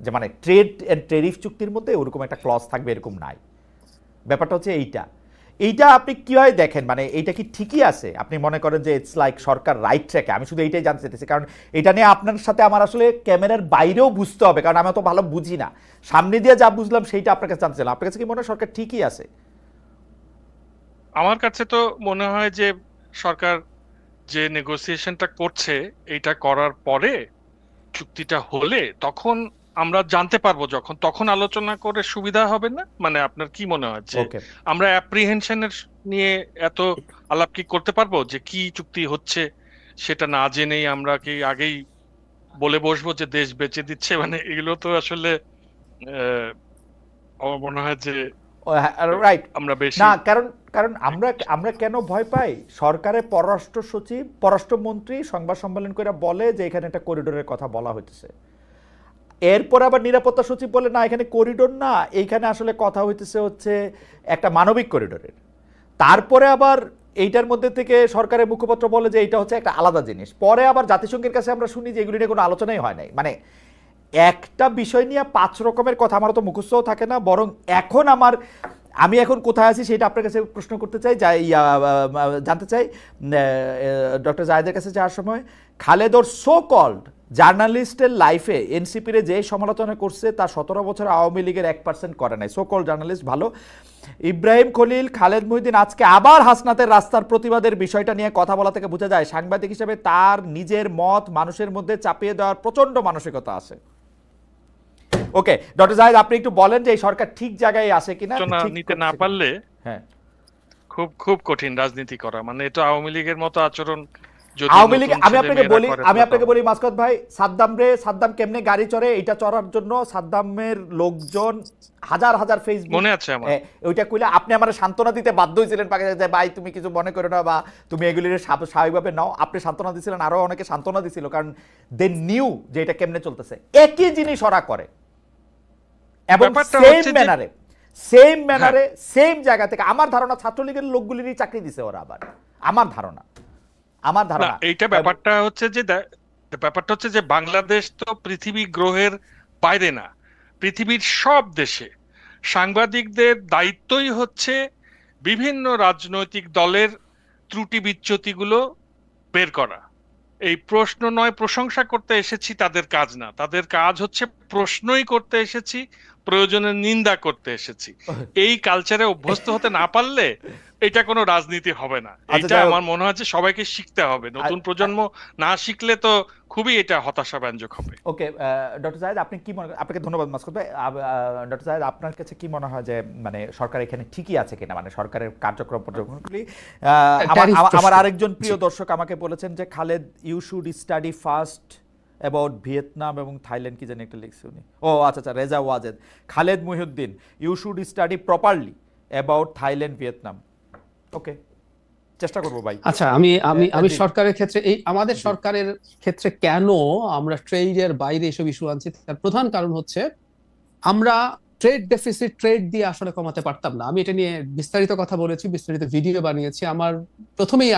যে মানে ট্রেড এন্ড ট্যারিফ চুক্তির মধ্যে ওরকম একটা ক্লজ থাকবে, এরকম নাই। ব্যাপারটা হচ্ছে এইটা এইটা আপনি কিভাবে দেখেন, মানে এইটা কি ঠিকই আছে? আপনি মনে করেন যে ইটস লাইক সরকার রাইট ট্র্যাকে? আমি শুধু এইটাই জানতে চাইতেছি, কারণ এটা নিয়ে আপনার সাথে আমার আসলে ক্যামেরার বাইরেও বুঝতে হবে, কারণ আমি তো ভালো বুঝি না। সামনে দিয়ে যা বুঝলাম সেইটা আপনার কাছে জানতে চাইলাম। আপনার কাছে কি মনে হয় সরকার ঠিকই আছে? আমার কাছে তো মনে হয় যে সরকার যে নেগোসিয়েশনটা করছে, এটা করার পরে চুক্তিটা হলে তখন আমরা জানতে পারবো, যখন তখন আলোচনা করে সুবিধা হবে না? মানে আপনার কি মনে হয় যে ওকে, আমরা অ্যাপ্রিহেনশনের নিয়ে এত আলাপ কি করতে পারবো যে কি চুক্তি হচ্ছে সেটা না জেনেই আমরা কি আগেই বলে বসবো যে দেশ বেচে দিচ্ছে? মানে এগুলো তো আসলে আহ, আমার মনে হয় যে রাইট। আমরা বেশি না, কারণ কারণ আমরা আমরা কেন ভয় পাই? সরকারের পররাষ্ট্র সচিব, পররাষ্ট্রমন্ত্রী সংবাদ সম্মেলন করে বলে যে এখানে একটা করিডোরের কথা বলা হইতেছে। এরপর আবার নিরাপত্তা সচিব বলে না, এখানে করিডোর না, এইখানে আসলে কথা হইতেছে হচ্ছে একটা মানবিক করিডোরের। তারপরে আবার এইটার মধ্যে থেকে সরকারের মুখপাত্র বলে যে এইটা হচ্ছে একটা আলাদা জিনিস। পরে আবার জাতিসংঘের কাছে আমরা শুনি যে এগুলি নিয়ে কোনো আলোচনাই হয় নাই। মানে একটা বিষয় নিয়ে 5 রকমের কথা, আমার তো মুখস্থও থাকে না। বরং এখন আমি এখন কোথায় আছি সেটা আপনার কাছে প্রশ্ন করতে চাই, জানতে চাই। ডক্টর জায়েদের কাছে যাওয়ার সময় খালেদ ওর সো কল্ড জার্নালিস্টের লাইফে এনসিপির যে সমালোচনা করছে তা 17 বছর আওয়ামী লীগের 1% করে নাই। সো কল্ড জার্নালিস্ট ভালো। ইব্রাহিম খলিল, খালেদ মহিউদ্দিন আজকে আবার হাসনাতের রাস্তার প্রতিবাদের বিষয়টা নিয়ে কথা বলা থেকে বোঝা যায় সাংবাদিক হিসেবে তার নিজের মত মানুষের মধ্যে চাপিয়ে দেওয়ার প্রচন্ড মানসিকতা আছে। ওকে ডক্টর জায়েদ, আপনি একটু বলেন যে এই সরকার ঠিক জায়গায় আছে কিনা, নিতে না পারলে হ্যাঁ খুব খুব কঠিন রাজনীতি করা। মানে এটা আওয়ামী লীগের মতো আচরণ যদি আওয়ামী লীগ, নতুন আমি আপনাকে ছেলেমেয়েরা বলি করে আমি তো আপনাকে বলি মাসকাত ভাই, সাদ্দাম কেমনে গাড়ি চড়ে, এটা চড়ার জন্য সাদ্দামের লোকজন হাজার হাজার ফেসবুক, মনে আছে আমার। ওইটা কইলে আপনি আমার সান্ত্বনা দিতে বাধ্য হয়েছিলেন পাকিস্তানে যে ভাই তুমি কিছু মনে করো না বা তুমি এগুলির স্বাভাবিকভাবে নাও। আপনি সান্ত্বনা দিয়েছিলেন, আরো অনেকে সান্ত্বনা দিছিল, কারণ দে নিউ যে এটা কেমনে চলতেছে। একই জিনিস ওরা করে এবং সেম ম্যানারে সেম জায়গা থেকে। আমার ধারণা ছাত্রলীগের লোকগুলিরই চাকরি দিছে ওরা আবার, আমার ধারণা। এইটা ব্যাপারটা হচ্ছে যে বাংলাদেশ তো পৃথিবী গ্রহের বাইরে না, পৃথিবীর সব দেশে সাংবাদিকদের দায়িত্বই হচ্ছে বিভিন্ন রাজনৈতিক দলের ত্রুটি বিচ্যুতিগুলো বের করা। এই প্রশ্ন নয় প্রশংসা করতে এসেছি তাদের কাজ না, তাদের কাজ হচ্ছে প্রশ্নই করতে এসেছি, প্রয়োজনে নিন্দা করতে এসেছি। এই কালচারে অভ্যস্ত হতে না পারলে এটা কোনো রাজনীতি হবে না। এটা আমার মনে হয় যে সবাইকে শিখতে হবে, নতুন প্রজন্ম না শিখলে তো খুবই এটা হতাশাব্যঞ্জক হবে। ওকে ডক্টর জায়েদ, আপনি কি মনে করেন? আপনাকে ধন্যবাদ মাসকুদ ভাই। ডক্টর জায়েদ, আপনার কাছে কি মনে হয় যে মানে সরকার এখানে ঠিকই আছে কিনা, মানে সরকারের কার্যক্রম পর্যবেক্ষণগুলি? আমার আরেকজন প্রিয় দর্শক আমাকে বলেছেন যে Khaled you should study first about Vietnam এবং থাইল্যান্ড, কি জানি একটা লিখছে উনি। ও আচ্ছা, Reza Wazed, Khaled Mohiuddin you should study properly about Thailand Vietnam. Okay, চেষ্টা করবো ভাই। আচ্ছা, আমি সরকারের ক্ষেত্রে, এই আমাদের সরকারের ক্ষেত্রে কেন আমরা ট্রেডের বাইরে এসব ইস্যু আনছি, তার প্রধান কারণ হচ্ছে আমরা ট্রেড ডেফিসিট ট্রেড দিয়ে আসলে কমাতে পারতাম না। আমি এটা নিয়ে বিস্তারিত কথা বলেছি, বিস্তারিত ভিডিও বানিয়েছি। আমার প্রথমেই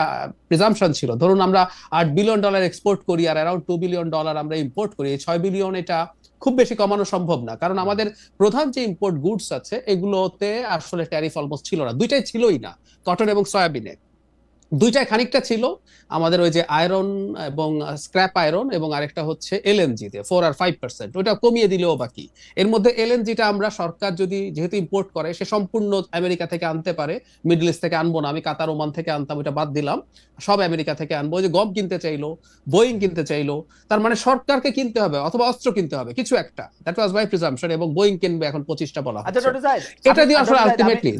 প্রিজাম্পশন ছিল, ধরুন আমরা $8 বিলিয়ন এক্সপোর্ট করি আর অ্যারাউন্ড $2 বিলিয়ন আমরা ইম্পোর্ট করি, এই 6 বিলিয়ন এটা খুব বেশি কমানো সম্ভব না, কারণ আমাদের প্রধান যে ইম্পোর্ট গুডস আছে এগুলোতে আসলে ট্যারিফ অলমোস্ট ছিল না, দুইটাই ছিলই না, কটন এবং সয়াবিনে। দুইটাই খানিকটা ছিল আমাদের ওই যে আয়রন এবং স্ক্র্যাপ আয়রন, এবং আরেকটা হচ্ছে এলএনজি তে 4 আর 5%, ওটা কমিয়ে দিলেও বাকি। এর মধ্যে এলএনজিটা আমরা সরকার যদি যেহেতু ইম্পোর্ট করে, সে সম্পূর্ণ আমেরিকা থেকে আনতে পারে, মিডল ইস্ট থেকে আনবো না। আমি কাতার ওমান থেকে আনতাম, ওটা বাদ দিলাম, সব আমেরিকা থেকে আনবো। যে গম কিনতে চাইলো, বোয়িং কিনতে চাইলো, তার মানে সরকারকে কিনতে হবে অথবা অস্ত্র কিনতে হবে কিছু একটা। দ্যাট ওয়াজ মাই প্রিজাম্পশন, এবং বোয়িং কিনবে এখন 25টা বলা হচ্ছে। এটা দিয়ে আসলে আলটিমেটলি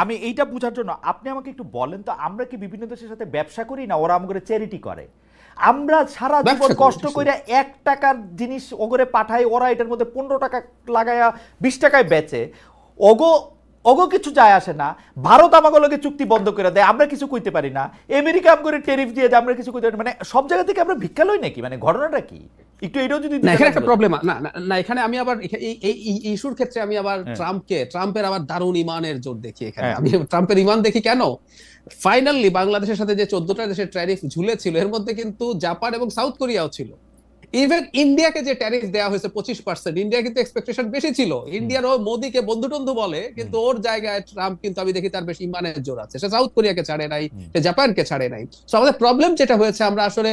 আমি এইটা বোঝার জন্য আপনি আমাকে একটু বলেন তো, আমরা কি বিভিন্ন দেশের সাথে ব্যবসা করি না ওরা আমাদের চ্যারিটি করে? আমরা সারা জীবন কষ্ট করে 1 টাকার জিনিস ওগরে পাঠাই, ওরা এটার মধ্যে 15 টাকা লাগায়া 20 টাকায় বেচে, ওগো কিছু যায় আসে না। ভারত আমাগুলোকে চুক্তি বন্ধ করে দেয়, আমরা কিছু কইতে পারি না। আমেরিকা আমাকে ট্যারিফ দিয়ে দেয়, আমরা কিছু কইতে পারি না। মানে সব জায়গা থেকে আমরা ভিক্ষা লই নাকি? মানে ঘটনাটা কি একটু এটাও যদি না, এখানে একটা প্রবলেম না এখানে আমি আবার এই ইস্যুর ক্ষেত্রে আমি আবার ট্রাম্পের আবার দারুণ ইমানের জোর দেখি এখানে। আমি ট্রাম্পের ইমান দেখি কেন, ফাইনালি বাংলাদেশের সাথে যে 14টা দেশের ট্যারিফ ঝুলেছিল এর মধ্যে কিন্তু জাপান এবং সাউথ কোরিয়াও ছিল। ইভেন ইন্ডিয়াকে যে ট্যারিফ দেওয়া হয়েছে 25%, ইন্ডিয়া কিন্তু এক্সপেকটেশন বেশি ছিল। ইন্ডিয়ার ও মোদিকে বন্ধু টন্ধু বলে, কিন্তু ওর জায়গায় ট্রাম্প কিন্তু আমি দেখি তার বেশি ইমানের জোর আছে। সে সাউথ কোরিয়াকে ছাড়ে নাই, সে জাপানকে ছাড়ে নাই। তো আমাদের প্রবলেম যেটা হয়েছে, আমরা আসলে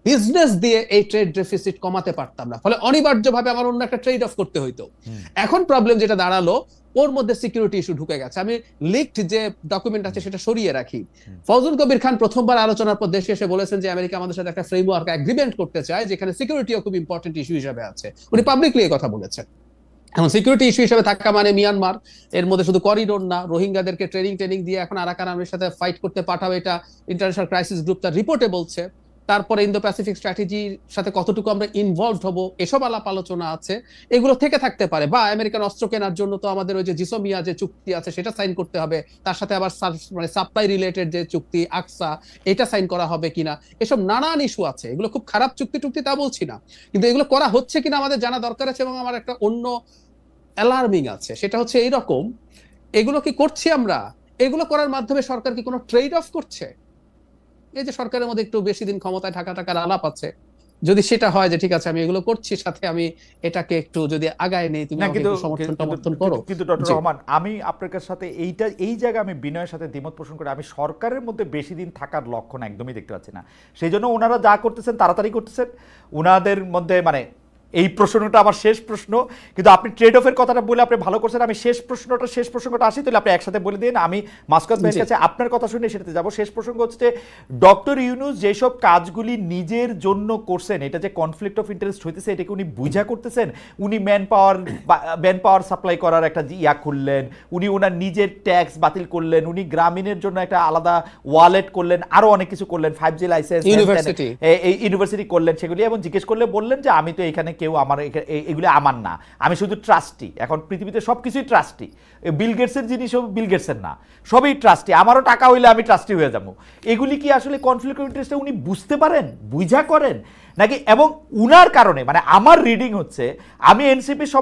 বিজনেস দিয়ে এই ট্রেড ডেফিসিট কমাতে পারতাম না, ফলে অনিবার্যভাবে আমার অন্য একটা ট্রেড অফ করতে হইতো। এখন প্রবলেম যেটা দাঁড়ালো, ওর মধ্যে সিকিউরিটি ইস্যু ঢুকে গেছে। আমি লিকড যে ডকুমেন্ট আছে সেটা সরিয়ে রাখি। ফজল কবির খান প্রথমবার আলোচনার পর দেশে এসে বলেছেন যে আমেরিকা আমাদের সাথে একটা ফ্রেমওয়ার্ক এগ্রিমেন্ট করতে চায়, যেখানে সিকিউরিটিও খুব ইম্পর্টেন্ট ইস্যু হিসেবে আছে। উনি পাবলিকলি এই কথা বলেছেন। এখন সিকিউরিটি ইস্যু হিসেবে থাকা মানে মিয়ানমার, এর মধ্যে শুধু করিডোর না, রোহিঙ্গাদেরকে ট্রেনিং দিয়ে এখন আরাকান আর্মির সাথে ফাইট করতে পাঠাবে, এটা ইন্টারন্যাশনাল ক্রাইসিস গ্রুপ তার রিপোর্টে বলছে। তারপরে ইন্দো প্যাসিফিক স্ট্র্যাটেজির সাথে কতটুকু আমরা ইনভলভড হব, এসব আলাপ আলোচনা আছে। এগুলো থেকে থাকতে পারে। বা আমেরিকান অস্ত্র কেনার জন্য তো আমাদের ওই যে জিসোমিয়া যে চুক্তি আছে সেটা সাইন করতে হবে, তার সাথে আবার মানে সাপ্লাই রিলেটেড যে চুক্তি আকসা, এটা সাইন করা হবে কিনা, এসব নানান ইস্যু আছে। এগুলো খুব খারাপ চুক্তি তা বলছি না, কিন্তু এগুলো করা হচ্ছে কিনা আমাদের জানা দরকার আছে। এবং আমার একটা অন্য অ্যালার্মিং আছে, সেটা হচ্ছে এইরকম, এগুলো কি করছি আমরা? এগুলো করার মাধ্যমে সরকার কি কোনো ট্রেড অফ করছে? এই যে সরকারের মধ্যে একটু বেশি দিন ক্ষমতায় টাকার আলাপ আছে, যদি সেটা হয় যে ঠিক আছে আমি এগুলো করছি, সাথে আমি এটাকে একটু যদি আগায় নেই, তুমি আমাকে একটু সমর্থন করো। কিন্তু ডক্টর রহমান, আমি আপনার সাথে এই জায়গায় আমি বিনয়ের সাথে দ্বিমত পোষণ করে, আমি সরকারের মধ্যে বেশি দিন থাকার লক্ষণ একদমই দেখতে পাচ্ছি না। সেই জন্য ওনারা যা করতেছেন তাড়াতাড়ি করতেছেন। ওনাদের মধ্যে মানে এই প্রশ্নটা আমার শেষ প্রশ্ন, কিন্তু আপনি ট্রেড অফের কথাটা বলে আপনি ভালো করছেন। আমি শেষ প্রসঙ্গটা আসি, তাহলে আপনি একসাথে বলে দিন। আমি মাসকাত ভাইয়ের কাছে আপনার কথা শুনে সেটাতে যাব। শেষ প্রসঙ্গ হচ্ছে ডক্টর ইউনূস যেসব কাজগুলি নিজের জন্য করছেন, এটা যে কনফ্লিক্ট অফ ইন্টারেস্ট হইতেছে, এটাকে উনি বুঝা করতেছেন। উনি ম্যান পাওয়ার সাপ্লাই করার একটা ইয়া খুললেন, উনি ওনার নিজের ট্যাক্স বাতিল করলেন, উনি গ্রামীণের জন্য একটা আলাদা ওয়ালেট করলেন, আরো অনেক কিছু করলেন, 5G লাইসেন্স, ইউনিভার্সিটি করলেন সেগুলি। এবং জিজ্ঞেস করলে বললেন যে আমি তো এখানে কেউ আমার এগুলো আমার না, আমি শুধু ট্রাস্টি। এখন পৃথিবীতে সবকিছুই ট্রাস্টি, বিল গেটসের জিনিসও বিল গেটসের না, সবই ট্রাস্টি। আমারও টাকা হইলে আমি ট্রাস্টি হয়ে যাবো। এগুলি কি আসলে কনফ্লিক্ট অফ ইন্টারেস্টে উনি বুঝতে পারেন, বুঝা করেন নাকি? এবং উনার কারণে মানে আমার রিডিং হচ্ছে, আমি এনসিপির